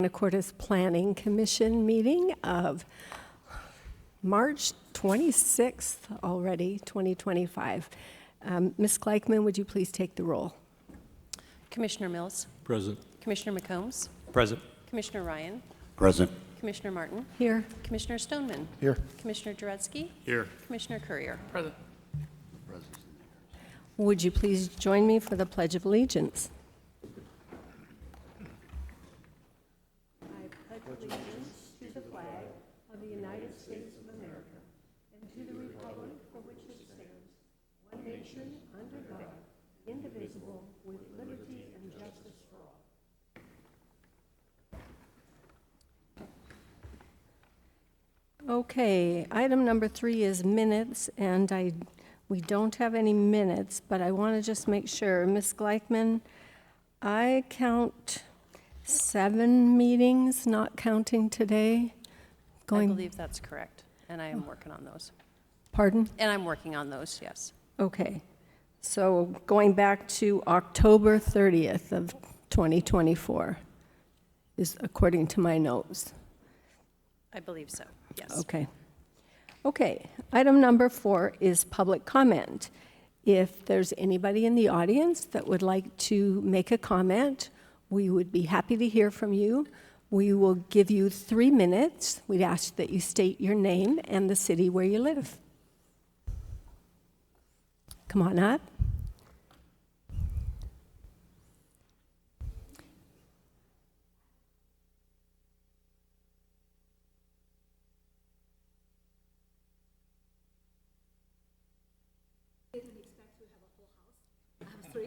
Anacortes Planning Commission meeting of March 26th already, 2025. Ms. Gleichman, would you please take the roll? Commissioner Mills. Present. Commissioner McCombs. Present. Commissioner Ryan. Present. Commissioner Martin. Here. Commissioner Stoneman. Here. Commissioner Jaretsky. Here. Commissioner Courier. Present. Would you please join me for the Pledge of Allegiance? I pledge allegiance to the flag of the United States of America and to the republic for which it stands, one nation, under God, indivisible, with liberty and justice for all. Okay, item number 3 is minutes, and we don't have any minutes, but I want to just make sure. Ms. Gleichman, I count 7 meetings, not counting today. I believe that's correct, and I am working on those. Pardon? And I'm working on those, yes. Okay. So going back to October 30th of 2024 is according to my notes. I believe so, yes. Okay. Okay, item number 4 is public comment. If there's anybody in the audience that would like to make a comment, we would be happy to hear from you. We will give you 3 minutes. We'd ask that you state your name and the city where you live. Come on up.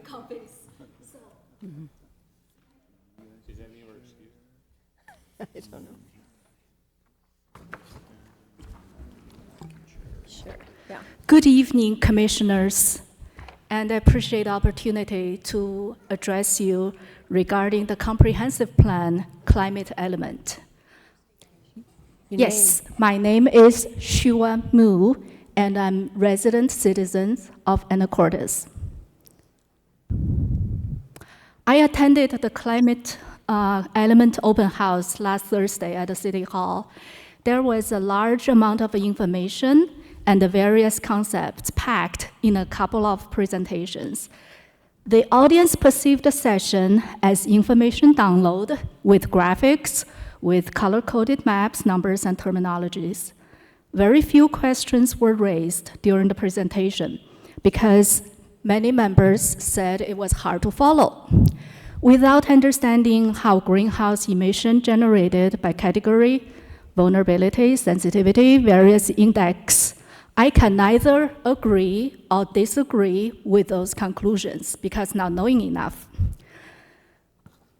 Copies. So. Mm-hmm. Is that me or excuse? I don't know. Sure, yeah. Good evening, commissioners, and I appreciate the opportunity to address you regarding the comprehensive plan climate element. Yes, my name is Shua Mu, and I'm resident citizen of Anacortes. I attended the climate element open house last Thursday at the City Hall. There was a large amount of information and the various concepts packed in a couple of presentations. The audience perceived the session as information download with graphics, with color-coded maps, numbers, and terminologies. Very few questions were raised during the presentation because many members said it was hard to follow. Without understanding how greenhouse emission generated by category, vulnerability, sensitivity, various index, I can neither agree or disagree with those conclusions because not knowing enough.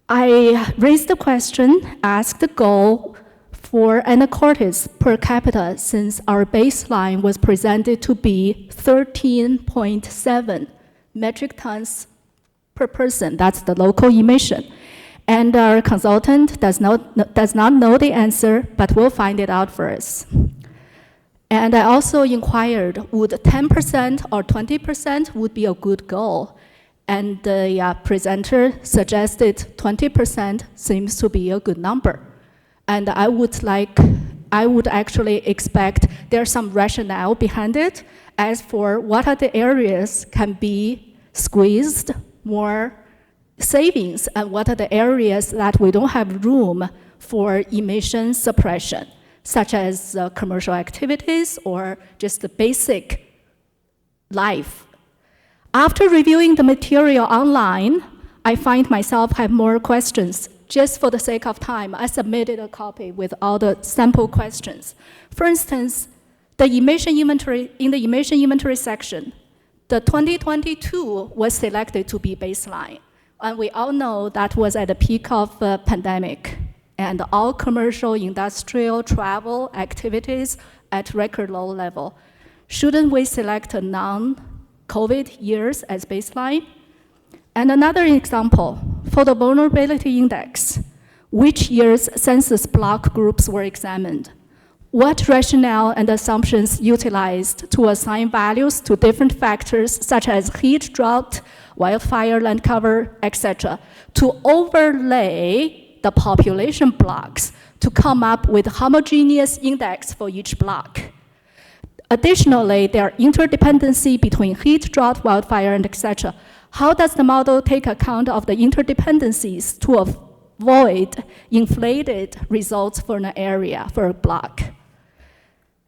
I raised the question, asked the goal for Anacortes per capita since our baseline was presented to be 13.7 metric tons per person. That's the local emission. And our consultant does not know the answer, but will find it out for us. And I also inquired, would 10% or 20% would be a good goal? And the presenter suggested 20% seems to be a good number. And I would actually expect there's some rationale behind it as for what are the areas can be squeezed more savings and what are the areas that we don't have room for emission suppression, such as commercial activities or just the basic life. After reviewing the material online, I find myself have more questions. Just for the sake of time, I submitted a copy with all the sample questions. For instance, in the emission inventory section, the 2022 was selected to be baseline. And we all know that was at the peak of the pandemic. And all commercial, industrial, travel activities at record low level. Shouldn't we select a non-COVID years as baseline? And another example, for the vulnerability index, which year's census block groups were examined? What rationale and assumptions utilized to assign values to different factors such as heat, drought, wildfire, land cover, etc., to overlay the population blocks to come up with homogeneous index for each block. Additionally, there are interdependency between heat, drought, wildfire, and etc. How does the model take account of the interdependencies to avoid inflated results for an area, for a block?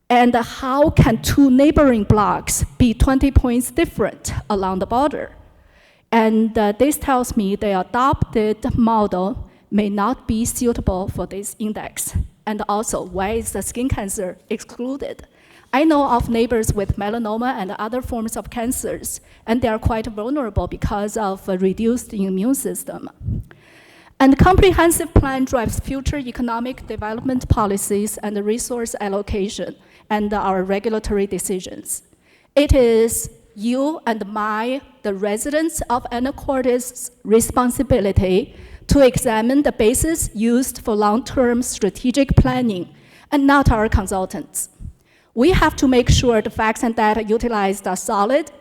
And how can two neighboring blocks be 20 points different along the border? And this tells me the adopted model may not be suitable for this index. And also, why is the skin cancer excluded? I know of neighbors with melanoma and other forms of cancers, and they are quite vulnerable because of a reduced immune system. And comprehensive plan drives future economic development policies and resource allocation and our regulatory decisions. It is you and the residents of Anacortes' responsibility to examine the basis used for long-term strategic planning and not our consultants. We have to make sure the facts and data utilized are solid,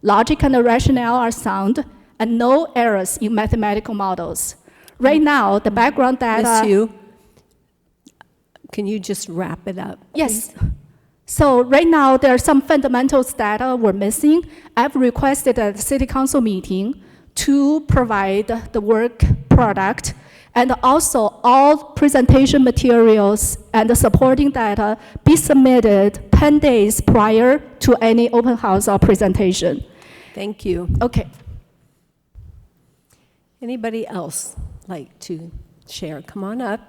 logic and rationale are sound, and no errors in mathematical models. Right now, the background data... Miss Yu, can you just wrap it up? Yes. So right now, there are some fundamentals data we're missing. I've requested at the City Council meeting to provide the work product and also all presentation materials and the supporting data be submitted 10 days prior to any open house or presentation. Thank you. Okay. Anybody else like to share? Come on up.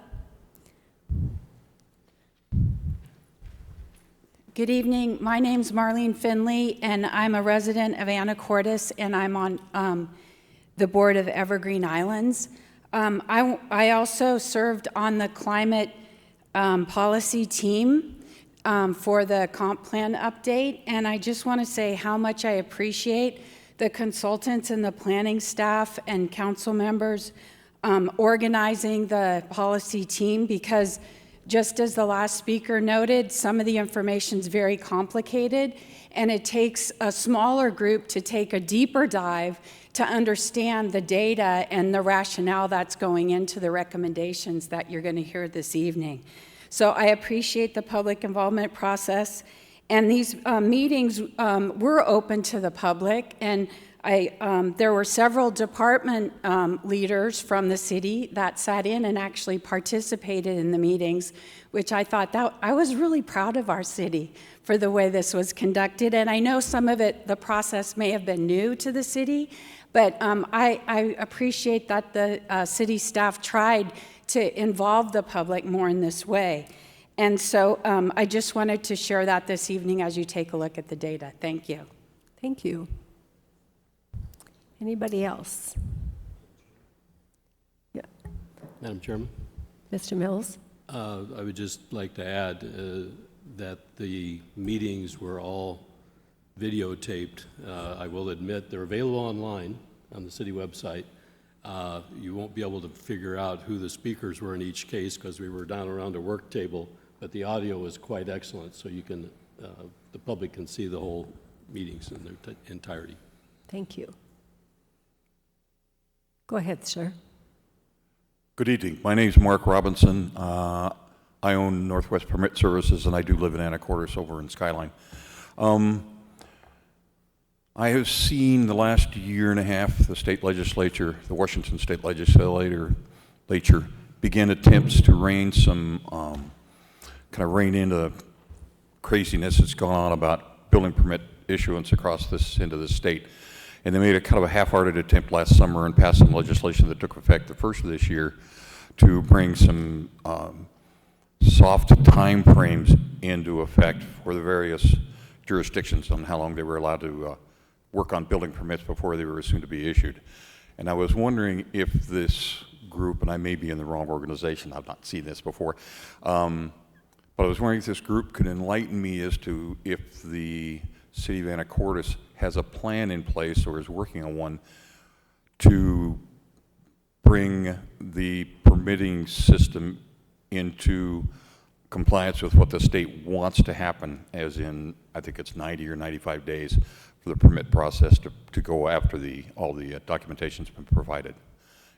Good evening. My name's Marlene Finley, and I'm a resident of Anacortes, and I'm on the board of Evergreen Islands. I also served on the climate policy team for the comp plan update, and I just want to say how much I appreciate the consultants and the planning staff and council members organizing the policy team, because just as the last speaker noted, some of the information is very complicated, and it takes a smaller group to take a deeper dive to understand the data and the rationale that's going into the recommendations that you're going to hear this evening. So I appreciate the public involvement process, and these meetings were open to the public, and there were several department leaders from the city that sat in and actually participated in the meetings, which I thought that I was really proud of our city for the way this was conducted. And I know some of it, the process may have been new to the city, but I appreciate that the city staff tried to involve the public more in this way. And so I just wanted to share that this evening as you take a look at the data. Thank you. Thank you. Anybody else? Yeah. Madam Chairman, Mr. Mills? I would just like to add that the meetings were all videotaped. I will admit they're available online on the city website. You won't be able to figure out who the speakers were in each case because we were down around a work table, but the audio was quite excellent, so you can, the public can see the whole meetings in their entirety. Thank you. Go ahead, sir. Good evening. My name is Mark Robinson. I own Northwest Permit Services, and I do live in Anacortes over in Skyline. I have seen the last year and a half the state legislature, the Washington state legislature, begin attempts to rein in the craziness that's gone on about building permit issuance across into this state. And they made a kind of a half-hearted attempt last summer and passed some legislation that took effect the first of this year to bring some soft time frames into effect for the various jurisdictions on how long they were allowed to work on building permits before they were soon to be issued. And I was wondering if this group, and I may be in the wrong organization, I've not seen this before, but I was wondering if this group could enlighten me as to if the City of Anacortes has a plan in place or is working on one to bring the permitting system into compliance with what the state wants to happen, as in, I think it's 90 or 95 days for the permit process to go after all the documentation's been provided.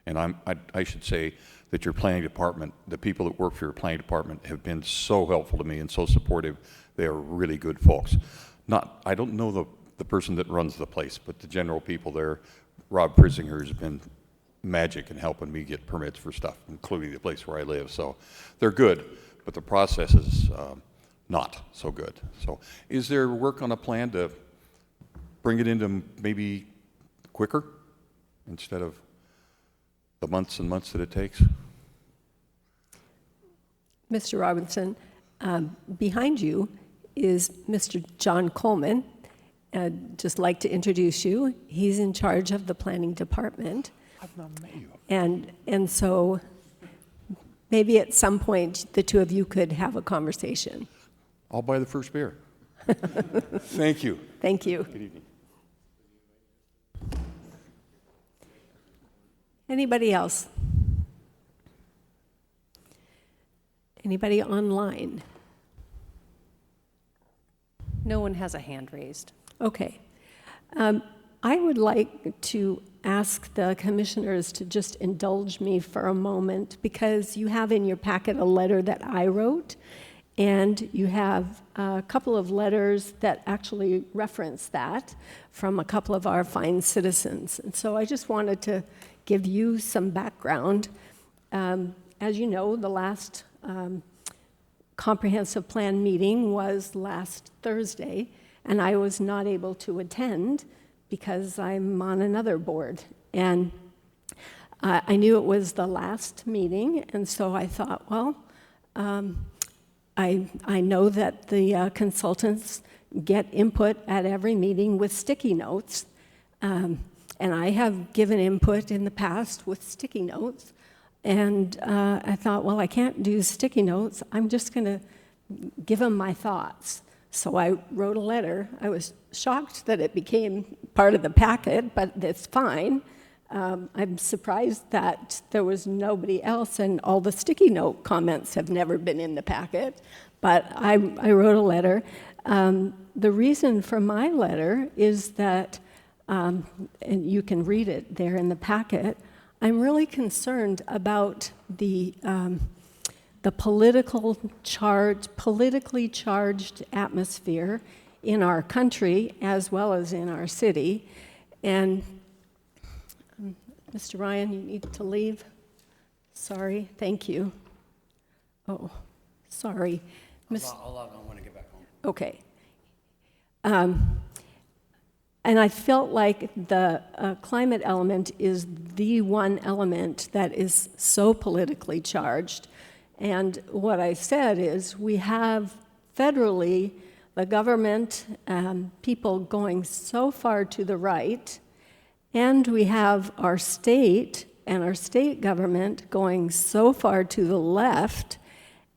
And I should say that your planning department, the people that work for your planning department have been so helpful to me and so supportive. They are really good folks. I don't know the person that runs the place, but the general people there, Rob Prisinger has been magic in helping me get permits for stuff, including the place where I live. So they're good, but the process is not so good. So is there work on a plan to bring it into maybe quicker instead of the months and months that it takes? Mr. Robinson, behind you is Mr. John Coleman. I'd just like to introduce you. He's in charge of the planning department. I've not met you. And so maybe at some point the two of you could have a conversation. I'll buy the first beer. Thank you. Thank you. Good evening. Anybody else? Anybody online? No one has a hand raised. Okay. I would like to ask the commissioners to just indulge me for a moment, because you have in your packet a letter that I wrote, and you have a couple of letters that actually reference that from a couple of our fine citizens. And so I just wanted to give you some background. As you know, the last comprehensive plan meeting was last Thursday, and I was not able to attend because I'm on another board. And I knew it was the last meeting, and so I thought, well, I know that the consultants get input at every meeting with sticky notes, and I have given input in the past with sticky notes, and I thought, well, I can't do sticky notes. I'm just going to give them my thoughts. So I wrote a letter. I was shocked that it became part of the packet, but it's fine. I'm surprised that there was nobody else, and all the sticky note comments have never been in the packet. But I wrote a letter. The reason for my letter is that, and you can read it there in the packet, I'm really concerned about the politically charged atmosphere in our country as well as in our city. And Mr. Ryan, you need to leave. Sorry, thank you. Oh, sorry. I'll log on when I get back home. Okay. And I felt like the climate element is the one element that is so politically charged. And what I said is we have federally the government, people going so far to the right, and we have our state and our state government going so far to the left.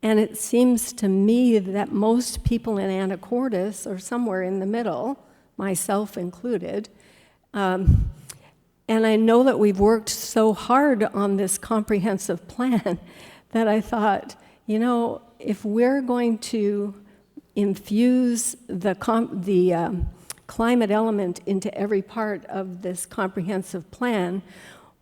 And it seems to me that most people in Anacortes are somewhere in the middle, myself included. And I know that we've worked so hard on this comprehensive plan that I thought, you know, if we're going to infuse the climate element into every part of this comprehensive plan,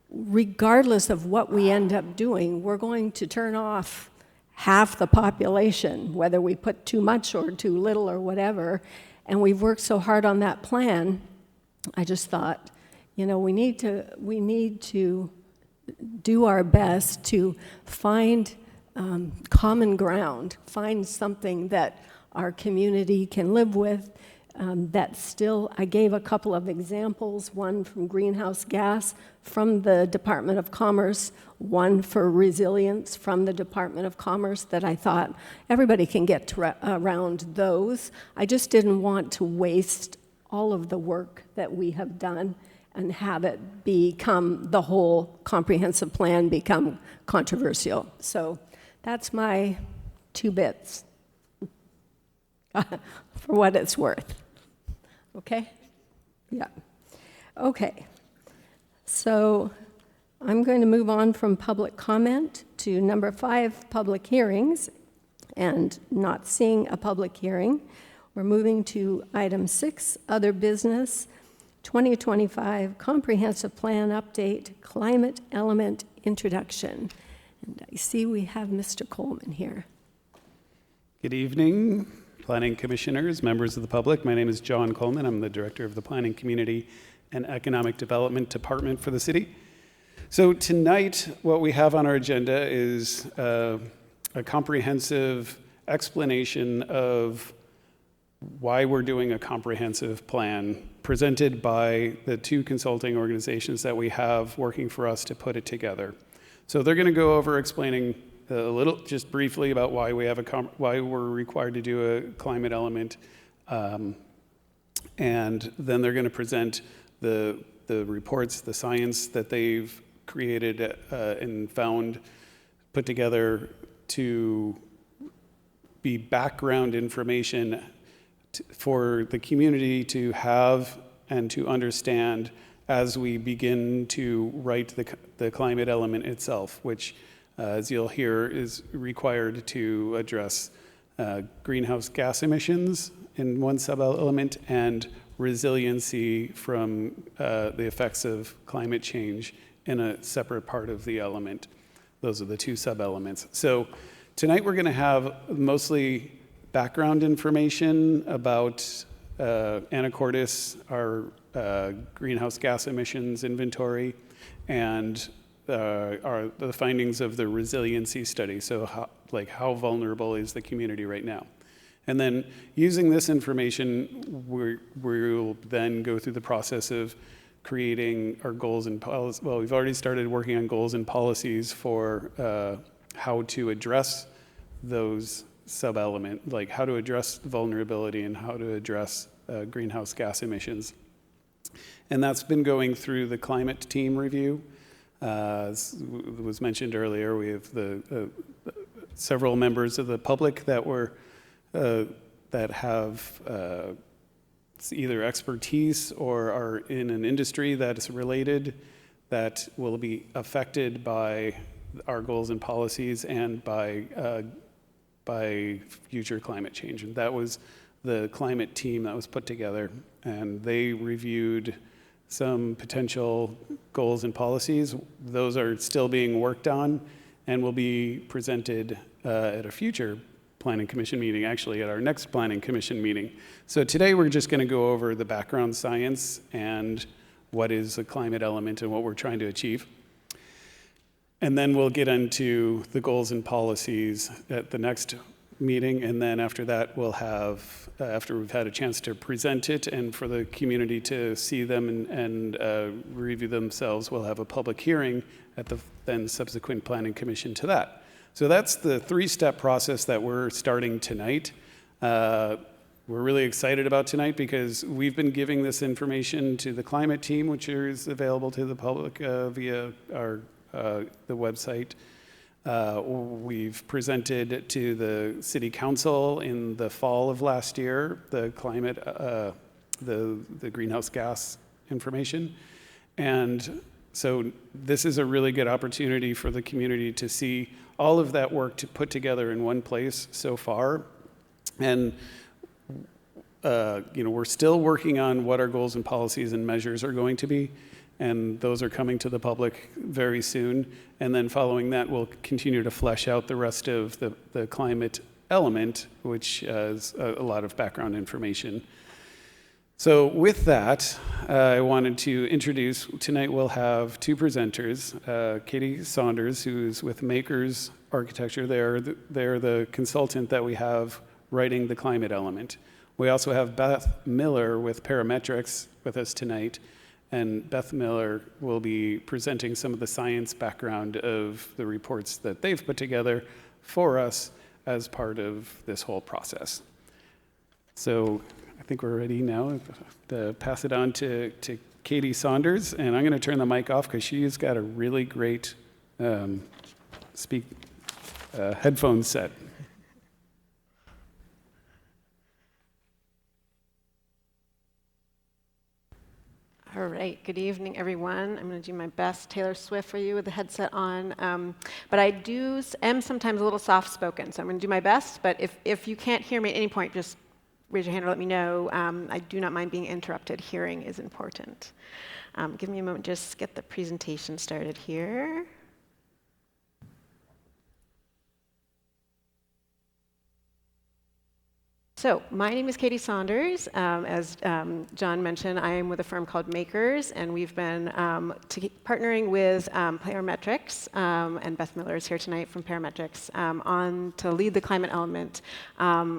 regardless of what we end up doing, we're going to turn off half the population, whether we put too much or too little or whatever. And we've worked so hard on that plan, I just thought, you know, we need to do our best to find common ground, find something that our community can live with, that still, I gave a couple of examples, one from greenhouse gas from the Department of Commerce, one for resilience from the Department of Commerce, that I thought everybody can get around those. I just didn't want to waste all of the work that we have done and have it become, the whole comprehensive plan become controversial. So that's my 2 bits for what it's worth. Okay? Yeah. Okay. So I'm going to move on from public comment to number 5, public hearings, and not seeing a public hearing. We're moving to item 6, other business, 2025 Comprehensive Plan Update, Climate Element Introduction. And I see we have Mr. Coleman here. Good evening, Planning Commissioners, members of the public. My name is John Coleman. I'm the Director of the Planning Community and Economic Development Department for the city. So tonight, what we have on our agenda is a comprehensive explanation of why we're doing a comprehensive plan presented by the two consulting organizations that we have working for us to put it together. So they're going to go over explaining a little, just briefly, about why we have why we're required to do a climate element, and then they're going to present the reports, the science that they've created and found, put together to be background information for the community to have and to understand as we begin to write the climate element itself, which, as you'll hear, is required to address greenhouse gas emissions in one sub-element and resiliency from the effects of climate change in a separate part of the element. Those are the two sub-elements. So tonight we're going to have mostly background information about Anacortes, our greenhouse gas emissions inventory, and the findings of the resiliency study. So how vulnerable is the community right now? And then using this information, we'll then go through the process of creating our goals and policies. Well, we've already started working on goals and policies for how to address those sub-element, like how to address vulnerability and how to address greenhouse gas emissions. And that's been going through the climate team review. As was mentioned earlier, we have several members of the public that have either expertise or are in an industry that is related, that will be affected by our goals and policies and by future climate change. And that was the climate team that was put together, and they reviewed some potential goals and policies. Those are still being worked on and will be presented at a future Planning Commission meeting, actually at our next Planning Commission meeting. So today we're just going to go over the background science and what is a climate element and what we're trying to achieve. And then we'll get into the goals and policies at the next meeting, and then after that we'll have, after we've had a chance to present it and for the community to see them and review themselves, we'll have a public hearing at the then subsequent Planning Commission to that. So that's the three-step process that we're starting tonight. We're really excited about tonight because we've been giving this information to the climate team, which is available to the public via our the website. We've presented to the City Council in the fall of last year the climate, the greenhouse gas information, and so this is a really good opportunity for the community to see all of that work to put together in one place so far. And we're still working on what our goals and policies and measures are going to be, and those are coming to the public very soon. And then following that, we'll continue to flesh out the rest of the climate element, which has a lot of background information. So with that, I wanted to introduce, tonight we'll have two presenters, Katie Saunders, who's with Makers Architecture. They're the consultant that we have writing the climate element. We also have Beth Miller with Parametrics with us tonight, and Beth Miller will be presenting some of the science background of the reports that they've put together for us as part of this whole process. So I think we're ready now to pass it on to Katie Saunders, and I'm going to turn the mic off because she's got a really great headphone set. All right, good evening, everyone. I'm going to do my best Taylor Swift for you with the headset on. But I am sometimes a little soft-spoken, so I'm going to do my best. But if you can't hear me at any point, just raise your hand or let me know. I do not mind being interrupted. Hearing is important. Give me a moment, just get the presentation started here. So my name is Katie Saunders. As John mentioned, I am with a firm called Makers, and we've been partnering with Parametrics, and Beth Miller is here tonight from Parametrics, on to lead the climate element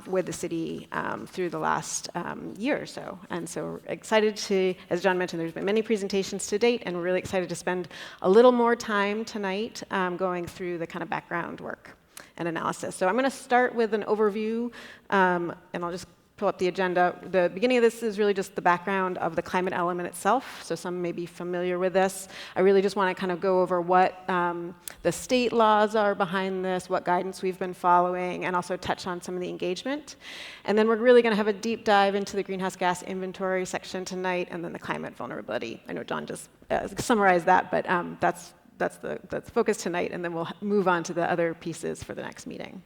with the city through the last year or so. And so we're excited to, as John mentioned, there's been many presentations to date, and we're really excited to spend a little more time tonight going through the kind of background work and analysis. So I'm going to start with an overview, and I'll just pull up the agenda. The beginning of this is really just the background of the climate element itself, so some may be familiar with this. I really just want to kind of go over what the state laws are behind this, what guidance we've been following, and also touch on some of the engagement. And then we're really going to have a deep dive into the greenhouse gas inventory section tonight, and then the climate vulnerability. I know John just summarized that, but that's the focus tonight, and then we'll move on to the other pieces for the next meeting.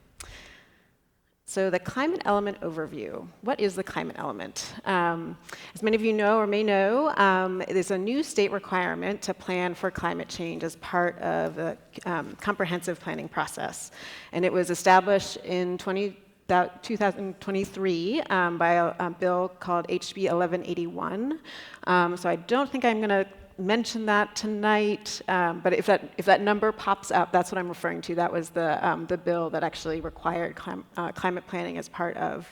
So the climate element overview. What is the climate element? As many of you know or may know, there's a new state requirement to plan for climate change as part of the comprehensive planning process. And it was established in 2023 by a bill called HB 1181. So I don't think I'm going to mention that tonight, but if that number pops up, that's what I'm referring to. That was the bill that actually required climate planning as part of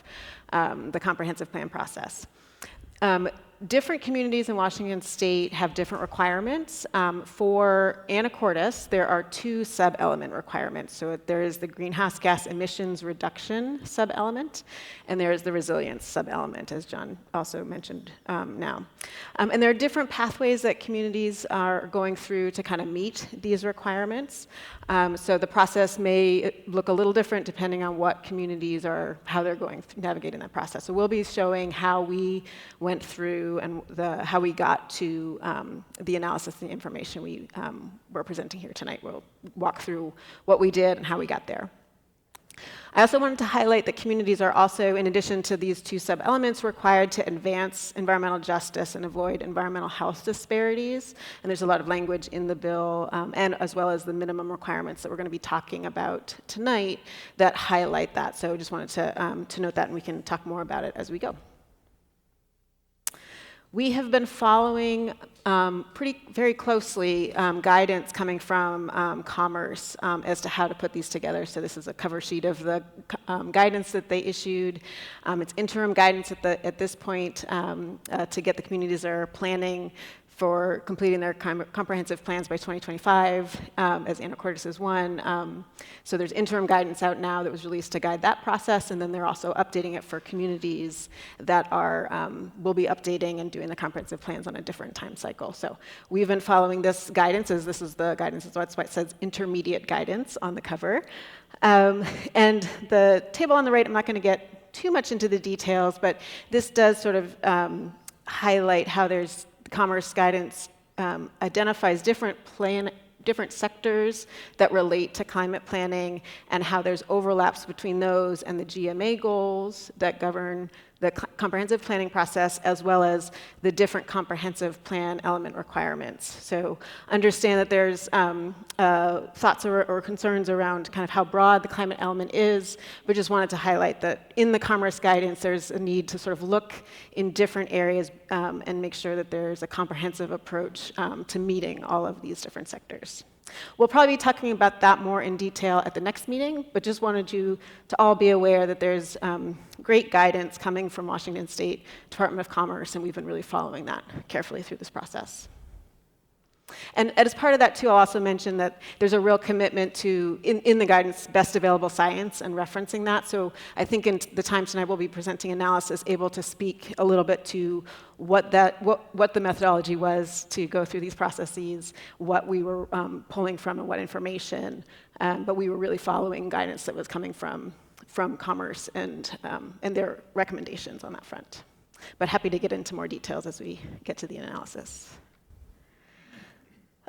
the comprehensive plan process. Different communities in Washington State have different requirements. For Anacortes, there are 2 sub-element requirements. So there is the greenhouse gas emissions reduction sub-element, and there is the resilience sub-element, as John also mentioned now. And there are different pathways that communities are going through to kind of meet these requirements. So the process may look a little different depending on what communities are, how they're going navigating that process. So we'll be showing how we went through and how we got to the analysis and the information we were presenting here tonight. We'll walk through what we did and how we got there. I also wanted to highlight that communities are also, in addition to these 2 sub-elements, required to advance environmental justice and avoid environmental health disparities. And there's a lot of language in the bill, and as well as the minimum requirements that we're going to be talking about tonight that highlight that. So I just wanted to note that, and we can talk more about it as we go. We have been following very closely guidance coming from Commerce as to how to put these together. So this is a cover sheet of the guidance that they issued. It's interim guidance at this point to get the communities that are planning for completing their comprehensive plans by 2025, as Anacortes is one. So there's interim guidance out now that was released to guide that process, and then they're also updating it for communities that will be updating and doing the comprehensive plans on a different time cycle. So we've been following this guidance, as this is the guidance, that's why it says intermediate guidance on the cover. And the table on the right, I'm not going to get too much into the details, but this does sort of highlight how there's Commerce guidance identifies different sectors that relate to climate planning and how there's overlaps between those and the GMA goals that govern the comprehensive planning process, as well as the different comprehensive plan element requirements. So understand that there's thoughts or concerns around kind of how broad the climate element is, but just wanted to highlight that in the Commerce guidance, there's a need to sort of look in different areas and make sure that there's a comprehensive approach to meeting all of these different sectors. We'll probably be talking about that more in detail at the next meeting, but just wanted you to all be aware that there's great guidance coming from Washington State Department of Commerce, and we've been really following that carefully through this process. And as part of that, too, I'll also mention that there's a real commitment to, in the guidance, best available science and referencing that. So I think in the time tonight we'll be presenting analysis, able to speak a little bit to what the methodology was to go through these processes, what we were pulling from and what information. But we were really following guidance that was coming from Commerce and their recommendations on that front. But happy to get into more details as we get to the analysis.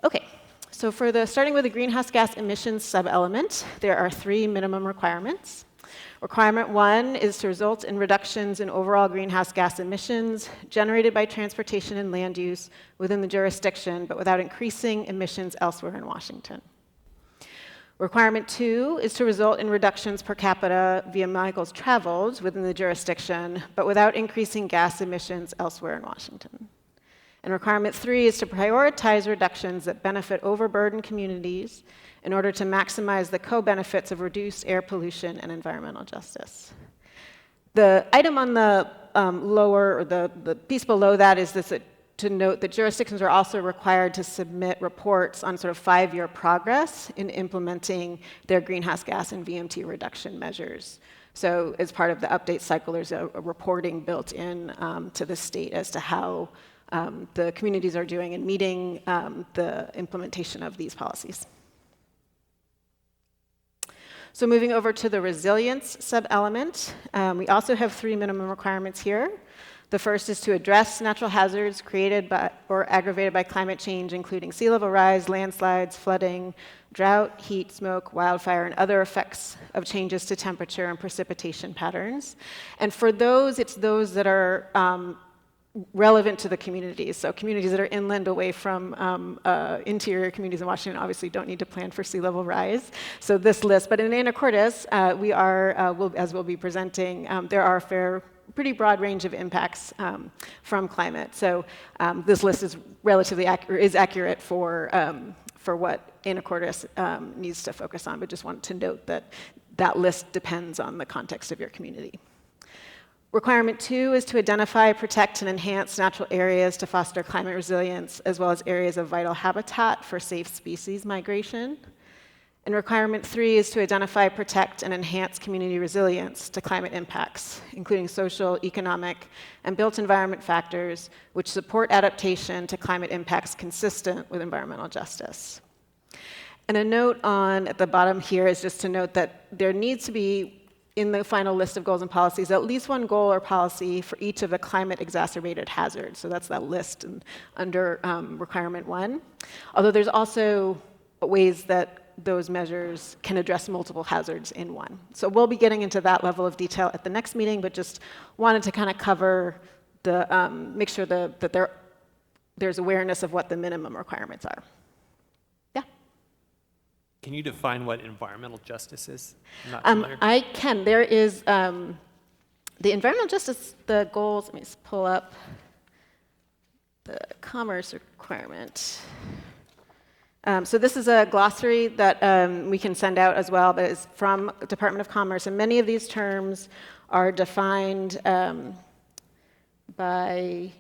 Okay, so starting with the greenhouse gas emissions sub-element, there are 3 minimum requirements. Requirement 1 is to result in reductions in overall greenhouse gas emissions generated by transportation and land use within the jurisdiction, but without increasing emissions elsewhere in Washington. Requirement 2 is to result in reductions per capita via miles traveled within the jurisdiction, but without increasing gas emissions elsewhere in Washington. And requirement 3 is to prioritize reductions that benefit overburdened communities in order to maximize the co-benefits of reduced air pollution and environmental justice. The item on the lower, or the piece below that is this, to note that jurisdictions are also required to submit reports on sort of 5-year progress in implementing their greenhouse gas and VMT reduction measures. So as part of the update cycle, there's a reporting built in to the state as to how the communities are doing in meeting the implementation of these policies. So moving over to the resilience sub-element, we also have 3 minimum requirements here. The first is to address natural hazards created by or aggravated by climate change, including sea level rise, landslides, flooding, drought, heat, smoke, wildfire, and other effects of changes to temperature and precipitation patterns. And for those, it's those that are relevant to the communities. So communities that are inland away from interior communities in Washington obviously don't need to plan for sea level rise. So this list, but in Anacortes, we are, as we'll be presenting, there are pretty broad range of impacts from climate. So this list is relatively accurate for what Anacortes needs to focus on, but just want to note that that list depends on the context of your community. Requirement 2 is to identify, protect, and enhance natural areas to foster climate resilience, as well as areas of vital habitat for safe species migration. And requirement 3 is to identify, protect, and enhance community resilience to climate impacts, including social, economic, and built environment factors which support adaptation to climate impacts consistent with environmental justice. And a note at the bottom here is just to note that there needs to be, in the final list of goals and policies, at least one goal or policy for each of the climate-exacerbated hazards. So that's that list under requirement 1. Although there's also ways that those measures can address multiple hazards in one. So we'll be getting into that level of detail at the next meeting, but just wanted to kind of cover make sure that there's awareness of what the minimum requirements are. Yeah? Can you define what environmental justice is? I'm not familiar. I can. There is the environmental justice, the goals, let me just pull up the commerce requirement. So this is a glossary that we can send out as well, but it's from Department of Commerce, and many of these terms are defined by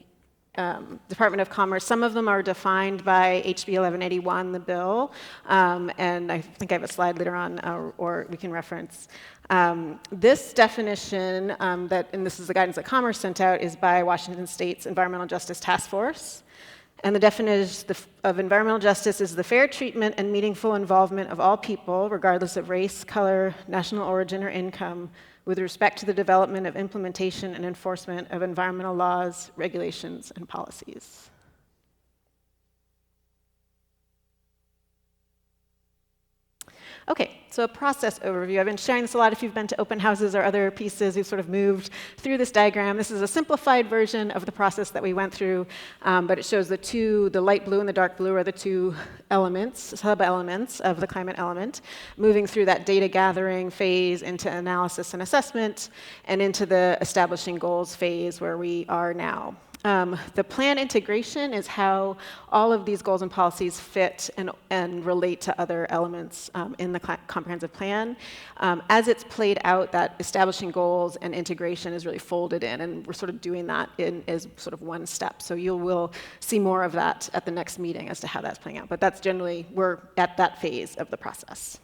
Department of Commerce. Some of them are defined by HB 1181, the bill, and I think I have a slide later on, or we can reference. This definition, and this is the guidance that Commerce sent out, is by Washington State's Environmental Justice Task Force. And the definition of environmental justice is the fair treatment and meaningful involvement of all people, regardless of race, color, national origin, or income, with respect to the development of implementation and enforcement of environmental laws, regulations, and policies. Okay, so a process overview. I've been sharing this a lot if you've been to open houses or other pieces. We've sort of moved through this diagram. This is a simplified version of the process that we went through, but it shows the light blue and the dark blue are the 2 elements, sub-elements of the climate element, moving through that data gathering phase into analysis and assessment, and into the establishing goals phase where we are now. The plan integration is how all of these goals and policies fit and relate to other elements in the comprehensive plan. As it's played out, that establishing goals and integration is really folded in, and we're sort of doing that as sort of one step. So you will see more of that at the next meeting as to how that's playing out. But that's generally, we're at that phase of the process.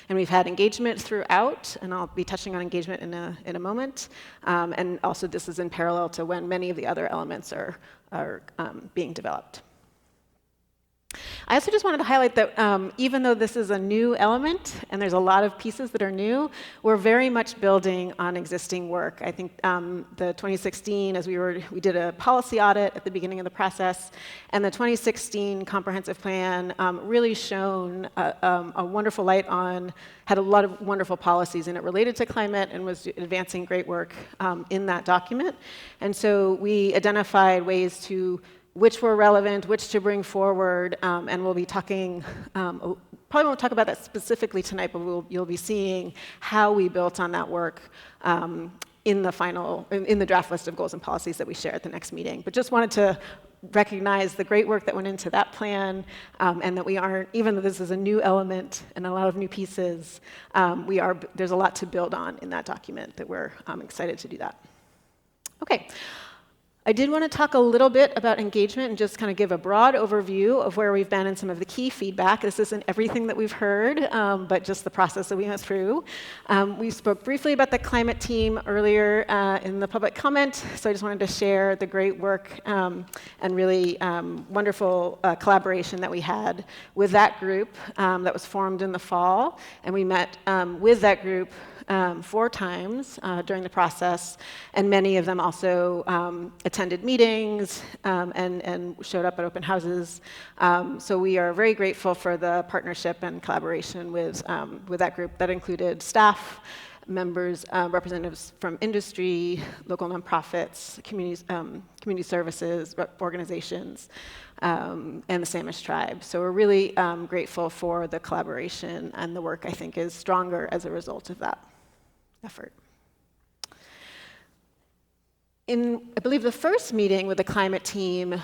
And we've had engagement throughout, and I'll be touching on engagement in a moment. And also this is in parallel to when many of the other elements are being developed. I also just wanted to highlight that even though this is a new element, and there's a lot of pieces that are new, we're very much building on existing work. I think the 2016, as we did a policy audit at the beginning of the process, and the 2016 comprehensive plan really shone a wonderful light on, had a lot of wonderful policies in it related to climate, and was advancing great work in that document. And so we identified ways which were relevant, which to bring forward, and we'll be talking probably won't talk about that specifically tonight, but you'll be seeing how we built on that work in the draft list of goals and policies that we share at the next meeting. But just wanted to recognize the great work that went into that plan, and that we aren't, even though this is a new element and a lot of new pieces, there's a lot to build on in that document that we're excited to do that. Okay. I did want to talk a little bit about engagement and just kind of give a broad overview of where we've been and some of the key feedback. This isn't everything that we've heard, but just the process that we went through. We spoke briefly about the climate team earlier in the public comment, so I just wanted to share the great work and really wonderful collaboration that we had with that group that was formed in the fall. And we met with that group 4 times during the process, and many of them also attended meetings and showed up at open houses. So we are very grateful for the partnership and collaboration with that group. That included staff, members, representatives from industry, local nonprofits, community services organizations, and the Samish tribe. So we're really grateful for the collaboration, and the work, I think, is stronger as a result of that effort. In, I believe, the first meeting with the climate team,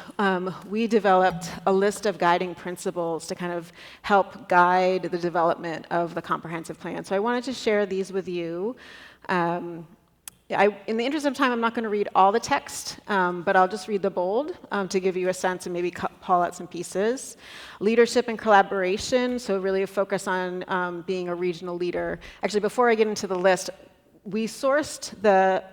we developed a list of guiding principles to kind of help guide the development of the comprehensive plan. So I wanted to share these with you. In the interest of time, I'm not going to read all the text, but I'll just read the bold to give you a sense and maybe call out some pieces. Leadership and collaboration, so really a focus on being a regional leader. Actually, before I get into the list, we sourced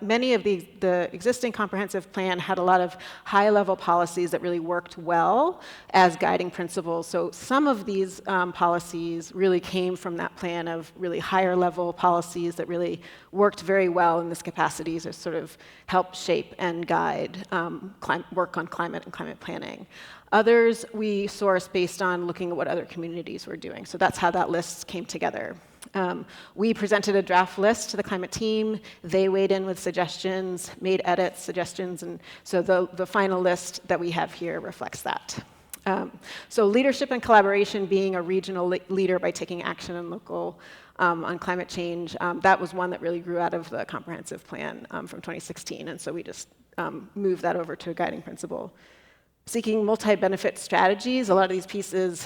many of the existing comprehensive plan had a lot of high-level policies that really worked well as guiding principles. So some of these policies really came from that plan of really higher-level policies that really worked very well in this capacity to sort of help shape and guide work on climate and climate planning. Others we sourced based on looking at what other communities were doing. So that's how that list came together. We presented a draft list to the climate team. They weighed in with suggestions, made edits, suggestions, and so the final list that we have here reflects that. So leadership and collaboration, being a regional leader by taking action on local on climate change, that was one that really grew out of the comprehensive plan from 2016, and so we just moved that over to a guiding principle. Seeking multi-benefit strategies. A lot of these pieces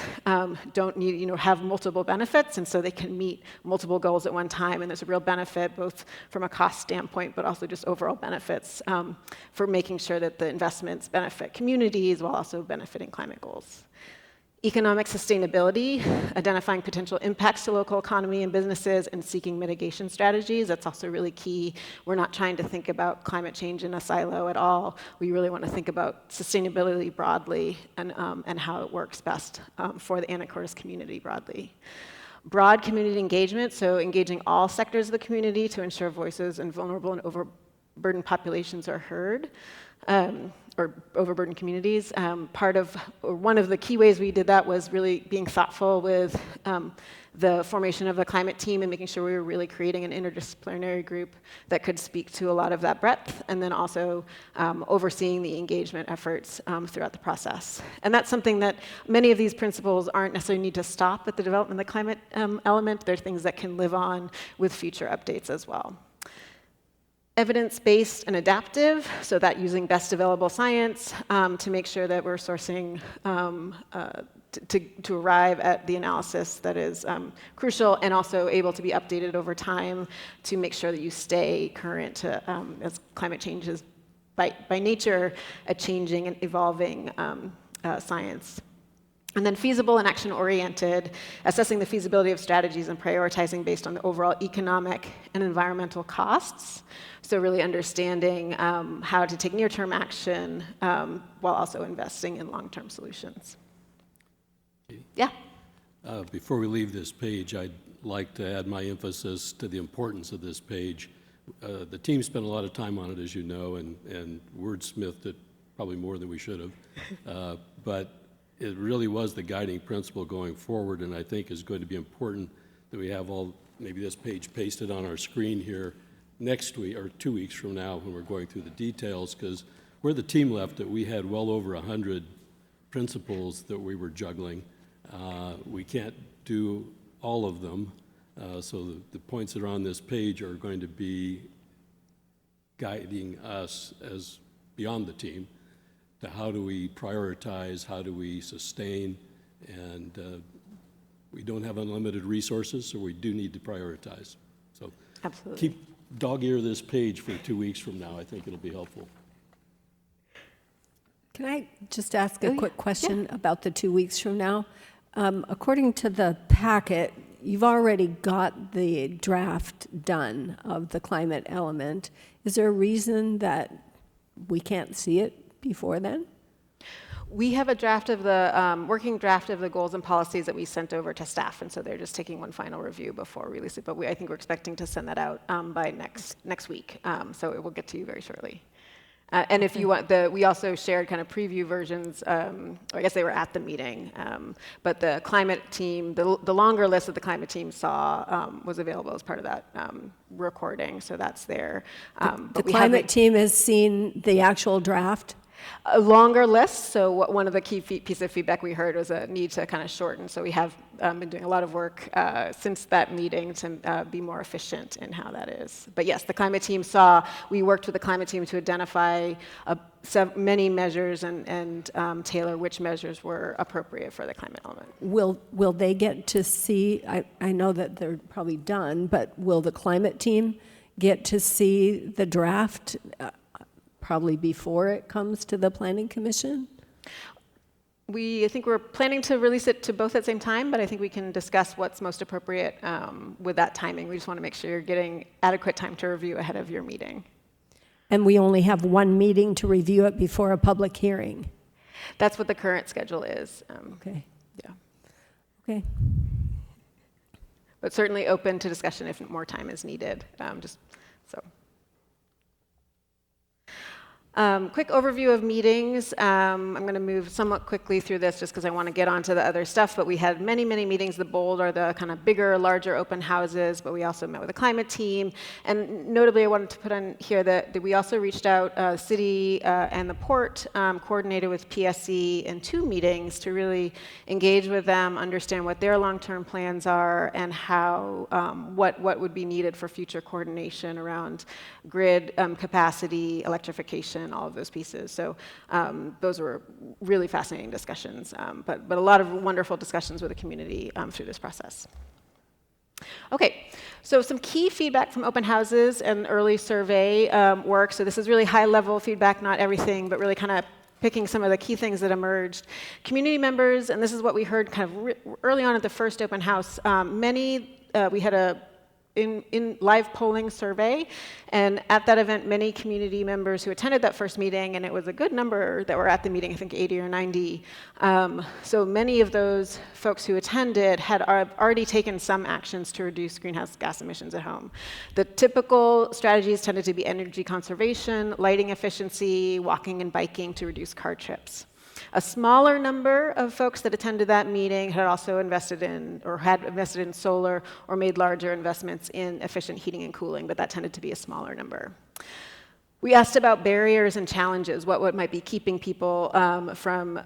don't need, have multiple benefits, and so they can meet multiple goals at one time. And there's a real benefit, both from a cost standpoint, but also just overall benefits for making sure that the investments benefit communities while also benefiting climate goals. Economic sustainability, identifying potential impacts to local economy and businesses, and seeking mitigation strategies. That's also really key. We're not trying to think about climate change in a silo at all. We really want to think about sustainability broadly and how it works best for the Anacortes community broadly. Broad community engagement, so engaging all sectors of the community to ensure voices in vulnerable and overburdened populations are heard. Or overburdened communities. One of the key ways we did that was really being thoughtful with the formation of the climate team and making sure we were really creating an interdisciplinary group that could speak to a lot of that breadth, and then also overseeing the engagement efforts throughout the process. And that's something that many of these principles aren't necessarily need to stop at the development of the climate element. They're things that can live on with future updates as well. Evidence-based and adaptive, so that using best available science to make sure that we're sourcing to arrive at the analysis that is crucial, and also able to be updated over time to make sure that you stay current to, as climate change is by nature a changing and evolving science. And then feasible and action-oriented, assessing the feasibility of strategies and prioritizing based on the overall economic and environmental costs. So really understanding how to take near-term action while also investing in long-term solutions. Yeah? Before we leave this page, I'd like to add my emphasis to the importance of this page. The team spent a lot of time on it, as you know, and wordsmithed it probably more than we should have. But it really was the guiding principle going forward, and I think is going to be important that we have maybe this page pasted on our screen here next week or 2 weeks from now when we're going through the details, because where the team left it, we had well over 100 principles that we were juggling. We can't do all of them. So the points that are on this page are going to be guiding us as beyond the team to how do we prioritize, how do we sustain, and we don't have unlimited resources, so we do need to prioritize. So Absolutely. keep dog-ear this page for 2 weeks from now. I think it'll be helpful. Can I just ask a quick question about the 2 weeks from now? According to the packet, you've already got the draft done of the climate element. Is there a reason that we can't see it before then? We have a draft of the, working draft of the goals and policies that we sent over to staff, and so they're just taking one final review before we release it, but I think we're expecting to send that out by next week, so it will get to you very shortly. And if you want, we also shared kind of preview versions, or I guess they were at the meeting, but the climate team, the longer list that the climate team saw was available as part of that recording, so that's there. The climate team has seen the actual draft? A longer list, so one of the key pieces of feedback we heard was a need to kind of shorten, so we have been doing a lot of work since that meeting to be more efficient in how that is. But yes, the climate team we worked with the climate team to identify many measures and tailor which measures were appropriate for the climate element. Will they get to see, I know that they're probably done, but will the climate team get to see the draft probably before it comes to the Planning Commission? I think we're planning to release it to both at the same time, but I think we can discuss what's most appropriate with that timing. We just want to make sure you're getting adequate time to review ahead of your meeting. And we only have one meeting to review it before a public hearing? That's what the current schedule is. Okay. Yeah. Okay. But certainly open to discussion if more time is needed. Quick overview of meetings. I'm going to move somewhat quickly through this just because I want to get onto the other stuff, but we had many, many meetings. The bold are the kind of bigger, larger open houses, but we also met with the climate team. And notably, I wanted to put on here that we also reached out, city and the port, coordinated with PSC in 2 meetings to really engage with them, understand what their long-term plans are, and how, what would be needed for future coordination around grid capacity, electrification, all of those pieces. So those were really fascinating discussions, but a lot of wonderful discussions with the community through this process. Okay, so some key feedback from open houses and early survey work. So this is really high-level feedback, not everything, but really kind of picking some of the key things that emerged. Community members, and this is what we heard kind of early on at the first open house, we had a in live polling survey, and at that event, many community members who attended that first meeting, and it was a good number that were at the meeting, I think 80 or 90. So many of those folks who attended had already taken some actions to reduce greenhouse gas emissions at home. The typical strategies tended to be energy conservation, lighting efficiency, walking and biking to reduce car trips. A smaller number of folks that attended that meeting had also invested in solar or made larger investments in efficient heating and cooling, but that tended to be a smaller number. We asked about barriers and challenges, what might be keeping people from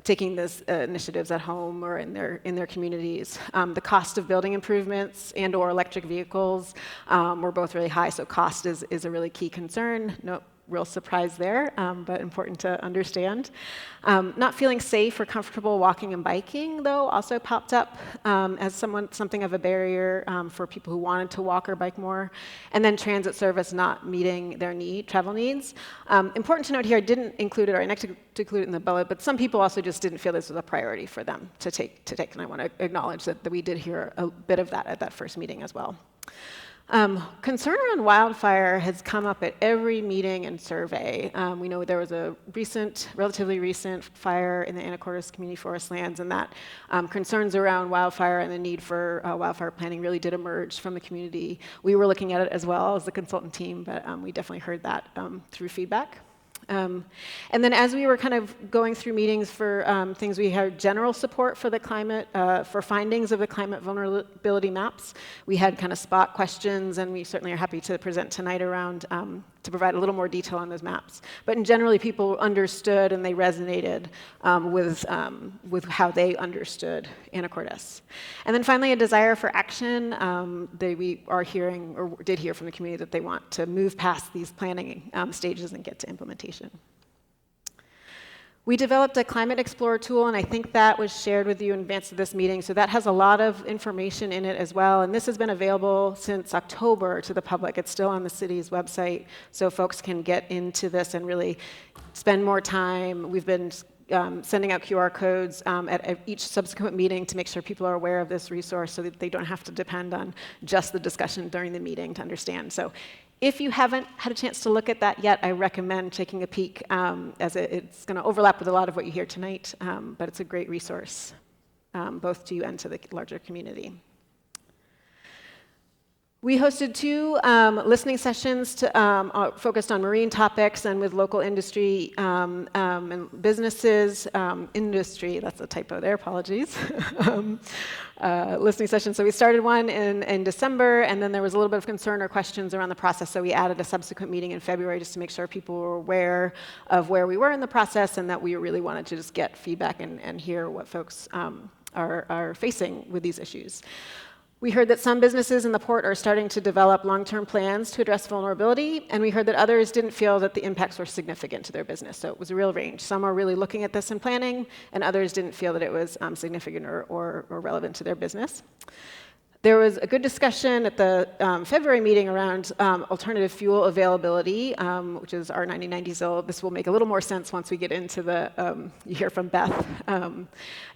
taking these initiatives at home or in their communities. The cost of building improvements and/or electric vehicles were both really high, so cost is a really key concern. No real surprise there, but important to understand. Not feeling safe or comfortable walking and biking, though, also popped up as something of a barrier for people who wanted to walk or bike more. And then transit service not meeting their travel needs. Important to note here, I didn't include it, or I next to include it in the bullet, but some people also just didn't feel this was a priority for them to take, and I want to acknowledge that we did hear a bit of that at that first meeting as well. Concern around wildfire has come up at every meeting and survey. We know there was a relatively recent fire in the Anacortes community forest lands, and that concerns around wildfire and the need for wildfire planning really did emerge from the community. We were looking at it as well as the consultant team, but we definitely heard that through feedback. And then as we were kind of going through meetings for things, we had general support for the climate, for findings of the climate vulnerability maps. We had kind of spot questions, and we certainly are happy to present tonight around to provide a little more detail on those maps. But in generally, people understood and they resonated with how they understood Anacortes. And then finally, a desire for action. We are hearing, or did hear from the community, that they want to move past these planning stages and get to implementation. We developed a Climate Explorer tool, and I think that was shared with you in advance of this meeting. So that has a lot of information in it as well. And this has been available since October to the public. It's still on the city's website, so folks can get into this and really spend more time. We've been sending out QR codes at each subsequent meeting to make sure people are aware of this resource so that they don't have to depend on just the discussion during the meeting to understand. So if you haven't had a chance to look at that yet, I recommend taking a peek, as it's going to overlap with a lot of what you hear tonight, but it's a great resource, both to you and to the larger community. We hosted 2 listening sessions focused on marine topics and with local industry and businesses. Industry, that's a typo there, apologies. Listening session. So we started one in December, and then there was a little bit of concern or questions around the process, so we added a subsequent meeting in February just to make sure people were aware of where we were in the process and that we really wanted to just get feedback and hear what folks are facing with these issues. We heard that some businesses in the port are starting to develop long-term plans to address vulnerability, and we heard that others didn't feel that the impacts were significant to their business. So it was a real range. Some are really looking at this and planning, and others didn't feel that it was significant or relevant to their business. There was a good discussion at the February meeting around alternative fuel availability, which is our 9090 diesel. This will make a little more sense once we get into the, you hear from Beth.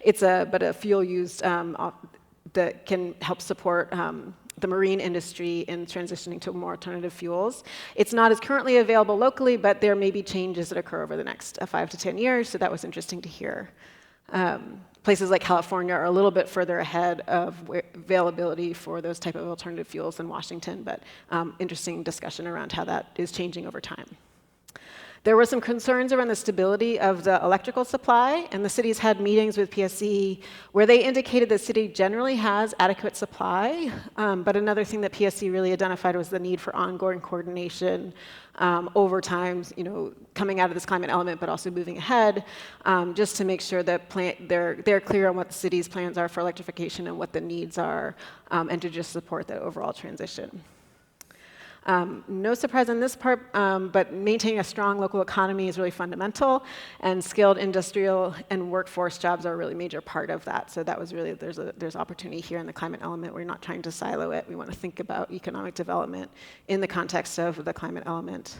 It's a fuel used that can help support the marine industry in transitioning to more alternative fuels. It's not as currently available locally, but there may be changes that occur over the next 5 to 10 years, so that was interesting to hear. Places like California are a little bit further ahead of availability for those type of alternative fuels than Washington, but interesting discussion around how that is changing over time. There were some concerns around the stability of the electrical supply, and the city's had meetings with PSC where they indicated the city generally has adequate supply, but another thing that PSC really identified was the need for ongoing coordination over time, coming out of this climate element, but also moving ahead, just to make sure that they're clear on what the city's plans are for electrification and what the needs are, and to just support that overall transition. No surprise on this part, but maintaining a strong local economy is really fundamental, and skilled industrial and workforce jobs are a really major part of that. So that was really, there's opportunity here in the climate element. We're not trying to silo it. We want to think about economic development in the context of the climate element.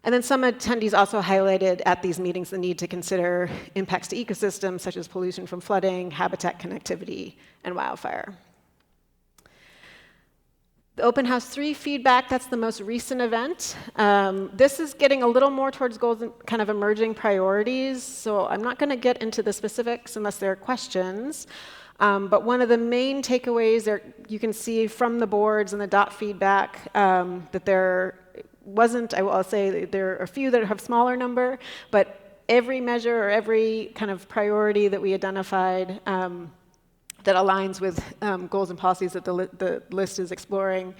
And then some attendees also highlighted at these meetings the need to consider impacts to ecosystems such as pollution from flooding, habitat connectivity, and wildfire. The Open House 3 feedback, that's the most recent event. This is getting a little more towards goals and kind of emerging priorities, so I'm not going to get into the specifics unless there are questions. But one of the main takeaways there, you can see from the boards and the DOT feedback that there wasn't, I'll say there are a few that have smaller number, but every measure or every kind of priority that we identified that aligns with goals and policies that the list is exploring,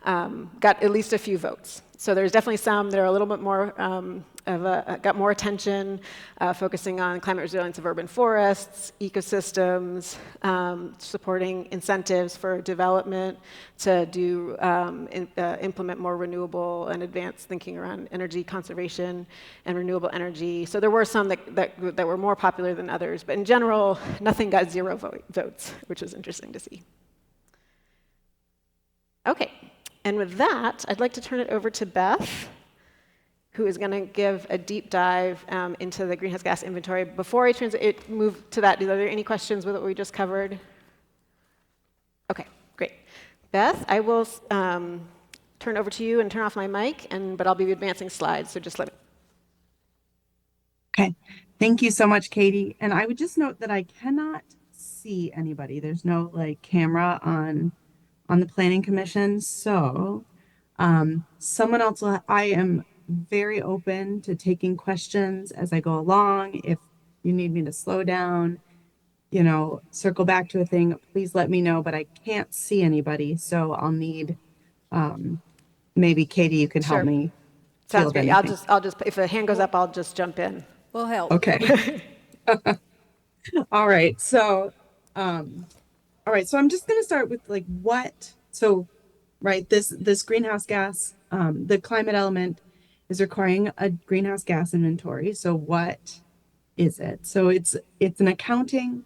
got at least a few votes. So there's definitely some that are a little bit more got more attention, focusing on climate resilience of urban forests, ecosystems, supporting incentives for development to do implement more renewable and advanced thinking around energy conservation and renewable energy. So there were some that were more popular than others, but in general, nothing got 0 votes, which is interesting to see. Okay, and with that, I'd like to turn it over to Beth, who is going to give a deep dive into the greenhouse gas inventory. Before I move to that, are there any questions with what we just covered? Okay, great. Beth, I will turn over to you and turn off my mic, but I'll be advancing slides, so just let me. Okay, thank you so much, Katie. And I would just note that I cannot see anybody. There's no camera on the Planning Commission, so someone else I am very open to taking questions as I go along. If you need me to slow down, circle back to a thing, please let me know, but I can't see anybody. So I'll need, maybe Katie, you can help Sure. me Sounds field great. anything. I'll just, if a hand goes up, I'll just jump in. Will help. Okay. All right. So I'm just going to start with like right, this greenhouse gas, the climate element is requiring a greenhouse gas inventory. So what is it? So it's an accounting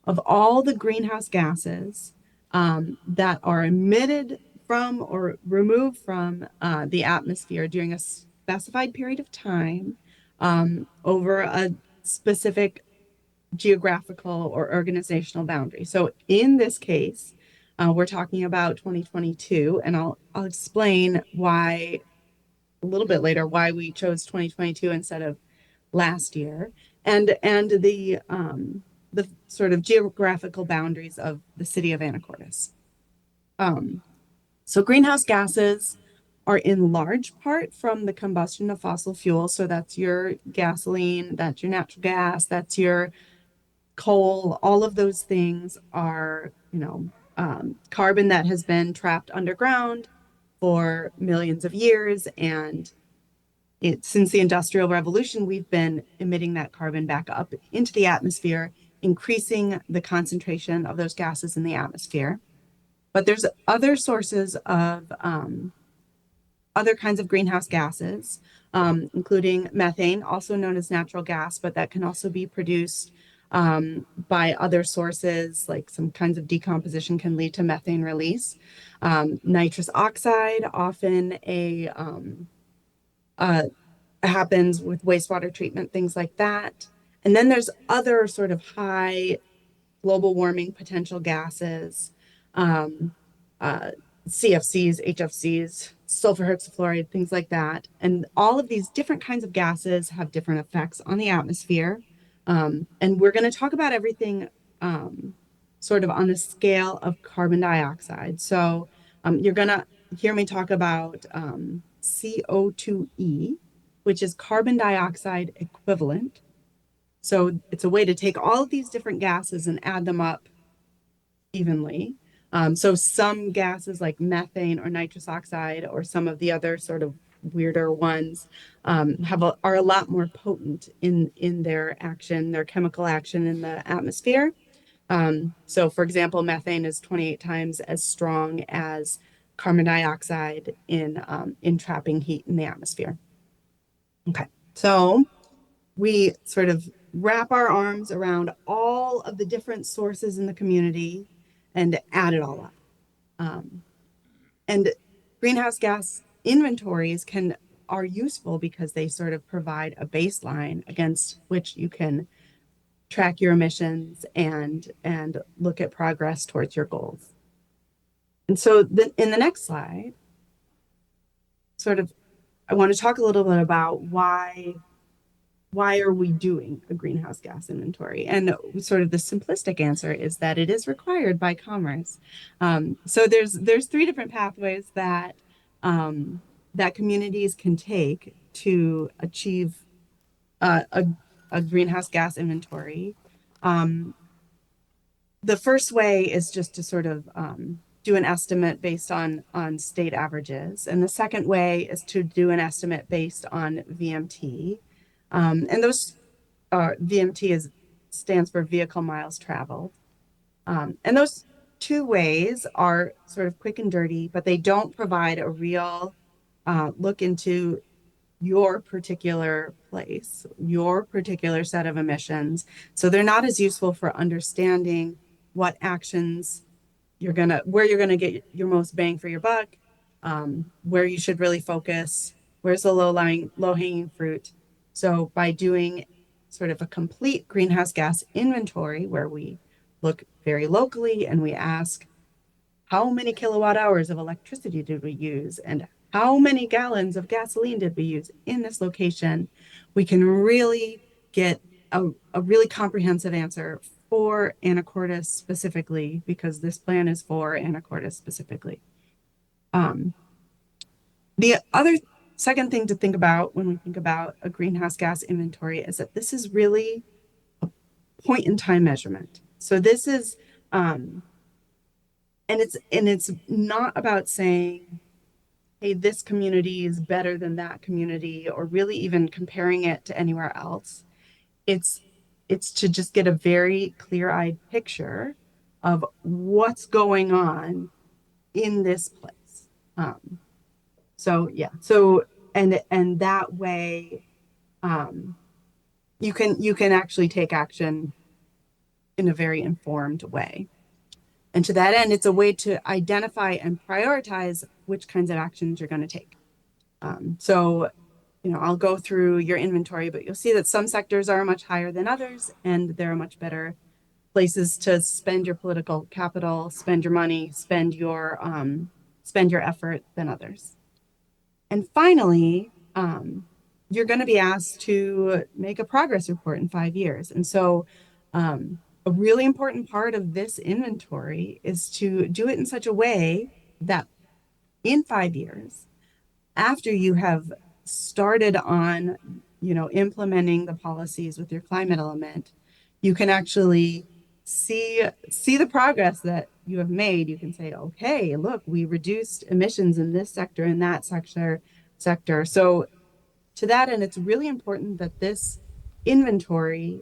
of all the greenhouse gases that are emitted from or removed from the atmosphere during a specified period of time over a specific geographical or organizational boundary. So in this case, we're talking about 2022, and I'll explain why a little bit later why we chose 2022 instead of last year, and the sort of geographical boundaries of the city of Anacortes. So greenhouse gases are in large part from the combustion of fossil fuels. So that's your gasoline, that's your natural gas, that's your coal. All of those things are, carbon that has been trapped underground for millions of years. And since the Industrial Revolution, we've been emitting that carbon back up into the atmosphere, increasing the concentration of those gases in the atmosphere. But there's other sources of other kinds of greenhouse gases, including methane, also known as natural gas, but that can also be produced by other sources, like some kinds of decomposition can lead to methane release. Nitrous oxide, often happens with wastewater treatment, things like that. And then there's other sort of high global warming potential gases, CFCs, HFCs, sulfur hexafluoride, things like that. And all of these different kinds of gases have different effects on the atmosphere. And we're going to talk about everything sort of on the scale of carbon dioxide. So you're going to hear me talk about CO2e, which is carbon dioxide equivalent. So it's a way to take all of these different gases and add them up evenly. So some gases like methane or nitrous oxide or some of the other sort of weirder ones are a lot more potent in their action, their chemical action in the atmosphere. So for example, methane is 28 times as strong as carbon dioxide in trapping heat in the atmosphere. Okay, so we sort of wrap our arms around all of the different sources in the community and add it all up. And greenhouse gas inventories are useful because they sort of provide a baseline against which you can track your emissions and look at progress towards your goals. And so in the next slide, I want to talk a little bit about why are we doing a greenhouse gas inventory? And sort of the simplistic answer is that it is required by commerce. So there's three different pathways that communities can take to achieve a greenhouse gas inventory. The first way is just to sort of do an estimate based on state averages. And the second way is to do an estimate based on VMT. And those VMT stands for vehicle miles traveled. And those two ways are sort of quick and dirty, but they don't provide a real look into your particular place, your particular set of emissions. So they're not as useful for understanding what actions where you're gonna get your most bang for your buck, where you should really focus, where's the low-hanging fruit. So by doing sort of a complete greenhouse gas inventory where we look very locally and we ask how many kilowatt hours of electricity did we use and how many gallons of gasoline did we use in this location, we can really get a really comprehensive answer for Anacortes specifically, because this plan is for Anacortes specifically. The other second thing to think about when we think about a greenhouse gas inventory is that this is really point in time measurement. So this is, and it's not about saying, hey, this community is better than that community, or really even comparing it to anywhere else. It's it's to just get a very clear-eyed picture of what's going on in this place. So yeah, so and that way, you can actually take action in a very informed way. And to that end, it's a way to identify and prioritize which kinds of actions you're going to take. So, I'll go through your inventory, but you'll see that some sectors are much higher than others, and there are much better places to spend your political capital, spend your money, spend your effort than others. And finally, you're going to be asked to make a progress report in 5 years. And so, a really important part of this inventory is to do it in such a way that in 5 years, after you have started on, implementing the policies with your climate element, you can actually see the progress that you have made. You can say, okay, look, we reduced emissions in this sector and that sector. So to that end, it's really important that this inventory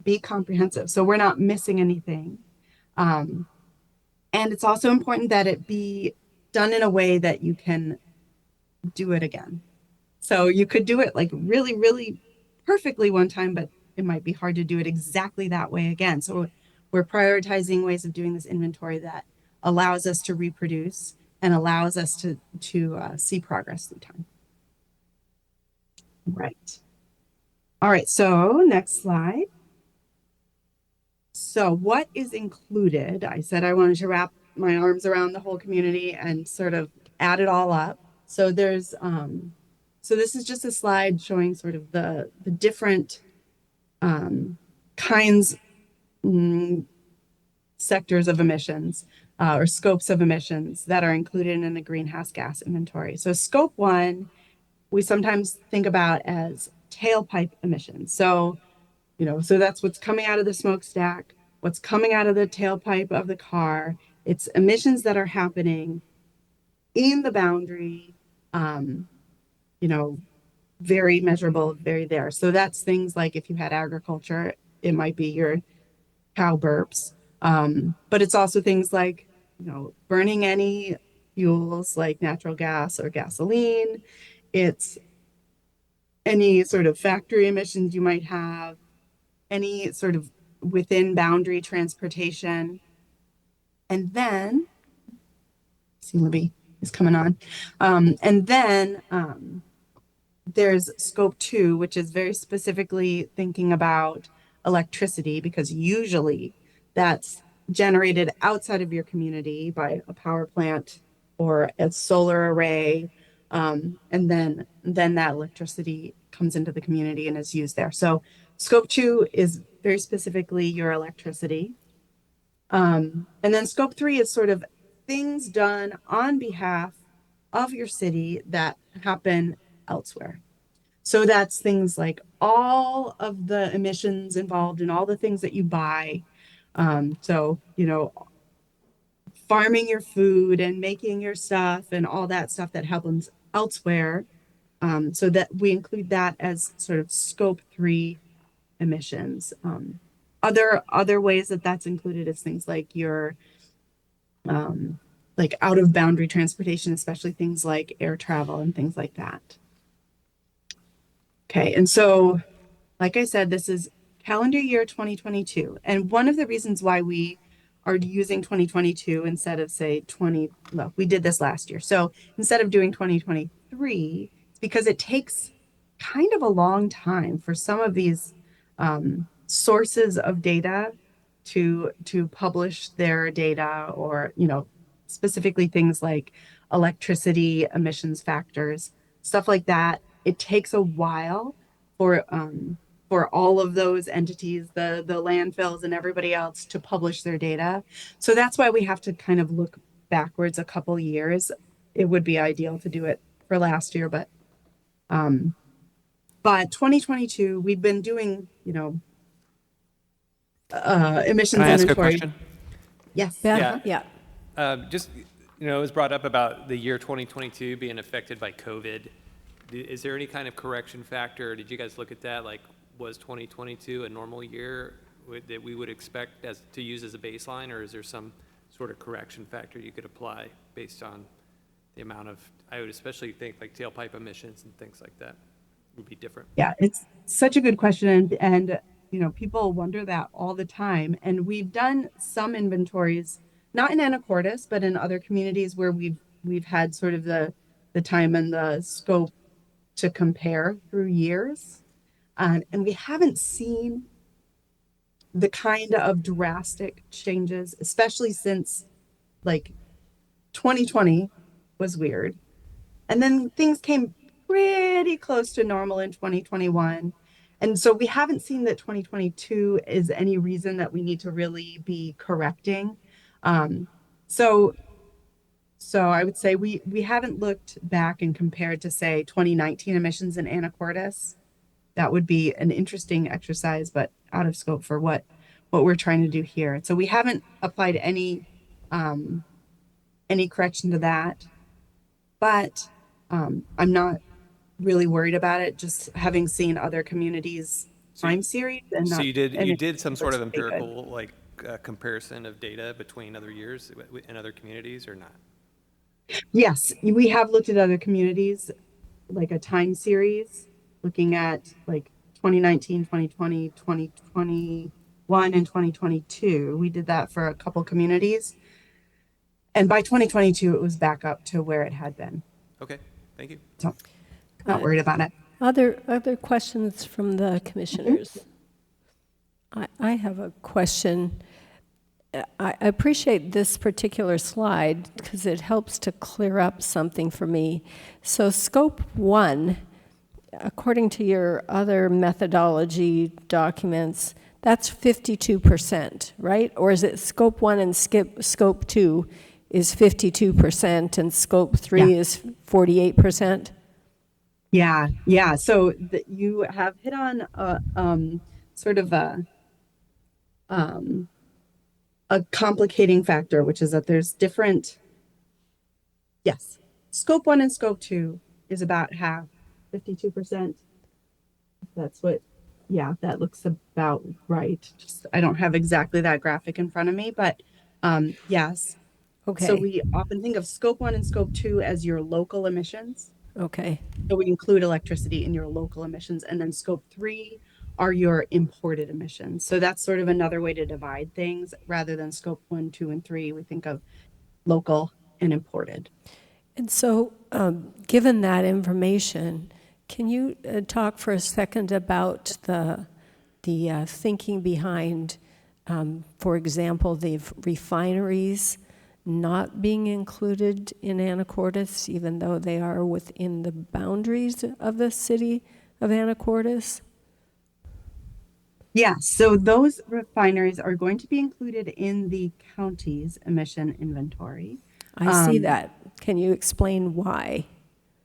be comprehensive, so we're not missing anything. And it's also important that it be done in a way that you can do it again. So you could do it like really, really perfectly one time, but it might be hard to do it exactly that way again. So we're prioritizing ways of doing this inventory that allows us to reproduce and allows us to see progress through time. Right. All right, so next slide. So what is included? I said I wanted to wrap my arms around the whole community and sort of add it all up. So there's, so this is just a slide showing sort of the different kinds, sectors of emissions or scopes of emissions that are included in the greenhouse gas inventory. So scope 1, we sometimes think about as tailpipe emissions. So, so that's what's coming out of the smokestack, what's coming out of the tailpipe of the car. It's emissions that are happening in the boundary, very measurable, very there. So that's things like if you had agriculture, it might be your cow burps. But it's also things like, burning any fuels like natural gas or gasoline. It's any sort of factory emissions you might have, any sort of within boundary transportation. And then, see, Libby is coming on. And then there's scope 2, which is very specifically thinking about electricity, because usually that's generated outside of your community by a power plant or a solar array. And then that electricity comes into the community and is used there. So scope 2 is very specifically your electricity. And then scope 3 is sort of things done on behalf of your city that happen elsewhere. So that's things like all of the emissions involved in all the things that you buy. So, farming your food and making your stuff and all that stuff that happens elsewhere. So that we include that as sort of scope 3 emissions. Other ways that that's included is things like your like out of boundary transportation, especially things like air travel and things like that. Okay, and so, like I said, this is calendar year 2022. And one of the reasons why we are using 2022 instead of, say, we did this last year. So instead of doing 2023, it's because it takes kind of a long time for some of these sources of data to publish their data, or, specifically things like electricity emissions factors, stuff like that. It takes a while for all of those entities, the landfills and everybody else, to publish their data. So that's why we have to kind of look backwards a couple years. It would be ideal to do it last year, but 2022, we've been doing, Can emissions I ask a inventory. question? Yes. Beth? Yeah. Yeah. Just, it was brought up about the year 2022 being affected by COVID. Is there any kind of correction factor? Did you guys look at that? Like, was 2022 a normal year that we would expect to use as a baseline, or is there some sort of correction factor you could apply based on the amount of, I would especially think like tailpipe emissions and things like that would be different? Yeah, it's such a good question. And people wonder that all the time. And we've done some inventories, not in Anacortes, but in other communities where we've had sort of the time and the scope to compare through years. And we haven't seen the kind of drastic changes, especially since like 2020 was weird. And then things came pretty close to normal in 2021. And so we haven't seen that 2022 is any reason that we need to really be correcting. So I would say we haven't looked back and compared to, say, 2019 emissions in Anacortes. That would be an interesting exercise, but out of scope for what we're trying to do here. So we haven't applied any correction to that, but I'm not really worried about it. Just having seen other communities' time series, and So not, you and did some sort of looks pretty good. empirical comparison of data between other years in other communities or not? Yes, we have looked at other communities, like a time series, looking at like 2019, 2020, 2021, and 2022. We did that for a couple communities. And by 2022, it was back up to where it had been. Okay, thank you. So not worried about it. Other questions from the commissioners? I have a question. I appreciate this particular slide because it helps to clear up something for me. So scope 1, according to your other methodology documents, that's 52%, right? Or is it scope 1 and scope 2 is 52% and scope 3 is 48%? Yeah. So you have hit on sort of a complicating factor, which is that there's different. Yes, scope 1 and scope 2 is about half, 52%. That's what. Yeah, that looks about right. Just I don't have exactly that graphic in front of me, but yes. Okay. So we often think of scope 1 and scope 2 as your local emissions. Okay. So we include electricity in your local emissions, and then scope 3 are your imported emissions. So that's sort of another way to divide things. Rather than scope 1, 2, and 3, we think of local and imported. And so, given that information, can you talk for a second about the thinking behind, for example, the refineries not being included in Anacortes, even though they are within the boundaries of the city of Anacortes? Yeah, so those refineries are going to be included in the county's emission inventory. I see that. Can you explain why?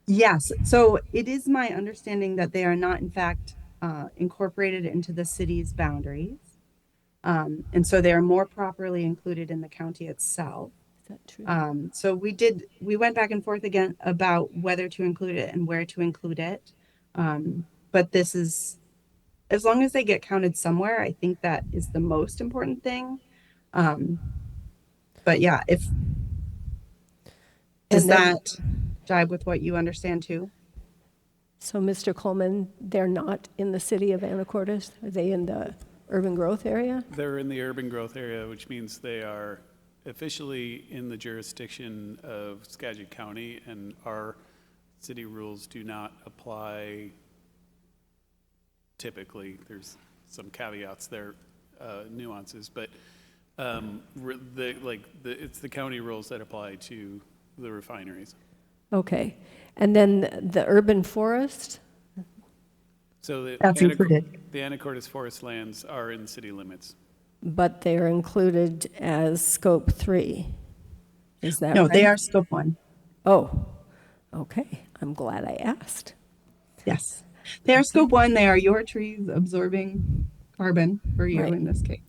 Yes, so it is my understanding that they are not, in fact, incorporated into the city's boundaries. And so they are more properly included in the county itself. Is that true? So we went back and forth again about whether to include it and where to include it. But this is, as long as they get counted somewhere, I think that is the most important thing. But yeah, does that jibe with what you understand too? So, Mr. Coleman, they're not in the city of Anacortes? Are they in the urban growth area? They're in the urban growth area, which means they are officially in the jurisdiction of Skagit County, and our city rules do not apply typically. There's some caveats there, nuances, but it's the county rules that apply to the refineries. Okay. And then the urban forest? So That's included. the Anacortes forest lands are in city limits. But they're included as scope 3. Is that No, right? they are scope 1. Oh, okay. I'm glad I asked. Yes. They are scope one. They are your trees absorbing carbon for you Right. in this case.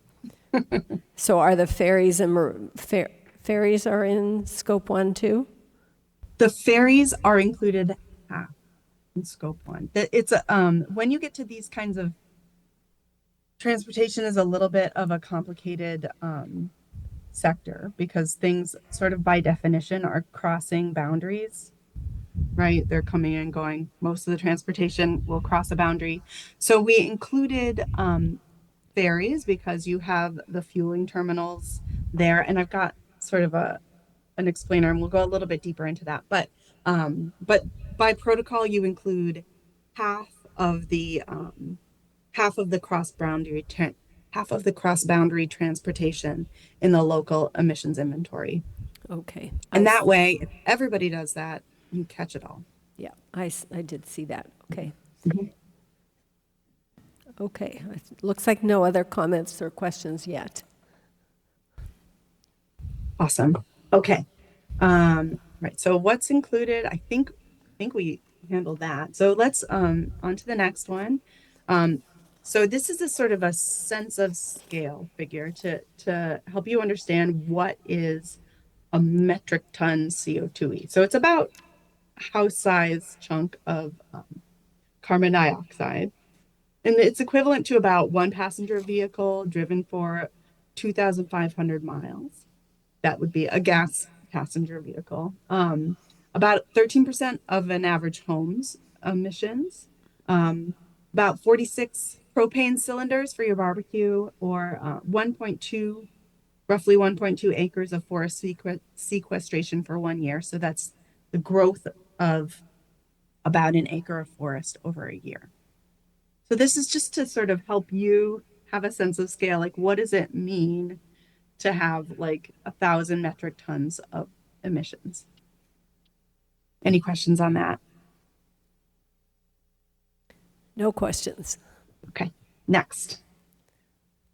So are the ferries and ferries are in scope 1 too? The ferries are included half in scope one. It's a, when you get to these kinds of transportation is a little bit of a complicated sector because things sort of by definition are crossing boundaries, right? They're coming and going. Most of the transportation will cross a boundary. So we included ferries because you have the fueling terminals there. And I've got sort of an explainer and we'll go a little bit deeper into that. But by protocol, you include half of the half of the cross boundary half of the cross boundary transportation in the local emissions inventory. Okay. And that way, if everybody does that, you catch it all. Yeah, I did see that. Okay. Mhm. Okay. It looks like no other comments or questions yet. Awesome. Okay. Right. So what's included? I think we handled that. So let's on to the next one. So this is a sort of a sense of scale figure to help you understand what is a metric ton CO2e. So it's about house size chunk of carbon dioxide. And it's equivalent to about one passenger vehicle driven for 2,500 miles. That would be a gas passenger vehicle. About 13% of an average home's emissions. About 46 propane cylinders for your barbecue, or 1.2, roughly 1.2 acres of forest sequestration for 1 year. So that's the growth of about an acre of forest over a year. So this is just to sort of help you have a sense of scale. Like, what does it mean to have like 1,000 metric tons of emissions? Any questions on that? No questions. Okay, next.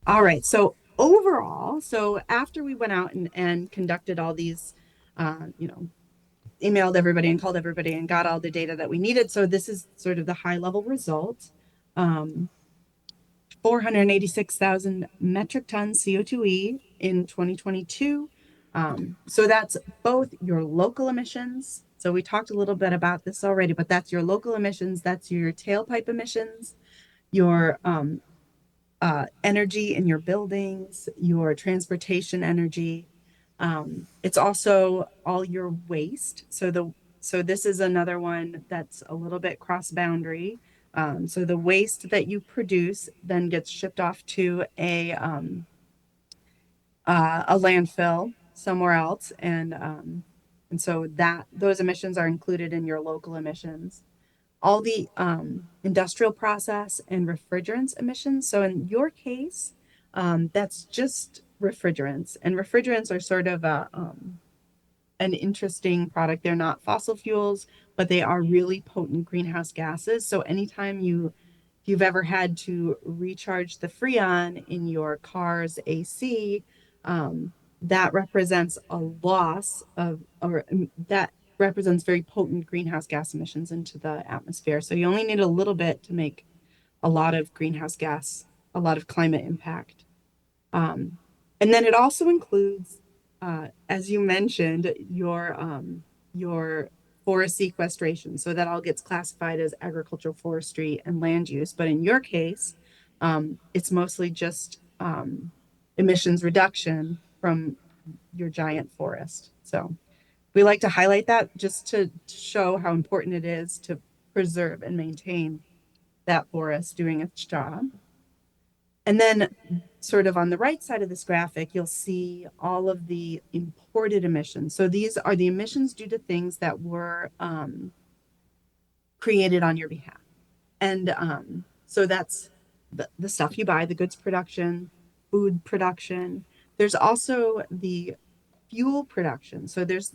All right, so overall, so after we went out and conducted all these, emailed everybody and called everybody and got all the data that we needed. So this is sort of the high level result. 486,000 metric tons CO2e in 2022. So that's both your local emissions. So we talked a little bit about this already, but that's your local emissions. That's your tailpipe emissions, your energy in your buildings, your transportation energy. It's also all your waste. So this is another one that's a little bit cross boundary. So the waste that you produce then gets shipped off to a landfill somewhere else, and so that those emissions are included in your local emissions. All the industrial process and refrigerants emissions. So in your case, that's just refrigerants, and refrigerants are sort of an interesting product. They're not fossil fuels, but they are really potent greenhouse gases. So anytime if you've ever had to recharge the Freon in your car's AC, that represents a loss of, or that represents very potent greenhouse gas emissions into the atmosphere. So you only need a little bit to make a lot of greenhouse gas, a lot of climate impact. And then it also includes, as you mentioned, your forest sequestration. So that all gets classified as agricultural forestry and land use. But in your case, it's mostly just emissions reduction from your giant forest. So we like to highlight that just to show how important it is to preserve and maintain that forest doing its job. And then sort of on the right side of this graphic, you'll see all of the imported emissions. So these are the emissions due to things that were created on your behalf. And so that's the stuff you buy, the goods production, food production. There's also the fuel production. So there's,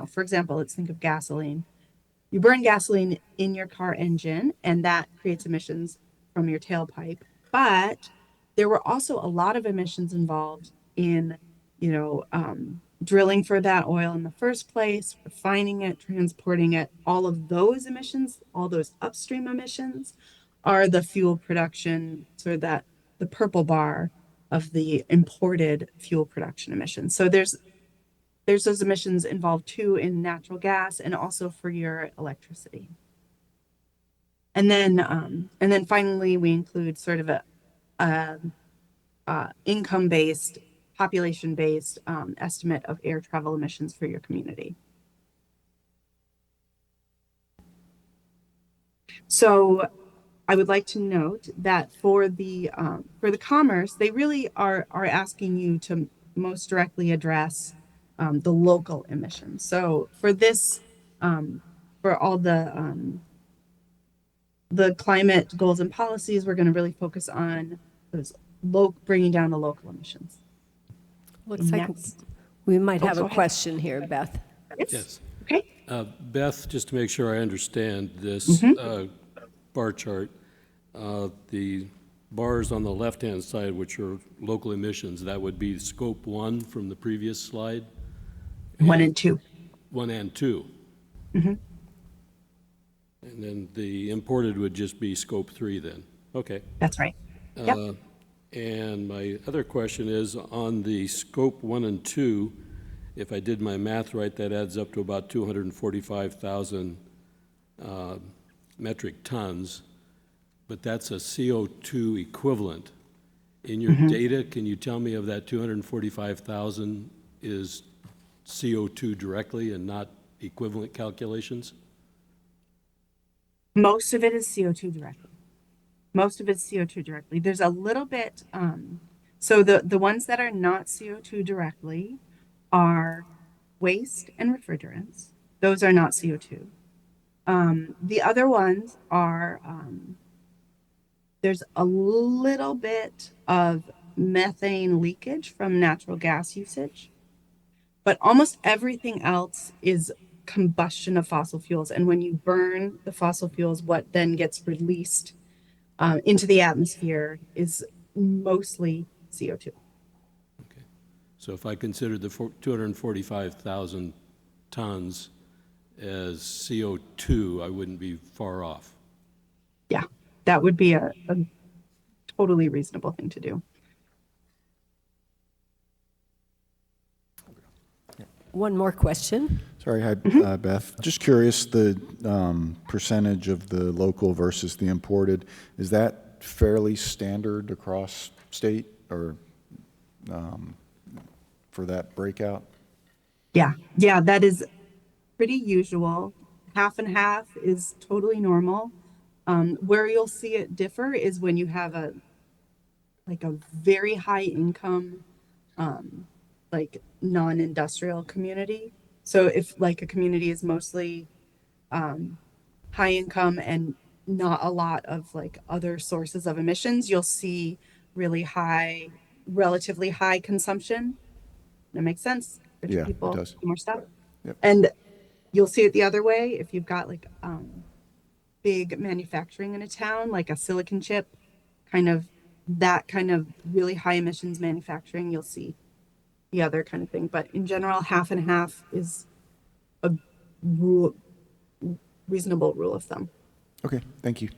for example, let's think of gasoline. You burn gasoline in your car engine, and that creates emissions from your tailpipe. But there were also a lot of emissions involved in, drilling for that oil in the first place, refining it, transporting it, all of those emissions, all those upstream emissions are the fuel production, sort of that the purple bar of the imported fuel production emissions. So there's those emissions involved too in natural gas and also for your electricity. And then finally we include sort of a income-based, population-based estimate of air travel emissions for your community. So I would like to note that for the commerce, they really are asking you to most directly address the local emissions. So for this, for all the climate goals and policies, we're going to really focus on those bringing down the local emissions. Looks like Next. we might Oh, have go a ahead. question here, Beth. Yes. Okay. Beth, just to make sure I understand this bar chart, the bars on the left-hand side, which are local emissions, that would be scope 1 from the previous slide? 1 and 2. 1 and 2. And then the imported would just be scope 3 then? Okay. That's right. Yep. And my other question is, on the scope 1 and 2, if I did my math right, that adds up to about 245,000 metric tons, but that's a CO2 equivalent. In your data, can you tell me of that 245,000 is CO2 directly and not equivalent calculations? Most of it is CO2 directly. Most of it's CO2 directly. There's a little bit, so the ones that are not CO2 directly are waste and refrigerants. Those are not CO2. The other ones are, there's a little bit of methane leakage from natural gas usage, but almost everything else is combustion of fossil fuels. And when you burn the fossil fuels, what then gets released into the atmosphere is mostly CO2. Okay. So if I considered the 245,000 tons as CO2, I wouldn't be far off. Yeah, that would be a totally reasonable thing to do. One more question. Sorry, hi, Beth. Just curious, the percentage of the local versus the imported, is that fairly standard across state or for that breakout? Yeah, that is pretty usual. Half and half is totally normal. Where you'll see it differ is when you have a very high income, like non-industrial community. So if like a community is mostly high income and not a lot of like other sources of emissions, you'll see really high, relatively high consumption. That makes sense. Rich Yeah, it people does. do more stuff. Yep. And you'll see it the other way if you've got like big manufacturing in a town, like a silicon chip, that kind of really high emissions manufacturing, you'll see the other kind of thing. But in general, half and half is a reasonable rule of thumb. Okay, thank you.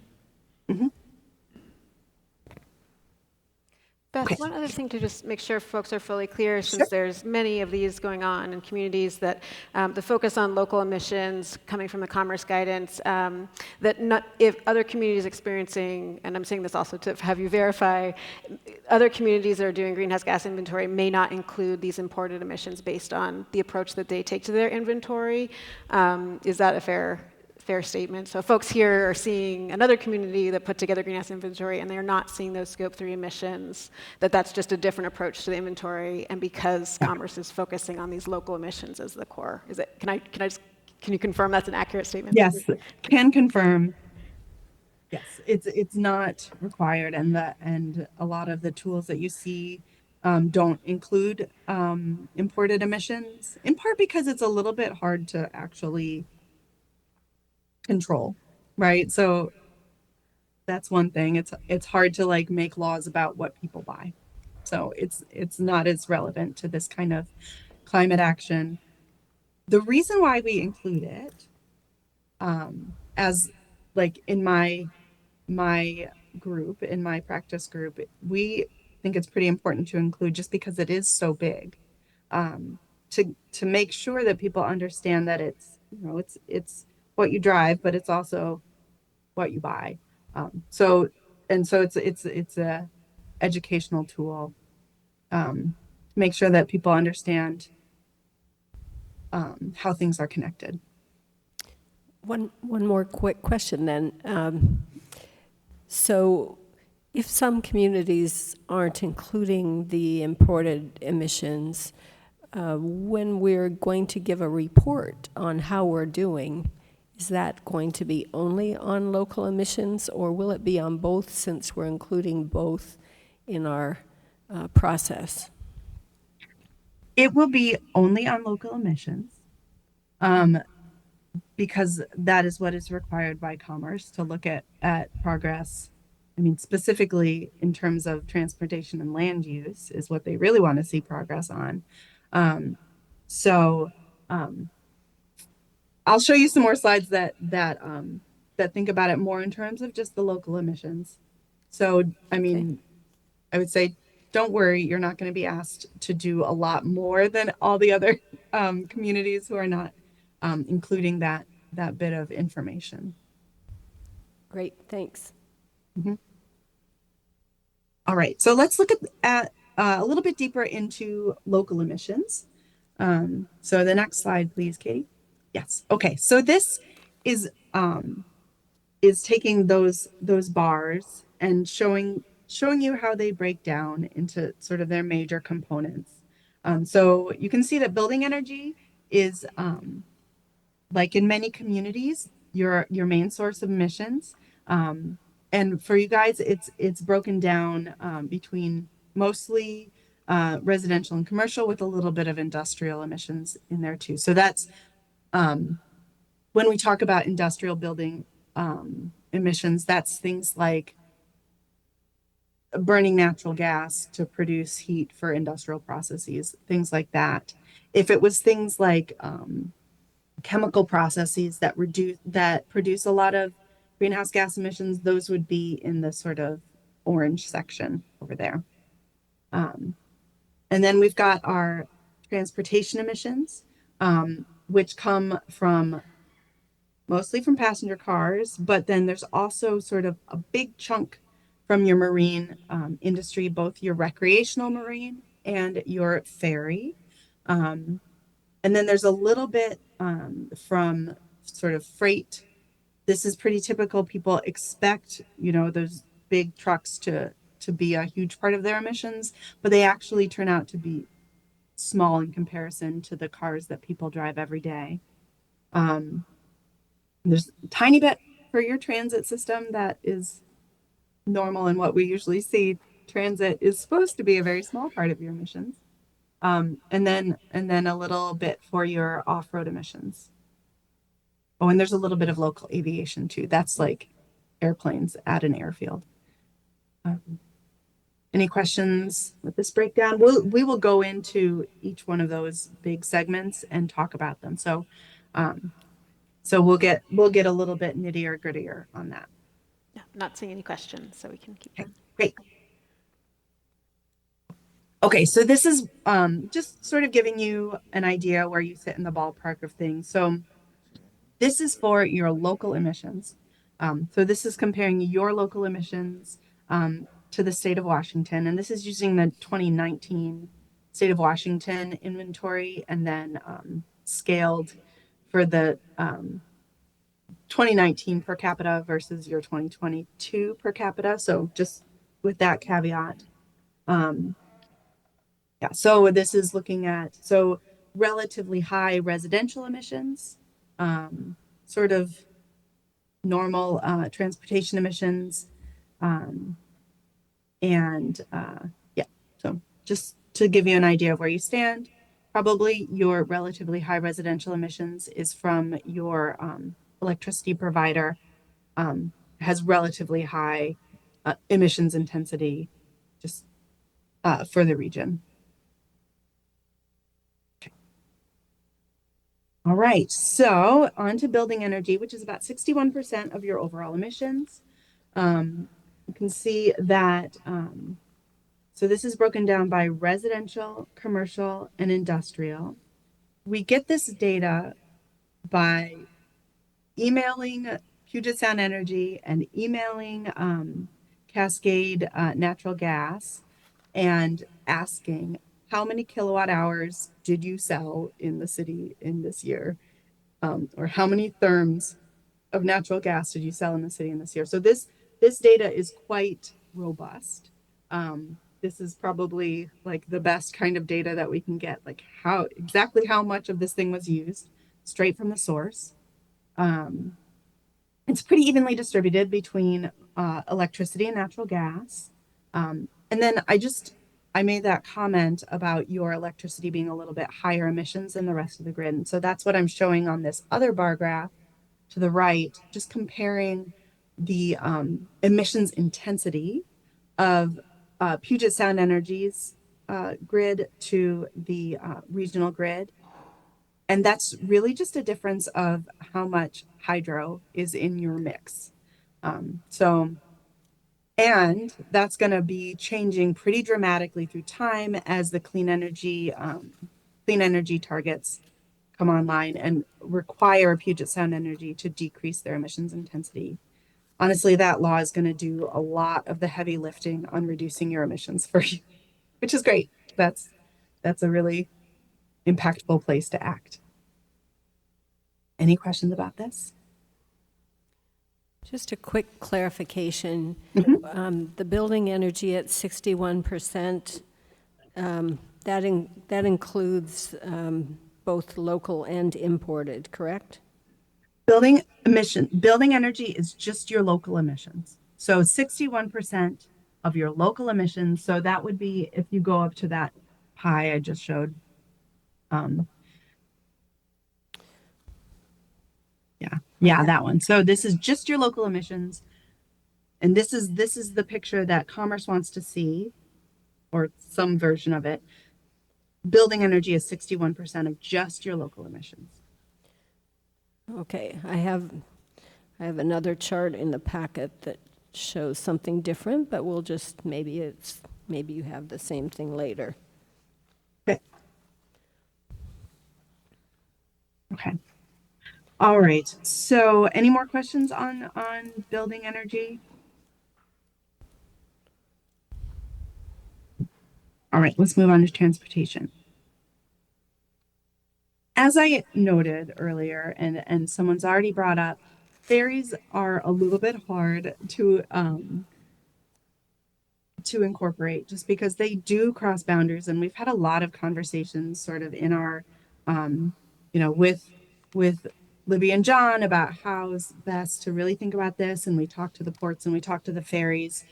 Beth, Okay. one other thing to just make sure folks are fully clear, since there's many of these going on in communities, that the focus on local emissions coming from the commerce guidance, that not, if other communities experiencing, and I'm saying this also to have you verify, other communities that are doing greenhouse gas inventory may not include these imported emissions based on the approach that they take to their inventory. Is that a fair statement? So folks here are seeing another community that put together greenhouse inventory and they're not seeing those scope 3 emissions, that's just a different approach to the inventory, and because commerce is focusing on these local emissions as the core. Is it, can you confirm that's an accurate statement? Yes, can confirm. Yes, it's not required, and a lot of the tools that you see don't include imported emissions, in part because it's a little bit hard to actually control, right? So that's one thing. It's hard to like make laws about what people buy. So it's not as relevant to this kind of climate action. The reason why we include it, as like in my group, in my practice group, we think it's pretty important to include just because it is so big. To make sure that people understand that it's, you know, it's what you drive, but it's also what you buy. So it's a educational tool, to make sure that people understand how things are connected. One more quick question then. So if some communities aren't including the imported emissions, when we're going to give a report on how we're doing, is that going to be only on local emissions, or will it be on both, since we're including both in our process? It will be only on local emissions, because that is what is required by Commerce to look at progress. I mean, specifically in terms of transportation and land use is what they really want to see progress on. So I'll show you some more slides that think about it more in terms of just the local emissions. So, I mean, I would say, don't worry, you're not going to be asked to do a lot more than all the other communities who are not including that bit of information. Great, thanks. Mm-hmm. All right, so let's look at a little bit deeper into local emissions. So the next slide, please, Katie. Yes. Okay. So this is taking those bars and showing you how they break down into sort of their major components. So you can see that building energy is, like in many communities, your main source of emissions. And for you guys, it's broken down between mostly residential and commercial, with a little bit of industrial emissions in there too. So that's when we talk about industrial building emissions, that's things like burning natural gas to produce heat for industrial processes, things like that. If it was things like chemical processes that produce a lot of greenhouse gas emissions, those would be in the sort of orange section over there. And then we've got our transportation emissions, which come from mostly from passenger cars, but then there's also sort of a big chunk from your marine industry, both your recreational marine and your ferry. And then there's a little bit from sort of freight. This is pretty typical. People expect, you know, those big trucks to be a huge part of their emissions, but they actually turn out to be small in comparison to the cars that people drive every day. There's a tiny bit for your transit system that is normal and what we usually see. Transit is supposed to be a very small part of your emissions. And then a little bit for your off-road emissions. Oh, and there's a little bit of local aviation too. That's like airplanes at an airfield. Any questions with this breakdown? We will go into each one of those big segments and talk about them. So we'll get a little bit nittier grittier on that. Yeah, not seeing any questions, so we can keep Okay, great. Okay, so this is just sort of giving you an idea where you sit in the ballpark of things. So this is for your local emissions. So this is comparing your local emissions to the state of Washington, and this is using the 2019 state of Washington inventory, and then scaled for the 2019 per capita versus your 2022 per capita. So just with that caveat. Yeah, so this is looking at, so relatively high residential emissions, sort of normal transportation emissions, yeah, so just to give you an idea of where you stand, probably your relatively high residential emissions is from your electricity provider, has relatively high emissions intensity just for the region. Okay. All right, so on to building energy, which is about 61% of your overall emissions. You can see that, so this is broken down by residential, commercial, and industrial. We get this data by emailing Puget Sound Energy and emailing Cascade Natural Gas and asking how many kilowatt hours did you sell in the city in this year? Or how many therms of natural gas did you sell in the city in this year? So this data is quite robust. This is probably like the best kind of data that we can get, like exactly how much of this thing was used straight from the source. It's pretty evenly distributed between electricity and natural gas. And then I made that comment about your electricity being a little bit higher emissions than the rest of the grid. And so that's what I'm showing on this other bar graph to the right, just comparing the emissions intensity of Puget Sound Energy's grid to the regional grid. And that's really just a difference of how much hydro is in your mix. And that's going to be changing pretty dramatically through time as the clean energy targets come online and require Puget Sound Energy to decrease their emissions intensity. Honestly, that law is going to do a lot of the heavy lifting on reducing your emissions for you, which is great. That's a really impactful place to act. Any questions about this? Just a quick clarification. Mm-hmm. The building energy at 61%, that includes both local and imported, correct? Building energy is just your local emissions. So 61% of your local emissions. So that would be, if you go up to that pie I just showed. Yeah, that one. So this is just your local emissions. And this is the picture that Commerce wants to see, or some version of it. Building energy is 61% of just your local emissions. Okay, I have another chart in the packet that shows something different, but we'll just, maybe you have the same thing later. Okay. All right. So any more questions on building energy? All right, let's move on to transportation. As I noted earlier, and someone's already brought up, ferries are a little bit hard to incorporate just because they do cross boundaries, and we've had a lot of conversations sort of in our with Libby and John about how's best to really think about this. And we talked to the ports and we talked to the ferries.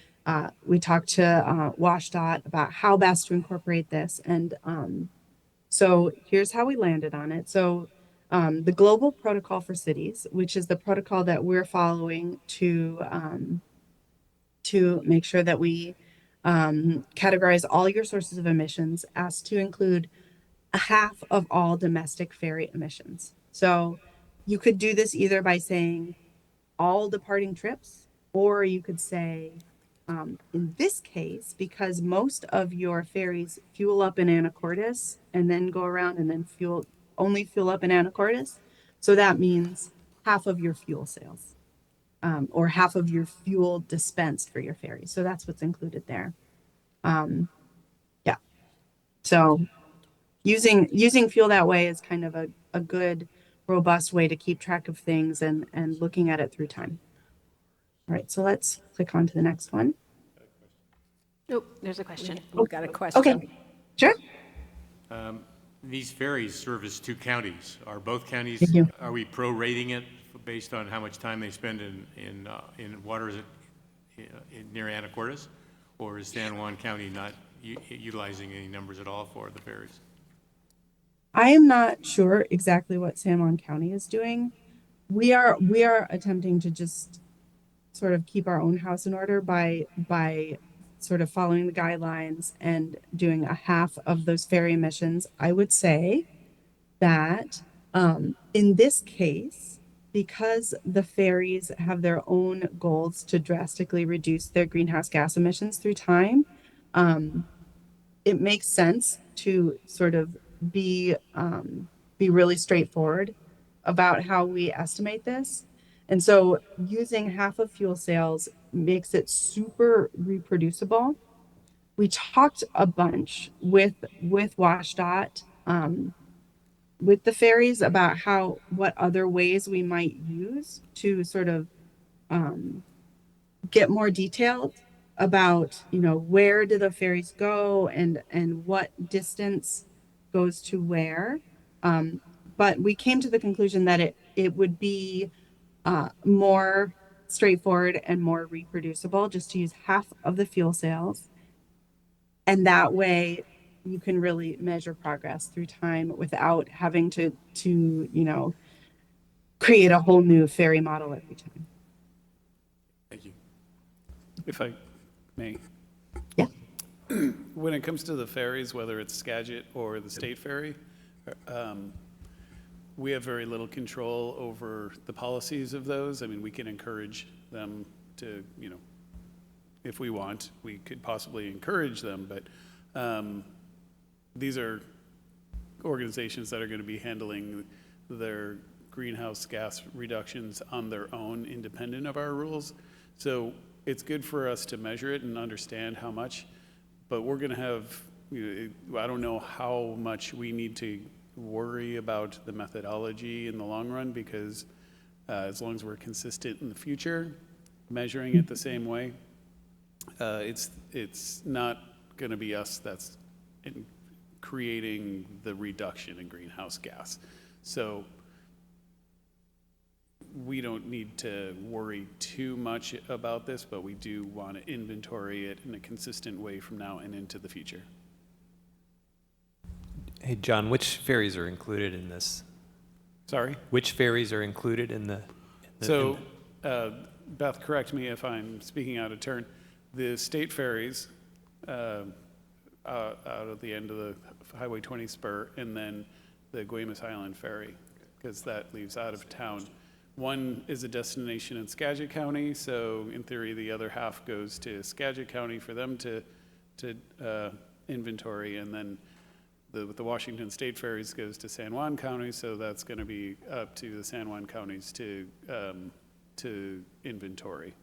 We talked to WashDOT about how best to incorporate this. And so here's how we landed on it. So the Global Protocol for Cities, which is the protocol that we're following to make sure that we categorize all your sources of emissions, asks to include a half of all domestic ferry emissions. So you could do this either by saying all departing trips, or you could say, in this case, because most of your ferries fuel up in Anacortes and then go around and then only fuel up in Anacortes. So that means half of your fuel sales, or half of your fuel dispensed for your ferry. So that's what's included there. Yeah. So using fuel that way is kind of a good, robust way to keep track of things and looking at it through time. All right, so let's click on to the next one. Oh, there's a question. We've got a question. Okay, sure. These ferries service two counties. Are both counties, Thank you. are we prorating it based on how much time they spend in waters near Anacortes? Or is San Juan County not utilizing any numbers at all for the ferries? I am not sure exactly what San Juan County is doing. We are attempting to just sort of keep our own house in order by sort of following the guidelines and doing a half of those ferry emissions. I would say that In this case, because the ferries have their own goals to drastically reduce their greenhouse gas emissions through time, it makes sense to sort of be really straightforward about how we estimate this. And so using half of fuel sales makes it super reproducible. We talked a bunch with WashDOT, with the ferries about what other ways we might use to sort of get more detailed about, where do the ferries go and what distance goes to where. But we came to the conclusion that it would be more straightforward and more reproducible just to use half of the fuel sales. And that way you can really measure progress through time without having to create a whole new ferry model every time. Thank you. If I may. Yeah. When it comes to the ferries, whether it's Skagit or the state ferry, we have very little control over the policies of those. I mean, we can encourage them to, if we want, we could possibly encourage them, but these are organizations that are going to be handling their greenhouse gas reductions on their own, independent of our rules. So it's good for us to measure it and understand how much, but we're going to have, I don't know how much we need to worry about the methodology in the long run, because as long as we're consistent in the future, measuring it the same way, it's not going to be us that's creating the reduction in greenhouse gas. So we don't need to worry too much about this, but we do want to inventory it in a consistent way from now and into the future. Hey, John, which ferries are included in this? Sorry? Which ferries are included in the? So, Beth, correct me if I'm speaking out of turn. The state ferries out of the end of the Highway 20 spur, and then the Guaymas Island ferry, because that leaves out of town. One is a destination in Skagit County, so in theory, the other half goes to Skagit County for them to inventory, and then the Washington State ferries goes to San Juan County, so that's going to be up to the San Juan counties to inventory.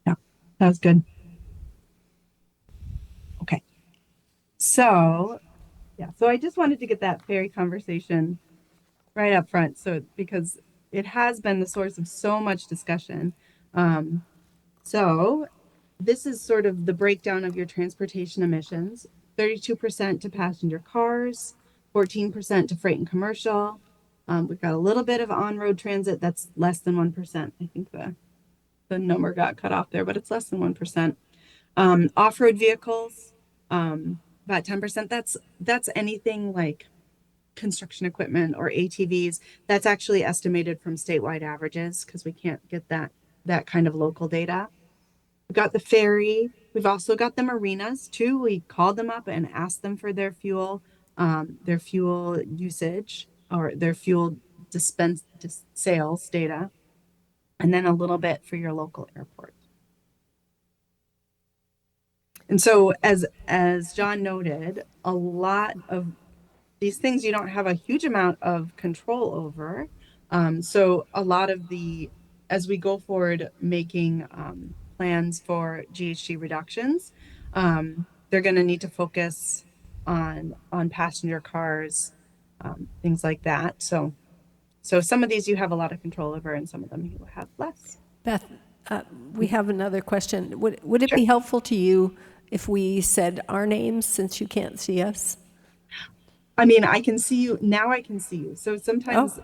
Yeah, that was good. Okay. So, so I just wanted to get that ferry conversation right up front, because it has been the source of so much discussion. So this is sort of the breakdown of your transportation emissions: 32% to passenger cars, 14% to freight and commercial. We've got a little bit of on-road transit that's less than 1%. I think the number got cut off there, but it's less than 1%. Off-road vehicles, about 10%. That's anything like construction equipment or ATVs. That's actually estimated from statewide averages, because we can't get that kind of local data. We've got the ferry. We've also got the marinas too. We called them up and asked them for their fuel usage, or their fuel sales data, and then a little bit for your local airport. And so, as John noted, a lot of these things you don't have a huge amount of control over. So a lot of as we go forward making plans for GHG reductions, they're going to need to focus on passenger cars, things like that. So some of these you have a lot of control over, and some of them you have less. Beth, we have another question. Would it be helpful to you if we said our names, since you can't see us? I mean, I can see you now. I can see you. So sometimes,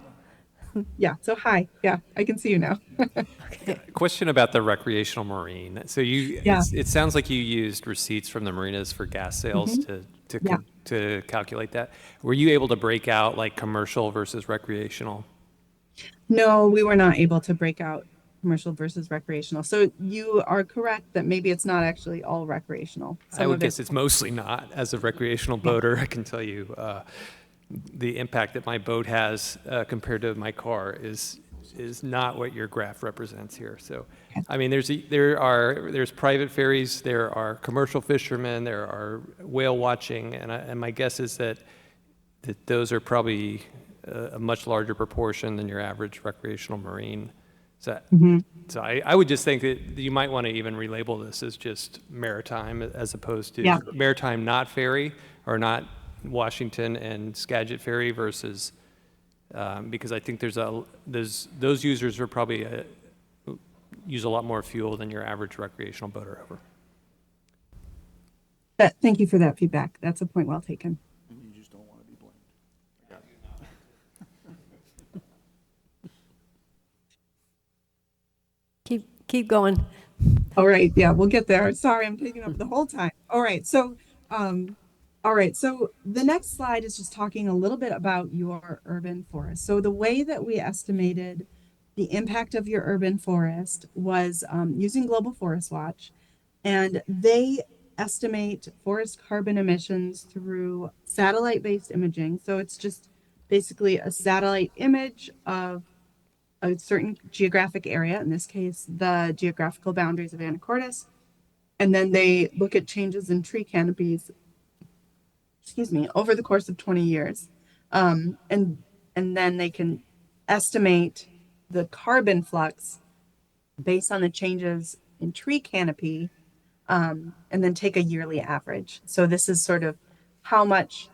yeah. So hi, yeah, I can see you now. Okay. Question about the recreational marine. So it sounds like you used receipts from the marinas for gas sales to calculate that. Were you able to break out like commercial versus recreational? No, we were not able to break out commercial versus recreational. So you are correct that maybe it's not actually all recreational. I would guess it's mostly not. As a recreational boater, I can tell you the impact that my boat has compared to my car is not what your graph represents here. So, I mean, there's private ferries, there are commercial fishermen, there are whale watching, and my guess is that those are probably a much larger proportion than your average recreational marine. So, so I would just think that you might want to even relabel this as just maritime as opposed to maritime not ferry or not Washington and Skagit ferry versus, because I think those users are probably use a lot more fuel than your average recreational boater over. Thank you for that feedback. That's a point well taken. And you just don't want to be blamed. Keep going. All right. Yeah, we'll get there. Sorry, I'm taking up the whole time. All right. So, the next slide is just talking a little bit about your urban forest. So the way that we estimated the impact of your urban forest was using Global Forest Watch, and they estimate forest carbon emissions through satellite-based imaging. So it's just basically a satellite image of a certain geographic area, in this case, the geographical boundaries of Anacortes. And then they look at changes in tree canopies, over the course of 20 years. And then they can estimate the carbon flux based on the changes in tree canopy, and then take a yearly average. So this is sort of how much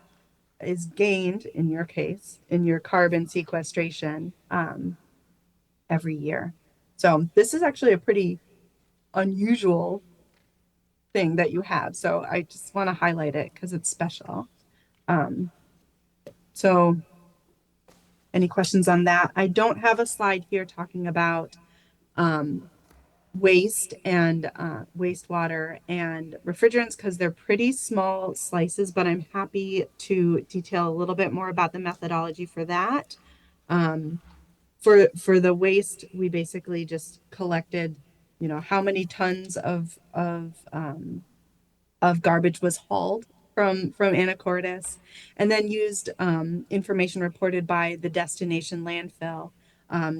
is gained, in your case, in your carbon sequestration every year. So this is actually a pretty unusual thing that you have. So I just want to highlight it because it's special. So any questions on that? I don't have a slide here talking about waste and wastewater and refrigerants because they're pretty small slices, but I'm happy to detail a little bit more about the methodology for that. For the waste, we basically just collected, how many tons of garbage was hauled from Anacortes, and then used information reported by the destination landfill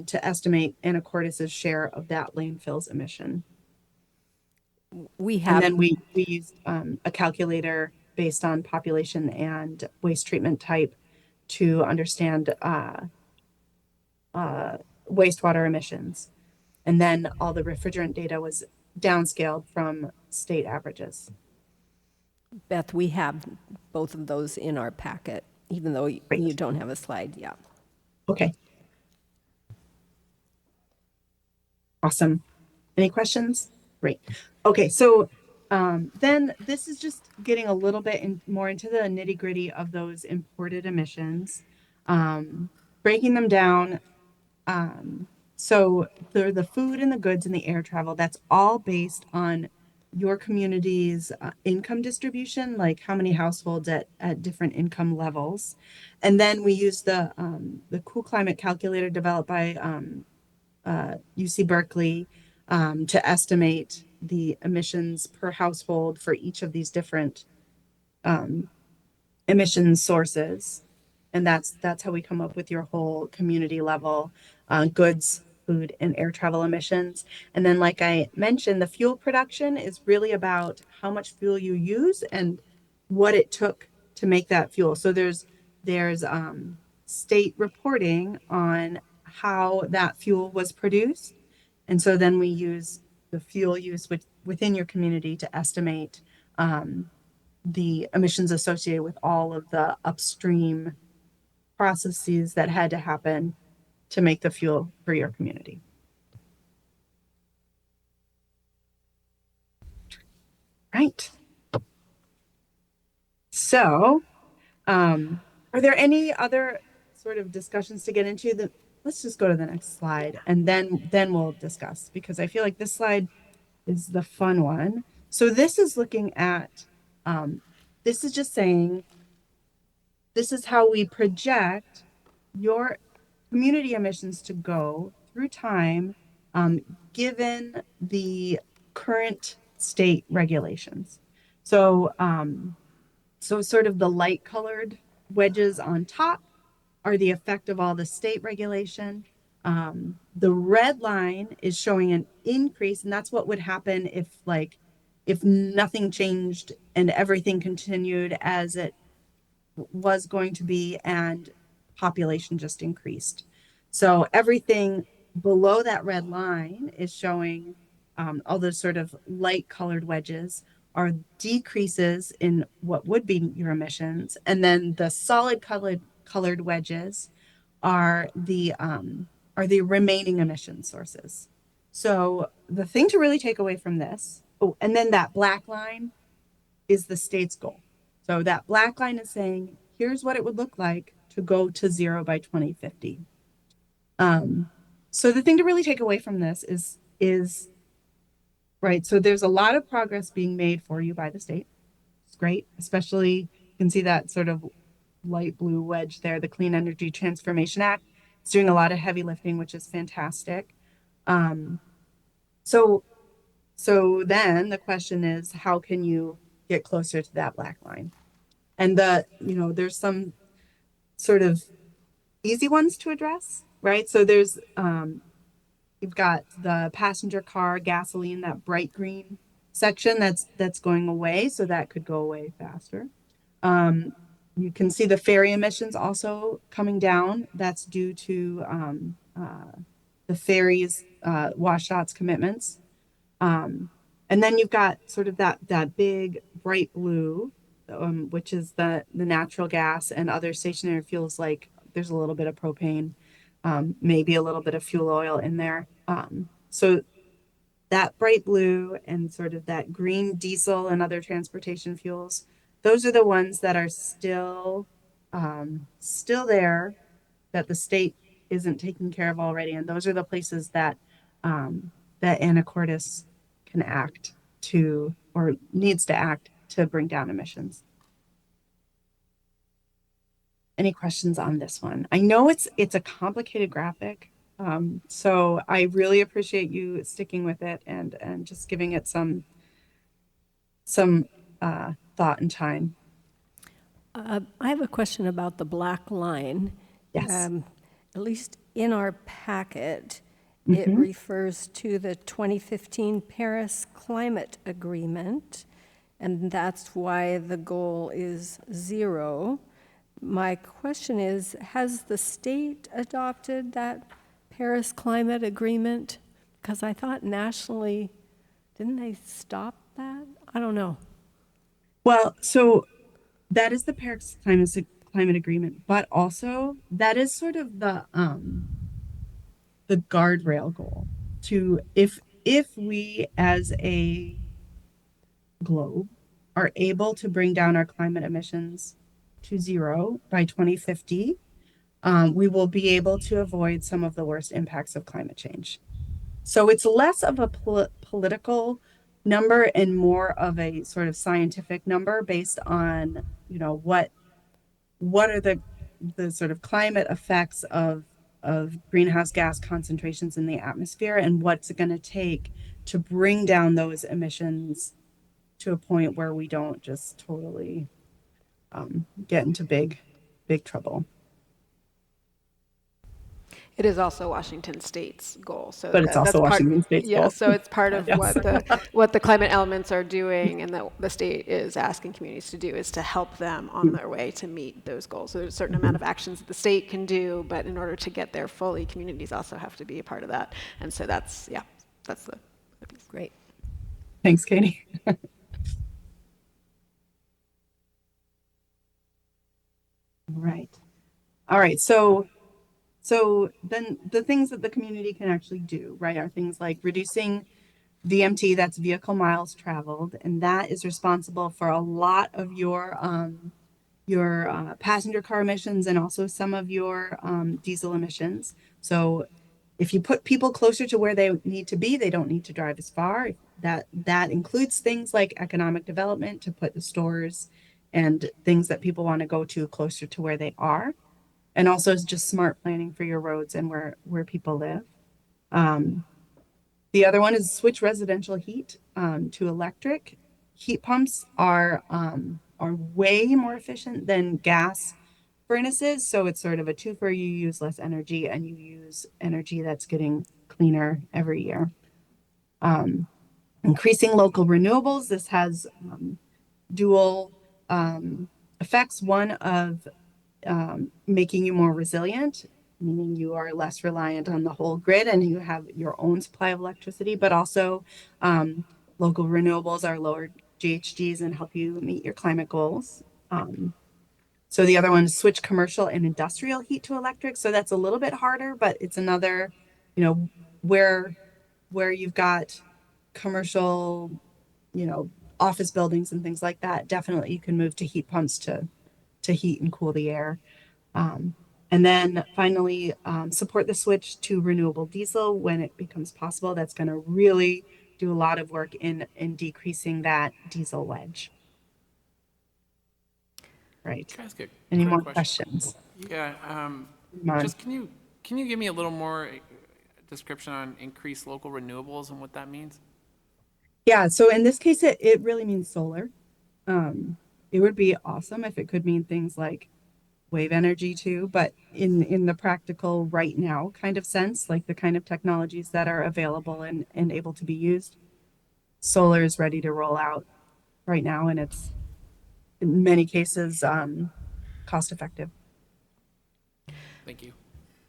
to estimate Anacortes' share of that landfill's emission. And then we used a calculator based on population and waste treatment type to understand wastewater emissions. And then all the refrigerant data was downscaled from state averages. Beth, we have both of those in our packet, even though you don't have a slide. Yeah. Okay. Awesome. Any questions? Great. Okay, so then this is just getting a little bit more into the nitty gritty of those imported emissions, breaking them down. So the food and the goods and the air travel, that's all based on your community's income distribution, like how many households at different income levels. And then we use the Cool Climate Calculator developed by UC Berkeley to estimate the emissions per household for each of these different emission sources. And that's how we come up with your whole community level goods, food, and air travel emissions. And then, like I mentioned, the fuel production is really about how much fuel you use and what it took to make that fuel. So there's state reporting on how that fuel was produced. And so then we use the fuel use within your community to estimate the emissions associated with all of the upstream processes that had to happen to make the fuel for your community. Right. So, are there any other sort of discussions to get into? Let's just go to the next slide, and then we'll discuss, because I feel like this slide is the fun one. So this is looking at, this is just saying, this is how we project your community emissions to go through time given the current state regulations. So, so sort of the light colored wedges on top are the effect of all the state regulation. The red line is showing an increase, and that's what would happen if nothing changed and everything continued as it was going to be and population just increased. So everything below that red line is showing all those sort of light colored wedges are decreases in what would be your emissions. And then the solid colored wedges are the remaining emission sources. So the thing to really take away from this, oh, and then that black line is the state's goal. So that black line is saying, here's what it would look like to go to zero by 2050. So the thing to really take away from this is right. So there's a lot of progress being made for you by the state. It's great, especially you can see that sort of light blue wedge there, the Clean Energy Transformation Act. It's doing a lot of heavy lifting, which is fantastic. So then the question is, how can you get closer to that black line? And there's some sort of easy ones to address, right? So there's you've got the passenger car gasoline, that bright green section that's going away, so that could go away faster. You can see the ferry emissions also coming down. That's due to the ferries WashDOT's commitments. And then you've got sort of that big bright blue, which is the natural gas and other stationary fuels, like there's a little bit of propane, maybe a little bit of fuel oil in there. So that bright blue and sort of that green diesel and other transportation fuels, those are the ones that are still there, that the state isn't taking care of already. And those are the places that Anacortes can act to, or needs to act to bring down emissions. Any questions on this one? I know it's a complicated graphic, so I really appreciate you sticking with it and just giving it some thought and time. I have a question about the black line. Yes. At least in our packet, it refers to the 2015 Paris Climate Agreement, and that's why the goal is 0. My question is, has the state adopted that Paris Climate Agreement? Because I thought nationally, didn't they stop that? I don't know. Well, so that is the Paris Climate Agreement, but also that is sort of the guardrail goal to, if we as a globe are able to bring down our climate emissions to 0 by 2050, we will be able to avoid some of the worst impacts of climate change. So it's less of a political number and more of a sort of scientific number based on, what are the sort of climate effects of greenhouse gas concentrations in the atmosphere, and what's it going to take to bring down those emissions to a point where we don't just totally get into big trouble. It is also Washington State's goal. So but it's also Washington State's goal. Yeah, so it's part of Yes. what the climate elements are doing, and that the state is asking communities to do is to help them on their way to meet those goals. So there's a certain amount of actions that the state can do, but in order to get there fully, communities also have to be a part of that. And so that's the piece. Great. Thanks, Katie. All right. So then the things that the community can actually do, right, are things like reducing VMT, that's vehicle miles traveled, and that is responsible for a lot of your passenger car emissions and also some of your diesel emissions. So if you put people closer to where they need to be, they don't need to drive as far. That includes things like economic development, to put the stores and things that people want to go to closer to where they are. And also it's just smart planning for your roads and where people live. The other one is switch residential heat to electric. Heat pumps are way more efficient than gas furnaces, so it's sort of a twofer. You use less energy, and you use energy that's getting cleaner every year. Increasing local renewables. This has dual effects. One of making you more resilient, meaning you are less reliant on the whole grid and you have your own supply of electricity, but also local renewables are lower GHGs and help you meet your climate goals. So the other one is switch commercial and industrial heat to electric. So that's a little bit harder, but it's another, where you've got commercial, office buildings and things like that, definitely you can move to heat pumps to heat and cool the air. And then finally, support the switch to renewable diesel when it becomes possible. That's going to really do a lot of work in decreasing that diesel wedge. Right. Can I ask a Any quick more question? questions? Yeah. Just can you give me a little more description on increased local renewables and what that means? Yeah. So in this case, it really means solar. It would be awesome if it could mean things like wave energy too, but in the practical right now kind of sense, like the kind of technologies that are available and able to be used, solar is ready to roll out right now, and it's in many cases cost effective. Thank you.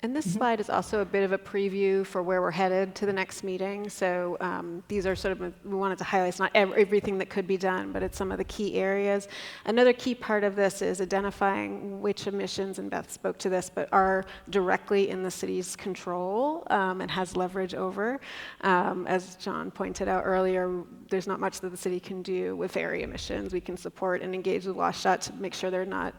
And this slide is also a bit of a preview for where we're headed to the next meeting. So these are sort of, we wanted to highlight, it's not everything that could be done, but it's some of the key areas. Another key part of this is identifying which emissions, and Beth spoke to this, but are directly in the city's control and has leverage over. As John pointed out earlier, there's not much that the city can do with area emissions. We can support and engage with WashDOT to make sure there are not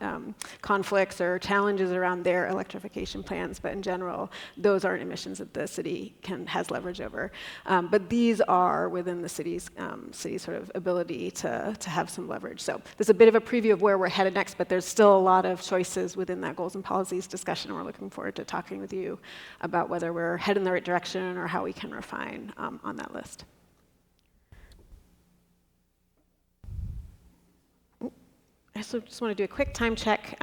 conflicts or challenges around their electrification plans, but in general, those aren't emissions that the city has leverage over. But these are within the city's sort of ability to have some leverage. So there's a bit of a preview of where we're headed next, but there's still a lot of choices within that goals and policies discussion, and we're looking forward to talking with you about whether we're heading in the right direction or how we can refine on that list. I also just want to do a quick time check.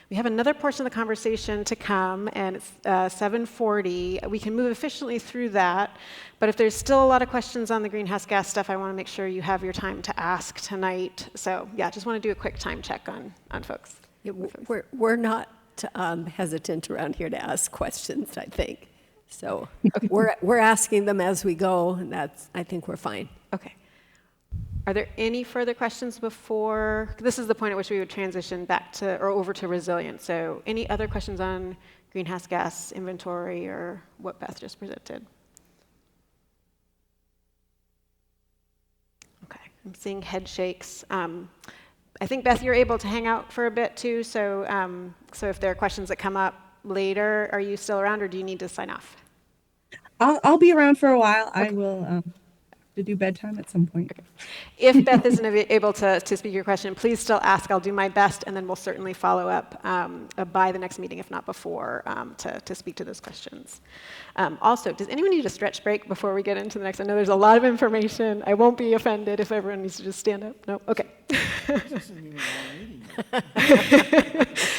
We have another portion of the conversation to come, and it's 7:40. We can move efficiently through that, but if there's still a lot of questions on the greenhouse gas stuff, I want to make sure you have your time to ask tonight. So yeah, just want to do a quick time check on folks. Yeah, we're not hesitant around here to ask questions, I think. So we're asking them as we go, and I think we're fine. Okay. Are there any further questions before? This is the point at which we would transition back to or over to resilience. So any other questions on greenhouse gas inventory or what Beth just presented? Okay, I'm seeing head shakes. I think, Beth, you're able to hang out for a bit too. So, so if there are questions that come up later, are you still around or do you need to sign off? I'll be around for a while. Okay. I will to do bedtime at some point. Okay. If Beth isn't able to speak your question, please still ask. I'll do my best, and then we'll certainly follow up by the next meeting, if not before, to speak to those questions. Also, does anyone need a stretch break before we get into the next? I know there's a lot of information. I won't be offended if everyone needs to just stand up. No? Okay.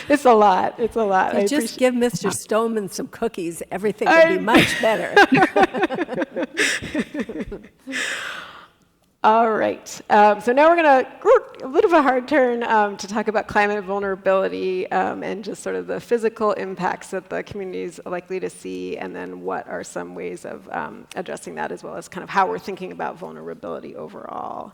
It's a lot. It's a lot. If you just give Mr. Stoneman some cookies, everything would be much better. All right. So now we're going to a bit of a hard turn to talk about climate vulnerability and just sort of the physical impacts that the community is likely to see, and then what are some ways of addressing that, as well as kind of how we're thinking about vulnerability overall.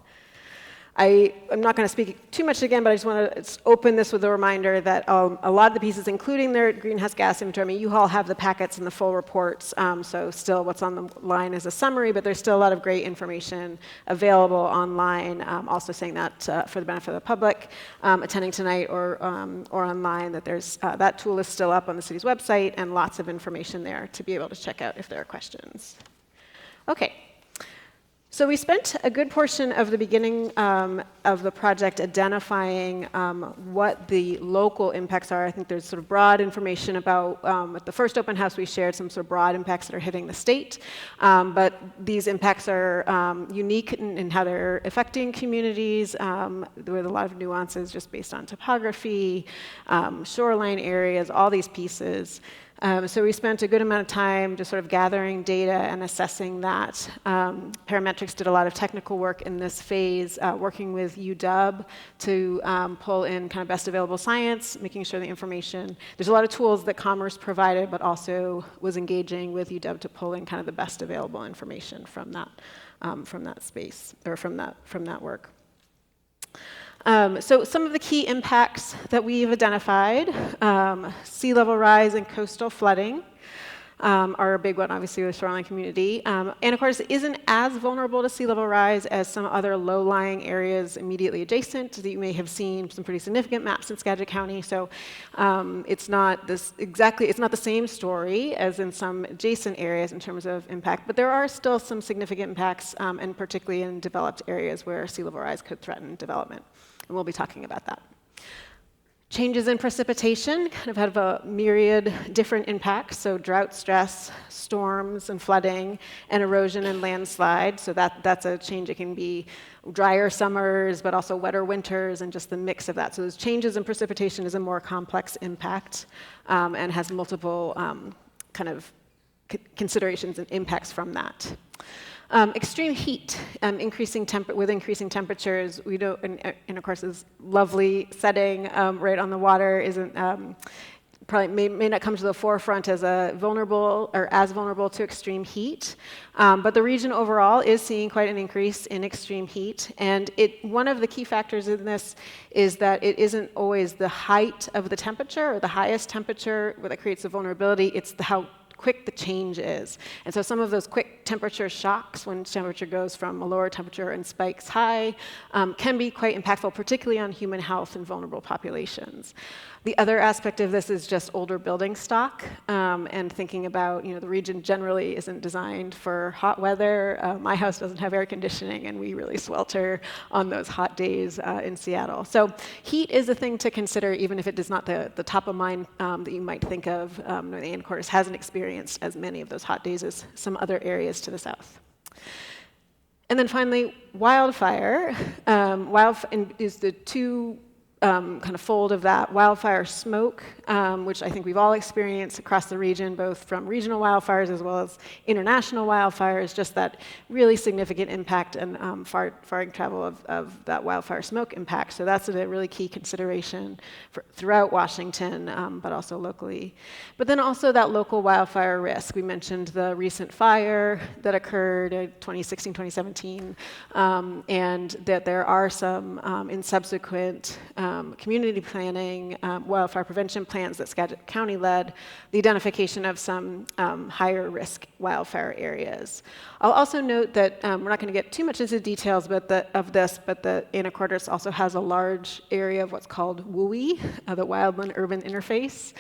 I'm not going to speak too much again, but I just want to open this with a reminder that a lot of the pieces, including their greenhouse gas inventory, I mean, you all have the packets and the full reports, so still what's on the line is a summary, but there's still a lot of great information available online, also saying that for the benefit of the public attending tonight or online, that there's that tool is still up on the city's website and lots of information there to be able to check out if there are questions. Okay. So we spent a good portion of the beginning of the project identifying what the local impacts are. I think there's sort of broad information about, at the first open house we shared some sort of broad impacts that are hitting the state, but these impacts are unique in how they're affecting communities with a lot of nuances just based on topography, shoreline areas, all these pieces. So we spent a good amount of time just sort of gathering data and assessing that. Parametrics did a lot of technical work in this phase, working with UW to pull in kind of best available science, making sure the information, there's a lot of tools that Commerce provided, but also was engaging with UW to pull in kind of the best available information from that space, or from that work. So some of the key impacts that we've identified, sea level rise and coastal flooding are a big one, obviously, with the shoreline community. Anacortes isn't as vulnerable to sea level rise as some other low-lying areas immediately adjacent that you may have seen some pretty significant maps in Skagit County. So it's not the same story as in some adjacent areas in terms of impact, but there are still some significant impacts, and particularly in developed areas where sea level rise could threaten development. And we'll be talking about that. Changes in precipitation kind of have a myriad different impacts, so drought stress, storms and flooding, and erosion and landslide. So that's a change. It can be drier summers, but also wetter winters, and just the mix of that. So those changes in precipitation is a more complex impact and has multiple kind of considerations and impacts from that. Extreme heat, with increasing temperatures. We don't, and of course, this lovely setting right on the water isn't probably may not come to the forefront as vulnerable to extreme heat, but the region overall is seeing quite an increase in extreme heat. And one of the key factors in this is that it isn't always the height of the temperature or the highest temperature that creates the vulnerability. It's how quick the change is. And so some of those quick temperature shocks when temperature goes from a lower temperature and spikes high can be quite impactful, particularly on human health and vulnerable populations. The other aspect of this is just older building stock and thinking about, the region generally isn't designed for hot weather. My house doesn't have air conditioning, and we really swelter on those hot days in Seattle. So heat is a thing to consider, even if it is not the top of mind that you might think of. The Anacortes hasn't experienced as many of those hot days as some other areas to the south. And then finally, wildfire. Wildfire is the two kind of fold of that. Wildfire smoke, which I think we've all experienced across the region, both from regional wildfires as well as international wildfires, just that really significant impact and far travel of that wildfire smoke impact. So that's a really key consideration throughout Washington, but also locally. But then also that local wildfire risk. We mentioned the recent fire that occurred in 2016, 2017, and that there are some in subsequent community planning, wildfire prevention plans that Skagit County led, the identification of some higher risk wildfire areas. I'll also note that we're not going to get too much into the details but the Anacortes also has a large area of what's called WUI, the wildland-urban interface.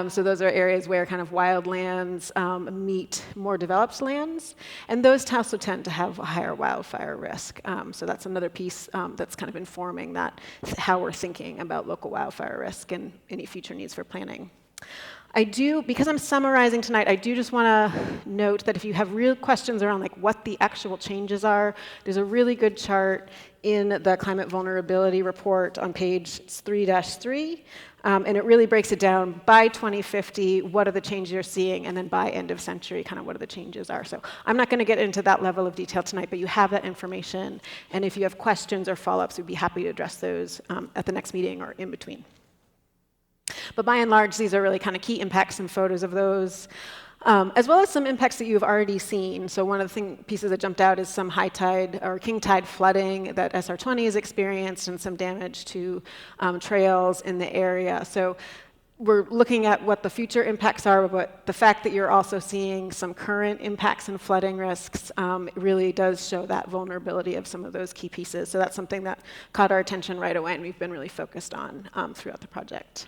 So those are areas where kind of wildlands meet more developed lands, and those also tend to have a higher wildfire risk. So that's another piece that's kind of informing that, how we're thinking about local wildfire risk and any future needs for planning. Because I'm summarizing tonight, I do just want to note that if you have real questions around like what the actual changes are, there's a really good chart in the climate vulnerability report on page 3-3, and it really breaks it down by 2050, what are the changes you're seeing, and then by end of century, kind of what are the changes are. So I'm not going to get into that level of detail tonight, but you have that information, and if you have questions or follow-ups, we'd be happy to address those at the next meeting or in between. But by and large, these are really kind of key impacts and photos of those, as well as some impacts that you've already seen. So one of the pieces that jumped out is some high tide or king tide flooding that SR20 has experienced and some damage to trails in the area. So we're looking at what the future impacts are, but the fact that you're also seeing some current impacts and flooding risks really does show that vulnerability of some of those key pieces. So that's something that caught our attention right away, and we've been really focused on throughout the project.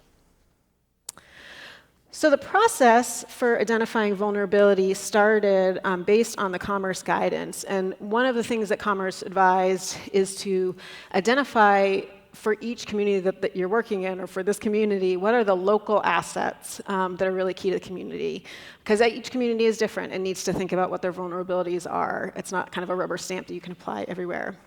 So the process for identifying vulnerability started based on the Commerce guidance. And one of the things that Commerce advised is to identify for each community that you're working in, or for this community, what are the local assets that are really key to the community? Because each community is different and needs to think about what their vulnerabilities are. It's not kind of a rubber stamp that you can apply everywhere.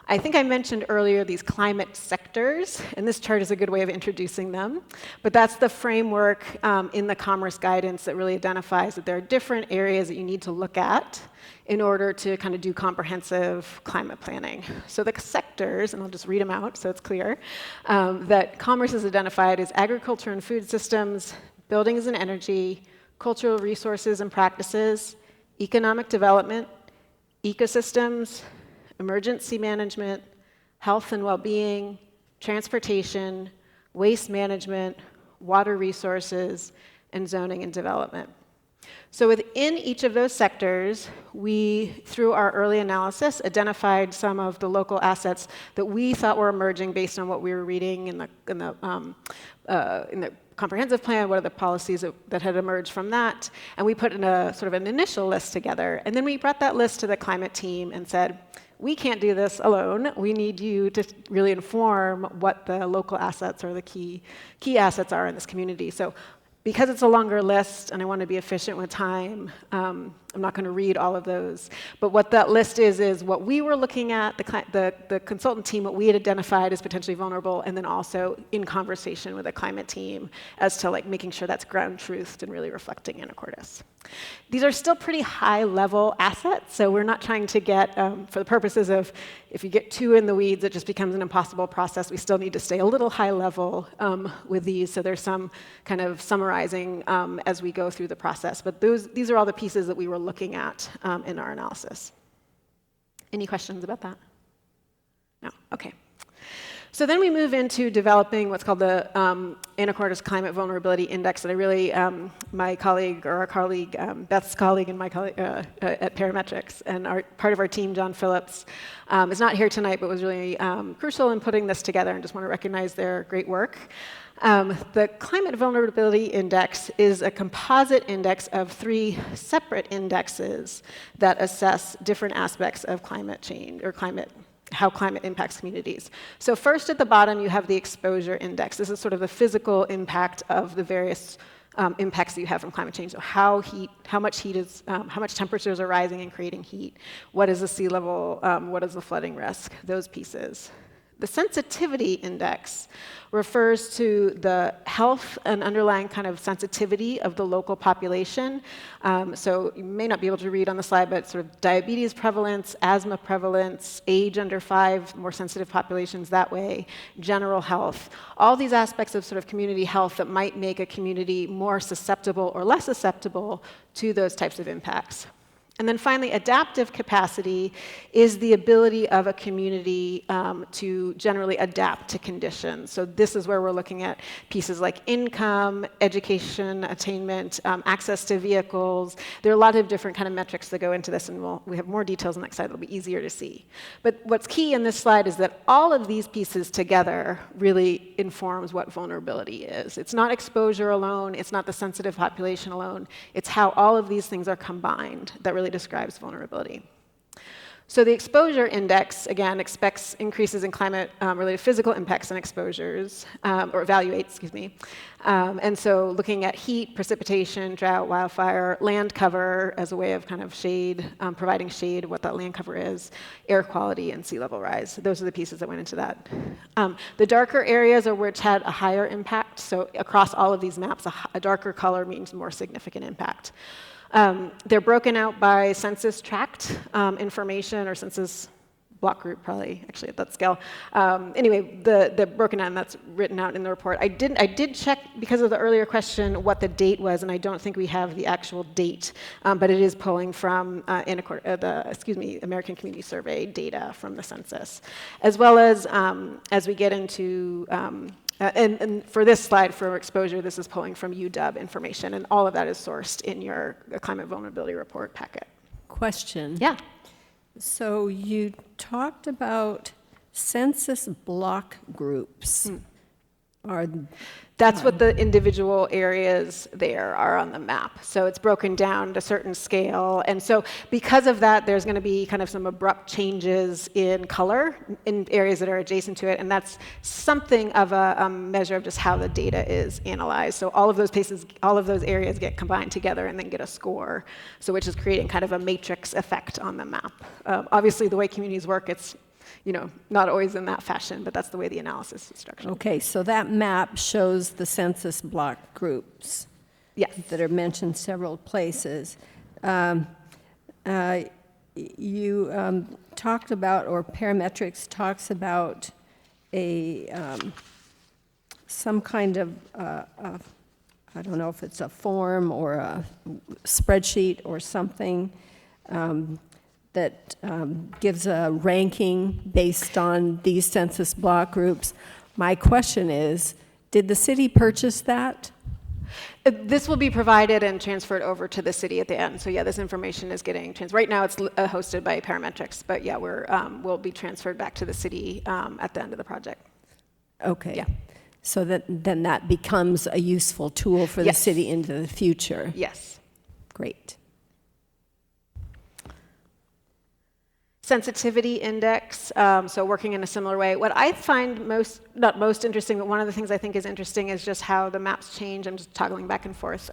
I think I mentioned earlier these climate sectors, and this chart is a good way of introducing them. But that's the framework in the Commerce guidance that really identifies that there are different areas that you need to look at in order to kind of do comprehensive climate planning. So the sectors, and I'll just read them out so it's clear, that Commerce has identified is agriculture and food systems, buildings and energy, cultural resources and practices, economic development, ecosystems, emergency management, health and well-being, transportation, waste management, water resources, and zoning and development. So within each of those sectors, we, through our early analysis, identified some of the local assets that we thought were emerging based on what we were reading in the comprehensive plan, what are the policies that had emerged from that, and we put in a sort of an initial list together. And then we brought that list to the climate team and said, we can't do this alone. We need you to really inform what the local assets or the key assets are in this community. So because it's a longer list and I want to be efficient with time, I'm not going to read all of those. But what that list is what we were looking at, the consultant team, what we had identified as potentially vulnerable, and then also in conversation with the climate team as to like making sure that's ground truthed and really reflecting Anacortes. These are still pretty high-level assets, so we're not trying to get, for the purposes of, if you get too in the weeds, it just becomes an impossible process. We still need to stay a little high-level with these, so there's some kind of summarizing as we go through the process. But these are all the pieces that we were looking at in our analysis. Any questions about that? No? Okay. So then we move into developing what's called the Anacortes Climate Vulnerability Index, and I really, my colleague, or our colleague, Beth's colleague and my colleague at Parametrics, and part of our team, John Phillips, is not here tonight, but was really crucial in putting this together, and just want to recognize their great work. The Climate Vulnerability Index is a composite index of 3 separate indexes that assess different aspects of climate change, or how climate impacts communities. So first at the bottom, you have the exposure index. This is sort of the physical impact of the various impacts that you have from climate change. So how much temperatures are rising and creating heat? What is the sea level? What is the flooding risk? Those pieces. The sensitivity index refers to the health and underlying kind of sensitivity of the local population. So you may not be able to read on the slide, but sort of diabetes prevalence, asthma prevalence, age under 5, more sensitive populations that way, general health, all these aspects of sort of community health that might make a community more susceptible or less susceptible to those types of impacts. And then finally, adaptive capacity is the ability of a community to generally adapt to conditions. So this is where we're looking at pieces like income, education, attainment, access to vehicles. There are a lot of different kind of metrics that go into this, and we have more details on the next slide. It'll be easier to see. But what's key in this slide is that all of these pieces together really informs what vulnerability is. It's not exposure alone. It's not the sensitive population alone. It's how all of these things are combined that really describes vulnerability. So the exposure index, again, expects increases in climate-related physical impacts and exposures, or evaluates, excuse me. And so looking at heat, precipitation, drought, wildfire, land cover as a way of kind of shade, providing shade, what that land cover is, air quality, and sea level rise. Those are the pieces that went into that. The darker areas are which had a higher impact. So across all of these maps, a darker color means more significant impact. They're broken out by census tract information, or census block group, probably, actually, at that scale. Anyway, they're broken out, and that's written out in the report. I did check, because of the earlier question, what the date was, and I don't think we have the actual date, but it is pulling from American Community Survey data from the census, as well as we get into and for this slide, for exposure, this is pulling from UW information, and all of that is sourced in your climate vulnerability report packet. Question. Yeah. So you talked about census block groups. are, That's what the individual areas there are on the map. So it's broken down to a certain scale. And so because of that, there's going to be kind of some abrupt changes in color in areas that are adjacent to it. And that's something of a measure of just how the data is analyzed. So all of those places, all of those areas get combined together and then get a score. So which is creating kind of a matrix effect on the map. Obviously, the way communities work, it's not always in that fashion, but that's the way the analysis is structured. okay, so that map shows the census block groups. Yes. That are mentioned several places. You talked about, or Parametrics talks about some kind of, I don't know if it's a form or a spreadsheet or something, that gives a ranking based on these census block groups. My question is, did the city purchase that? This will be provided and transferred over to the city at the end. So yeah, this information is getting transferred. Right now it's hosted by Parametrics, but yeah, we'll be transferred back to the city at the end of the project. Okay. Yeah. So then that becomes a useful tool for the Yes. city into the future. Yes. Great. Sensitivity index, so working in a similar way. What I find not most interesting, but one of the things I think is interesting is just how the maps change. I'm just toggling back and forth.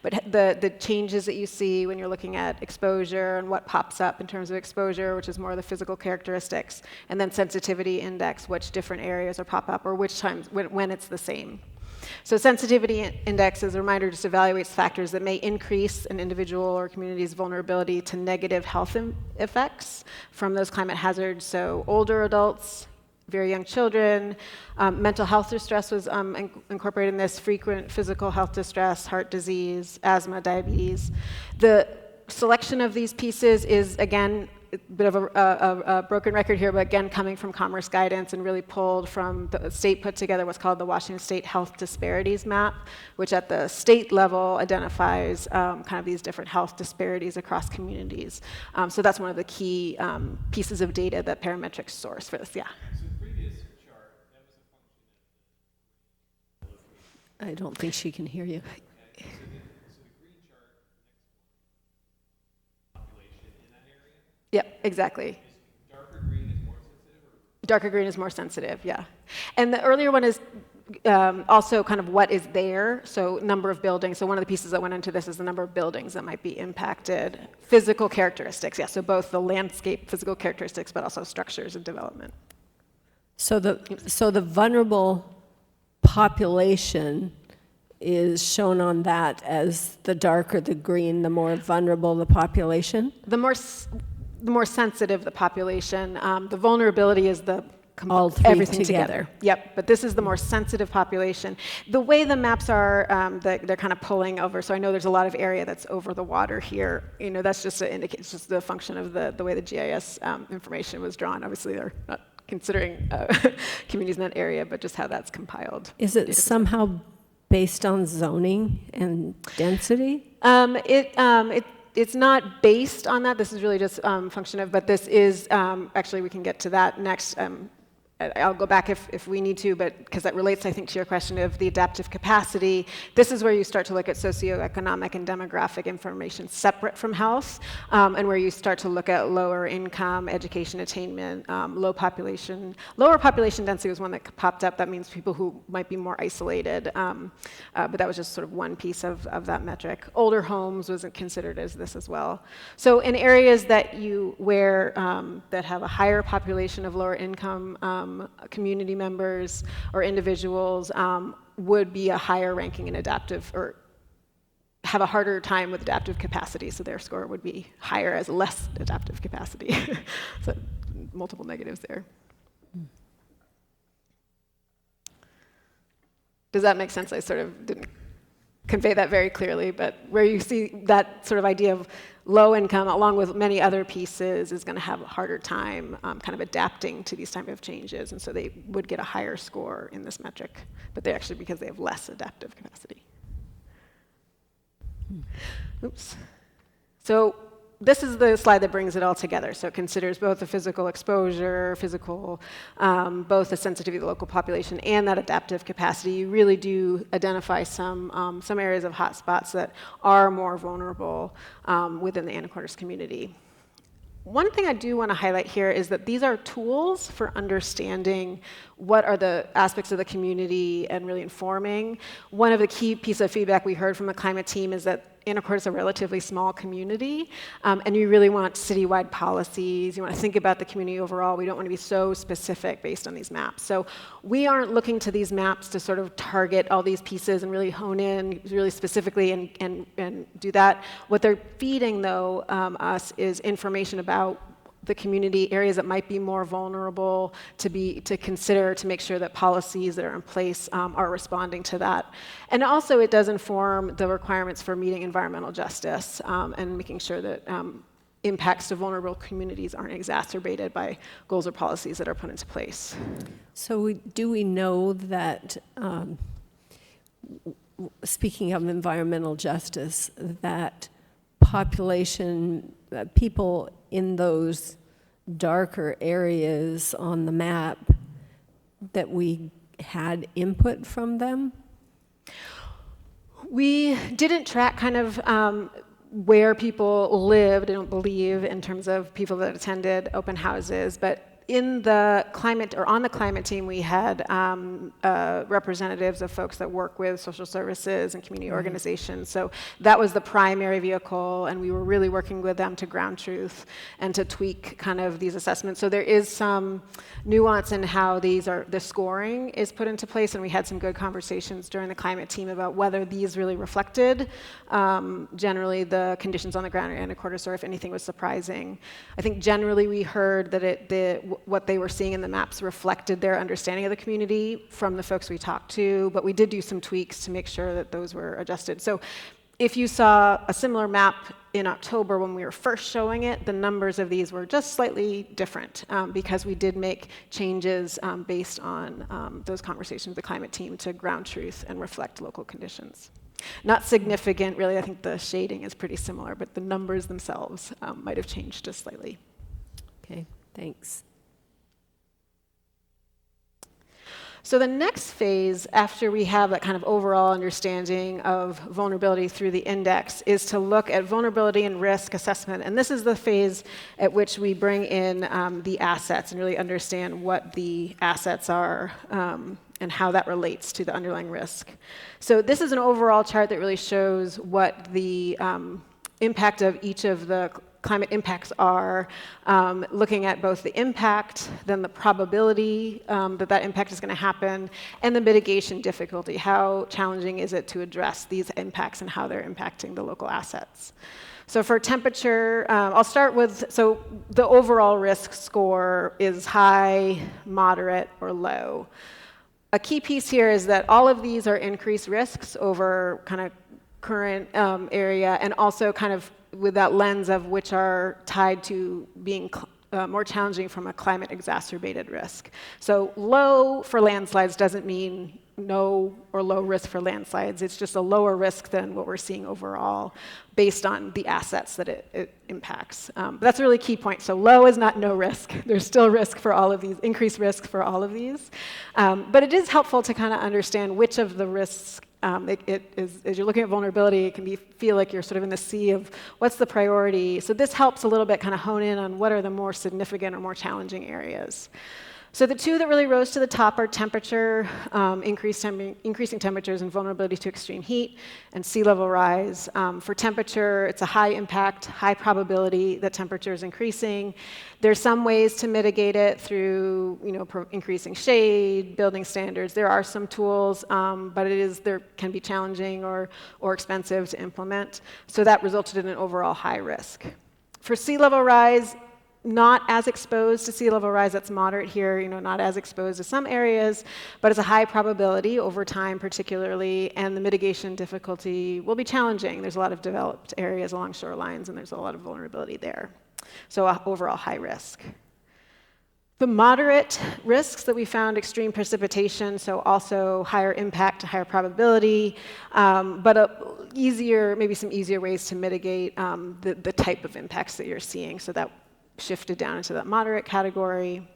But the changes that you see when you're looking at exposure and what pops up in terms of exposure, which is more of the physical characteristics, and then sensitivity index, which different areas are pop up or which times, when it's the same. So sensitivity index, as a reminder, just evaluates factors that may increase an individual or community's vulnerability to negative health effects from those climate hazards. So older adults, very young children, mental health distress was incorporated in this, frequent physical health distress, heart disease, asthma, diabetes. The selection of these pieces is, again, a bit of a broken record here, but again, coming from Commerce Guidance and really pulled from the state put together what's called the Washington State Health Disparities Map, which at the state level identifies kind of these different health disparities across communities. So that's one of the key pieces of data that Parametrics source for this, yeah. I don't think she can hear you. Yep, exactly. Darker green is more sensitive, yeah. And the earlier one is also kind of what is there, so number of buildings. So one of the pieces that went into this is the number of buildings that might be impacted. Physical characteristics, yeah, so both the landscape physical characteristics, but also structures and development. So the vulnerable population is shown on that as the darker the green, the more vulnerable the population? The more sensitive the population. The vulnerability is all three everything together. Yep, but this is the more sensitive population. The way the maps are, they're kind of pulling over, so I know there's a lot of area that's over the water here. That's just it's just the function of the way the GIS information was drawn. Obviously, they're not considering communities in that area, but just how that's compiled. Is it somehow based on zoning and density? It's not based on that. This is really just function of, but this is, actually we can get to that next. I'll go back if we need to, but because that relates, I think, to your question of the adaptive capacity. This is where you start to look at socioeconomic and demographic information separate from health, and where you start to look at lower income, education attainment, lower population density was one that popped up. That means people who might be more isolated, but that was just sort of one piece of that metric. Older homes wasn't considered as this as well. So in areas that that have a higher population of lower income community members or individuals would be a higher ranking in adaptive, or have a harder time with adaptive capacity, so their score would be higher as less adaptive capacity. So multiple negatives there. Does that make sense? I sort of didn't convey that very clearly, but where you see that sort of idea of low income, along with many other pieces, is going to have a harder time kind of adapting to these type of changes, and so they would get a higher score in this metric, but they actually, because they have less adaptive capacity. Oops. So this is the slide that brings it all together. So it considers both the physical exposure, both the sensitivity of the local population and that adaptive capacity. You really do identify some areas of hotspots that are more vulnerable within the Anacortes community. One thing I do want to highlight here is that these are tools for understanding what are the aspects of the community and really informing. One of the key pieces of feedback we heard from the climate team is that Anacortes is a relatively small community, and you really want citywide policies. You want to think about the community overall. We don't want to be so specific based on these maps. So we aren't looking to these maps to sort of target all these pieces and really hone in really specifically and do that. What they're feeding, though, us is information about the community areas that might be more vulnerable to consider to make sure that policies that are in place are responding to that. And also it does inform the requirements for meeting environmental justice and making sure that impacts to vulnerable communities aren't exacerbated by goals or policies that are put into place. So do we know that, speaking of environmental justice, that population, people in those darker areas on the map, that we had input from them? We didn't track kind of where people lived, I don't believe, in terms of people that attended open houses, but in the climate, or on the climate team, we had representatives of folks that work with social services and community organizations. So that was the primary vehicle, and we were really working with them to ground truth and to tweak kind of these assessments. So there is some nuance in how the scoring is put into place, and we had some good conversations during the climate team about whether these really reflected generally the conditions on the ground in Anacortes, or if anything was surprising. I think generally we heard that what they were seeing in the maps reflected their understanding of the community from the folks we talked to, but we did do some tweaks to make sure that those were adjusted. So if you saw a similar map in October when we were first showing it, the numbers of these were just slightly different because we did make changes based on those conversations with the climate team to ground truth and reflect local conditions. Not significant, really. I think the shading is pretty similar, but the numbers themselves might have changed just slightly. Okay, thanks. So the next phase, after we have that kind of overall understanding of vulnerability through the index, is to look at vulnerability and risk assessment. And this is the phase at which we bring in the assets and really understand what the assets are and how that relates to the underlying risk. So this is an overall chart that really shows what the impact of each of the climate impacts are, looking at both the impact, then the probability that impact is going to happen, and the mitigation difficulty. How challenging is it to address these impacts and how they're impacting the local assets? So for temperature, I'll start with, so the overall risk score is high, moderate, or low. A key piece here is that all of these are increased risks over kind of current area, and also kind of with that lens of which are tied to being more challenging from a climate exacerbated risk. So low for landslides doesn't mean no or low risk for landslides. It's just a lower risk than what we're seeing overall based on the assets that it impacts. But that's a really key point. So low is not no risk. There's still risk for all of these, increased risk for all of these. But it is helpful to kind of understand which of the risks as you're looking at vulnerability, it can feel like you're sort of in the sea of what's the priority. So this helps a little bit kind of hone in on what are the more significant or more challenging areas. So the two that really rose to the top are temperature, increasing temperatures and vulnerability to extreme heat, and sea level rise. For temperature, it's a high impact, high probability that temperature is increasing. There's some ways to mitigate it through, increasing shade, building standards. There are some tools, but there can be challenging or expensive to implement. So that resulted in an overall high risk. For sea level rise, not as exposed to sea level rise, that's moderate here, not as exposed to some areas, but it's a high probability over time particularly, and the mitigation difficulty will be challenging. There's a lot of developed areas along shorelines, and there's a lot of vulnerability there. So overall high risk. The moderate risks that we found, extreme precipitation, so also higher impact, higher probability, but maybe some easier ways to mitigate the type of impacts that you're seeing. So that shifted down into that moderate category.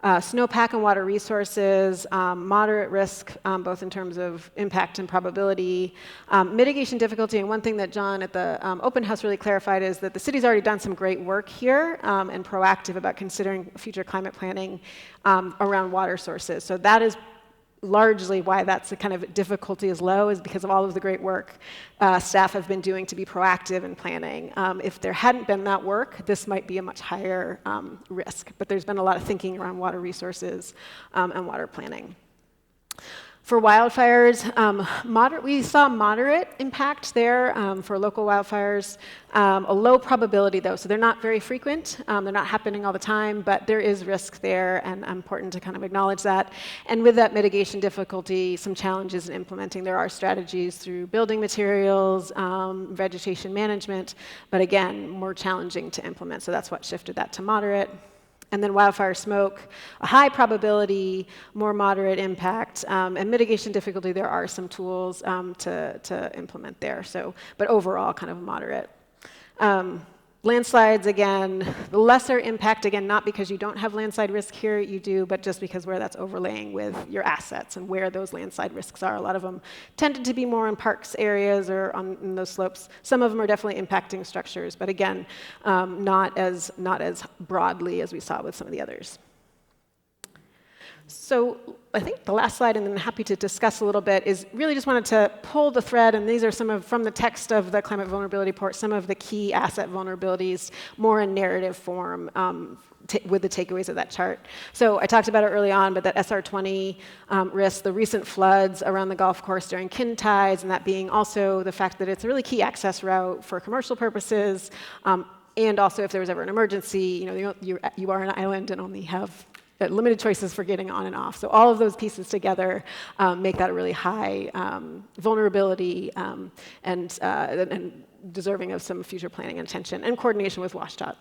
Snowpack and water resources, moderate risk, both in terms of impact and probability. Mitigation difficulty, and one thing that John at the open house really clarified is that the city's already done some great work here and proactive about considering future climate planning around water sources. So that is largely why that's the kind of difficulty is low, is because of all of the great work staff have been doing to be proactive in planning. If there hadn't been that work, this might be a much higher risk, but there's been a lot of thinking around water resources and water planning. For wildfires, we saw moderate impact there for local wildfires. A low probability, though, so they're not very frequent. They're not happening all the time, but there is risk there, and important to kind of acknowledge that. And with that mitigation difficulty, some challenges in implementing. There are strategies through building materials, vegetation management, but again, more challenging to implement. So that's what shifted that to moderate. And then wildfire smoke, a high probability, more moderate impact, and mitigation difficulty. There are some tools to implement there. So, but overall, kind of moderate. Landslides, again, the lesser impact, again, not because you don't have landslide risk here, you do, but just because where that's overlaying with your assets and where those landslide risks are. A lot of them tended to be more in parks areas or in those slopes. Some of them are definitely impacting structures, but again, not as broadly as we saw with some of the others. So I think the last slide, and then happy to discuss a little bit, is really just wanted to pull the thread, and these are from the text of the climate vulnerability report, some of the key asset vulnerabilities, more in narrative form, with the takeaways of that chart. So I talked about it early on, but that SR20 risk, the recent floods around the golf course during kin tides, and that being also the fact that it's a really key access route for commercial purposes, and also if there was ever an emergency, you are an island and only have limited choices for getting on and off. So all of those pieces together make that a really high vulnerability and deserving of some future planning and attention and coordination with WSDOT.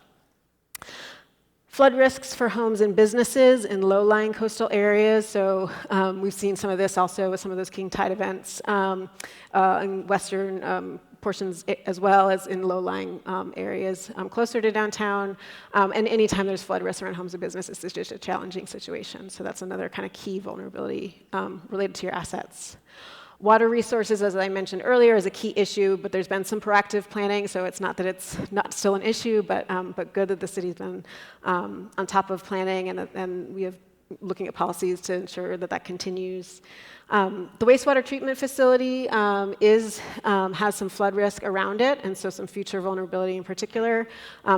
Flood risks for homes and businesses in low-lying coastal areas. So we've seen some of this also with some of those king tide events in western portions as well as in low-lying areas closer to downtown. And anytime there's flood risk around homes and businesses, it's just a challenging situation. So that's another kind of key vulnerability related to your assets. Water resources, as I mentioned earlier, is a key issue, but there's been some proactive planning, so it's not that it's not still an issue, but good that the city's been on top of planning, and we have looking at policies to ensure that that continues. The wastewater treatment facility has some flood risk around it, and so some future vulnerability in particular.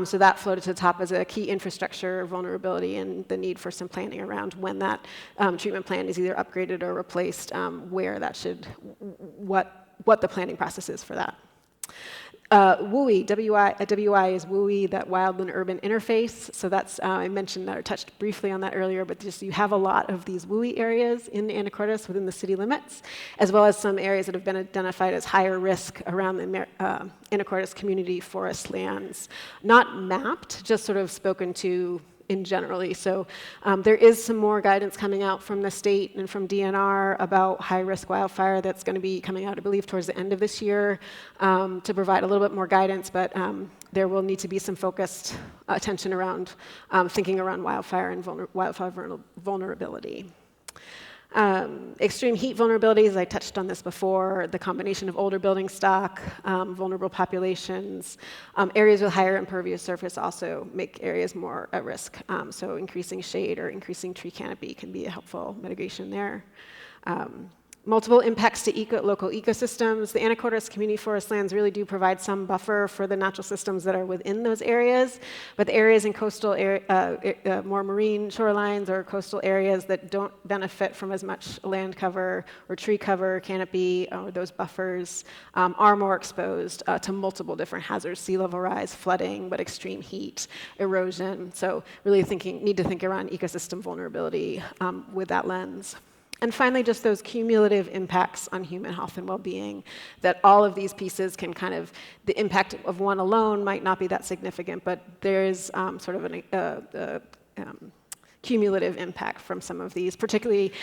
So that floated to the top as a key infrastructure vulnerability and the need for some planning around when that treatment plant is either upgraded or replaced, where that should, what the planning process is for that. WUI, WI is WUI, that wildland-urban interface. So that's, I mentioned that or touched briefly on that earlier, but just you have a lot of these WUI areas in Anacortes within the city limits, as well as some areas that have been identified as higher risk around the Anacortes community forest lands. Not mapped, just sort of spoken to in generally. So there is some more guidance coming out from the state and from DNR about high-risk wildfire that's going to be coming out, I believe, towards the end of this year to provide a little bit more guidance, but there will need to be some focused attention around thinking around wildfire and wildfire vulnerability. Extreme heat vulnerabilities, I touched on this before, the combination of older building stock, vulnerable populations, areas with higher impervious surface also make areas more at risk. So increasing shade or increasing tree canopy can be a helpful mitigation there. Multiple impacts to local ecosystems. The Anacortes community forest lands really do provide some buffer for the natural systems that are within those areas, but the areas in coastal more marine shorelines or coastal areas that don't benefit from as much land cover or tree cover, canopy, or those buffers are more exposed to multiple different hazards: sea level rise, flooding, but extreme heat, erosion. So really need to think around ecosystem vulnerability with that lens. And finally, just those cumulative impacts on human health and well-being, that all of these pieces can kind of, the impact of one alone might not be that significant, but there is sort of cumulative impact from some of these. Particularly,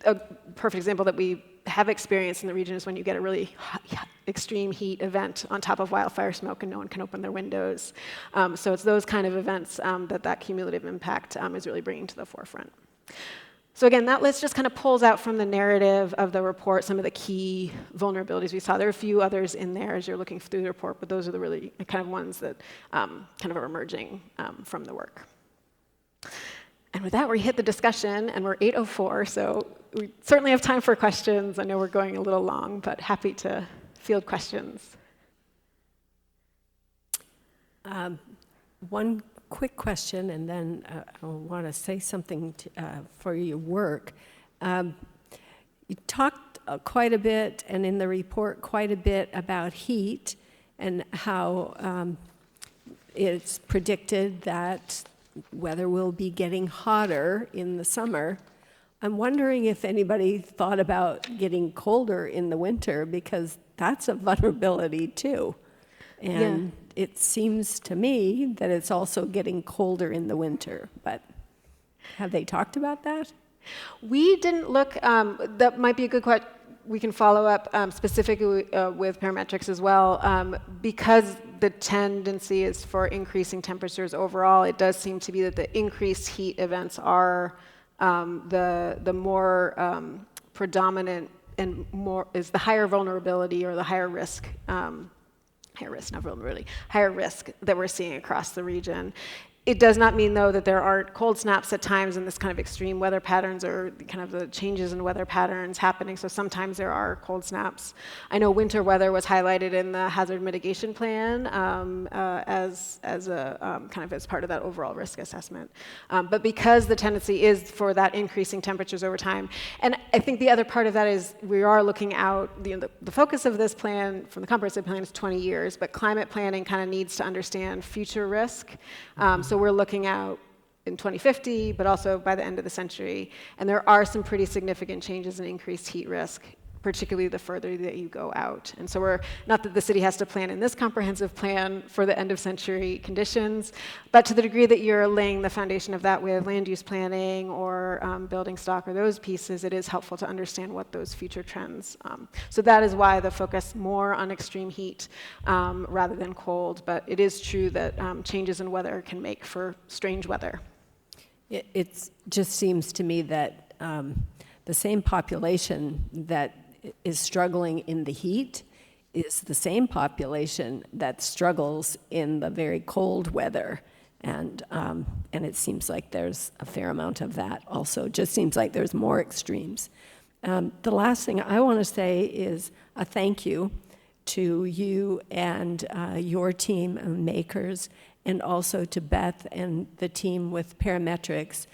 a perfect example that we have experienced in the region is when you get a really extreme heat event on top of wildfire smoke and no one can open their windows. So it's those kind of events that cumulative impact is really bringing to the forefront. So again, that list just kind of pulls out from the narrative of the report some of the key vulnerabilities we saw. There are a few others in there as you're looking through the report, but those are the really kind of ones that kind of are emerging from the work. And with that, we hit the discussion, and we're 8:04, so we certainly have time for questions. I know we're going a little long, but happy to field questions. One quick question, and then I want to say something for your work. You talked quite a bit, and in the report quite a bit, about heat and how it's predicted that weather will be getting hotter in the summer. I'm wondering if anybody thought about getting colder in the winter, because that's a vulnerability too. And it seems to me that it's also getting colder in the winter, but have they talked about that? We didn't look, that might be a good question. We can follow up specifically with parametrics as well. Because the tendency is for increasing temperatures overall, it does seem to be that the increased heat events are the more predominant and more is the higher vulnerability or the higher risk. Higher risk, not vulnerability, higher risk that we're seeing across the region. It does not mean, though, that there aren't cold snaps at times and this kind of extreme weather patterns or kind of the changes in weather patterns happening. So sometimes there are cold snaps. I know winter weather was highlighted in the hazard mitigation plan as a kind of as part of that overall risk assessment. But because the tendency is for that increasing temperatures over time, and I think the other part of that is we are looking out. The focus of this plan from the comprehensive plan is 20 years, but climate planning kind of needs to understand future risk. So we're looking out in 2050, but also by the end of the century. And there are some pretty significant changes in increased heat risk, particularly the further that you go out. And so we're, not that the city has to plan in this comprehensive plan for the end of century conditions, but to the degree that you're laying the foundation of that with land use planning or building stock or those pieces, it is helpful to understand what those future trends. So that is why the focus more on extreme heat rather than cold, but it is true that changes in weather can make for strange weather. It just seems to me that the same population that is struggling in the heat is the same population that struggles in the very cold weather. And it seems like there's a fair amount of that also. It just seems like there's more extremes. The last thing I want to say is a thank you to you and your team of makers, and also to Beth and the team with parametrics.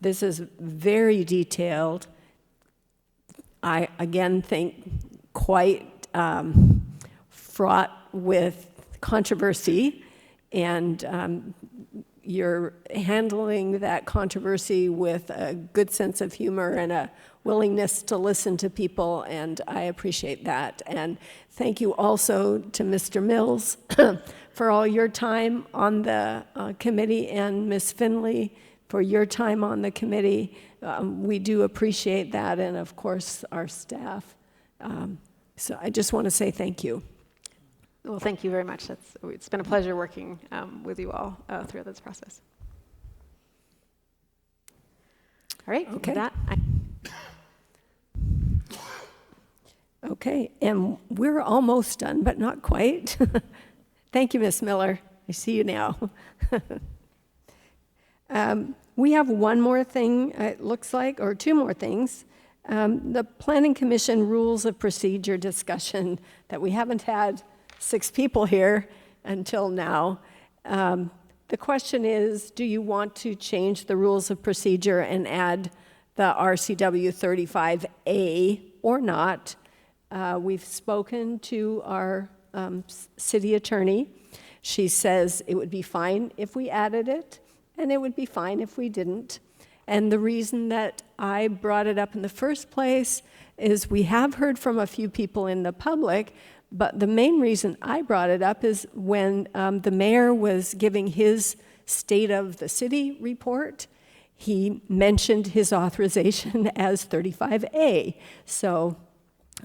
This is very detailed. I, again, think quite fraught with controversy, and you're handling that controversy with a good sense of humor and a willingness to listen to people, and I appreciate that. And thank you also to Mr. Mills for all your time on the committee, and Ms. Finley for your time on the committee. We do appreciate that, and of course our staff. So I just want to say thank you. Well, thank you very much. It's been a pleasure working with you all throughout this process. All right, Okay. with that, Okay, and we're almost done, but not quite. Thank you, Ms. Miller. I see you now. We have one more thing, it looks like, or two more things. The Planning Commission rules of procedure discussion that we haven't had 6 people here until now. The question is, do you want to change the rules of procedure and add the RCW 35A or not? We've spoken to our city attorney. She says it would be fine if we added it, and it would be fine if we didn't. And the reason that I brought it up in the first place is we have heard from a few people in the public, but the main reason I brought it up is when the mayor was giving his State of the City report, he mentioned his authorization as 35A. So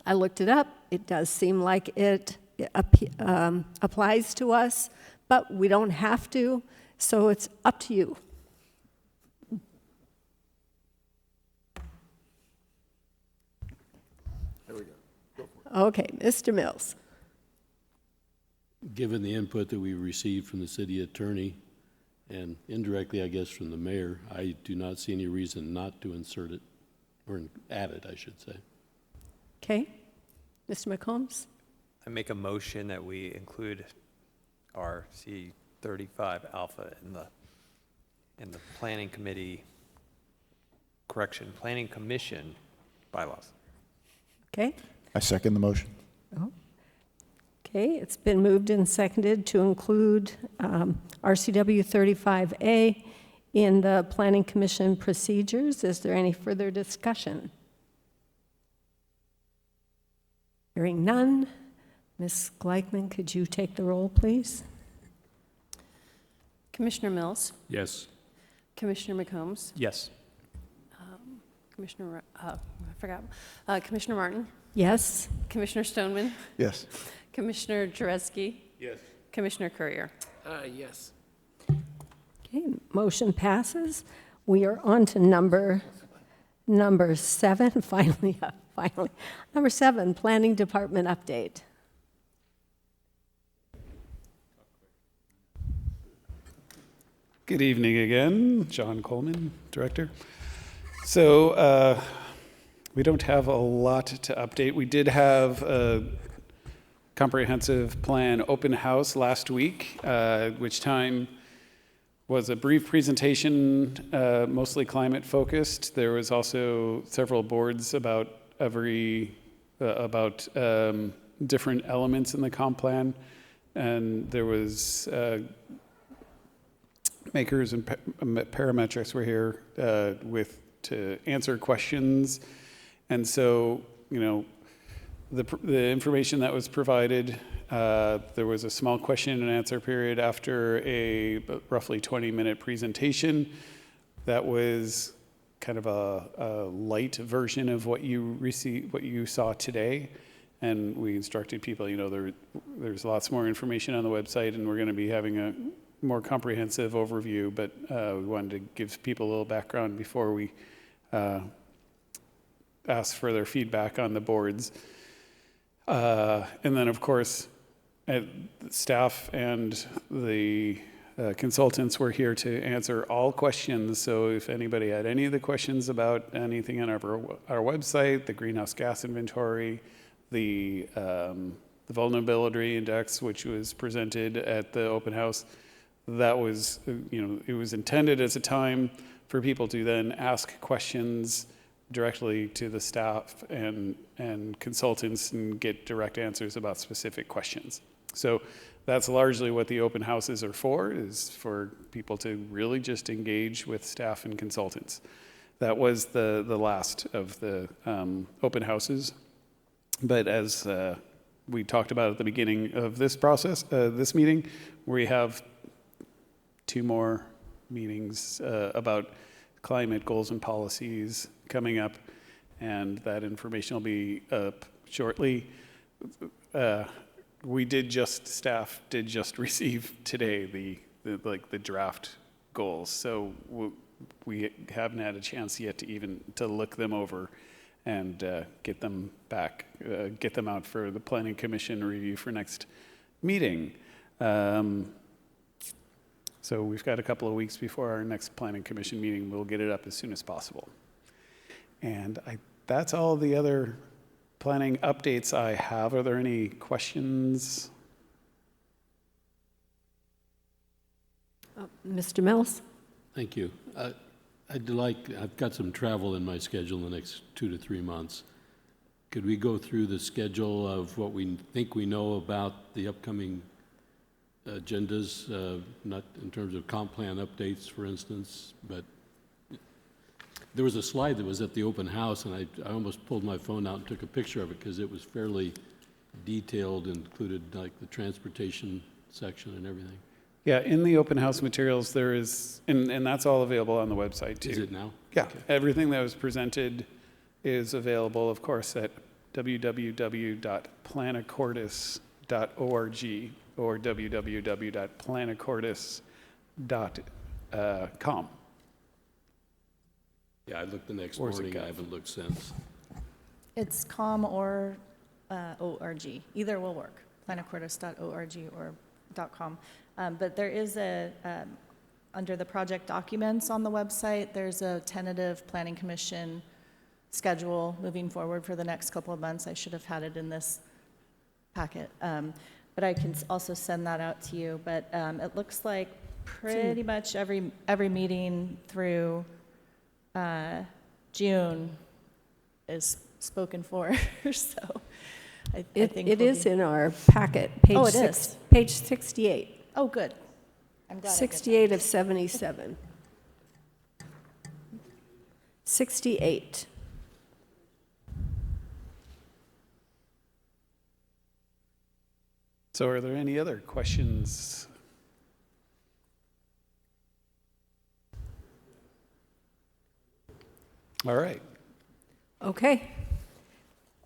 I looked it up. It does seem like it applies to us, but we don't have to, so it's up to you. There we go. Go for it. Okay, Mr. Mills. Given the input that we received from the city attorney, and indirectly, I guess, from the mayor, I do not see any reason not to insert it, or add it, I should say. Okay, Mr. McCombs? I make a motion that we include RC35 alpha in the planning commission bylaws. Okay. I second the motion. Okay, it's been moved and seconded to include RCW 35A in the Planning Commission procedures. Is there any further discussion? Hearing none. Ms. Gleichman, could you take the roll, please? Commissioner Mills, Yes. Commissioner McCombs, Yes. Commissioner, Commissioner Martin, Yes. Commissioner Stoneman, Yes. Commissioner Jareski, Yes. Commissioner Courier. Yes. Okay, motion passes. We are on to number 7, finally. Number 7, Planning Department update. Good evening again, John Coleman, Director. So we don't have a lot to update. We did have a comprehensive plan open house last week, which time was a brief presentation, mostly climate focused. There was also several boards about different elements in the comp plan, and there was makers and parametrics were here to answer questions. And so, you know, the information that was provided, there was a small question and answer period after a roughly 20-minute presentation. That was kind of a light version of what you saw today. And we instructed people, you know, there's lots more information on the website, and we're going to be having a more comprehensive overview, but we wanted to give people a little background before we ask for their feedback on the boards. And then, of course, staff and the consultants were here to answer all questions. So if anybody had any of the questions about anything on our website, the greenhouse gas inventory, the vulnerability index, which was presented at the open house, that was, you know, it was intended as a time for people to then ask questions directly to the staff and consultants and get direct answers about specific questions. So that's largely what the open houses are for, is for people to really just engage with staff and consultants. That was the last of the open houses. But as we talked about at the beginning of this process, this meeting, we have 2 more meetings about climate goals and policies coming up, and that information will be up shortly. Staff did just receive today the draft goals, so we haven't had a chance yet to look them over and get them back, get them out for the Planning Commission review for next meeting. So we've got a couple of weeks before our next Planning Commission meeting. We'll get it up as soon as possible. And that's all the other planning updates I have. Are there any questions? Mr. Mills? Thank you. I've got some travel in my schedule in the next 2 to 3 months. Could we go through the schedule of what we think we know about the upcoming agendas, not in terms of comp plan updates, for instance, but there was a slide that was at the open house, and I almost pulled my phone out and took a picture of it because it was fairly detailed and included like the transportation section and everything. Yeah, in the open house materials, there is, and that's all available on the website too. Is it now? Yeah, everything that was presented is available, of course, at www.planacortes.org or www.planacortes.com. Yeah, I looked the next Or is it morning. I Gov? haven't looked since. It's com or .org. Either will work, planacortes.org or .com. But there is under the project documents on the website, there's a tentative planning commission schedule moving forward for the next couple of months. I should have had it in this packet. But I can also send that out to you. But it looks like pretty much every meeting through June is spoken for. So I think It we'll is be- in our packet, page Oh, it six, is? page 68. Oh, good. I'm glad. I did that. 68 of 77. 68. So are there any other questions? All right. Okay.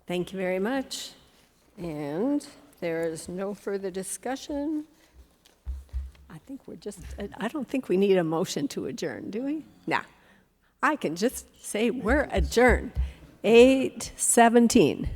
Thank you very much. And there is no further discussion. I think I don't think we need a motion to adjourn, do we? Nah. I can just say we're adjourned. 8:17.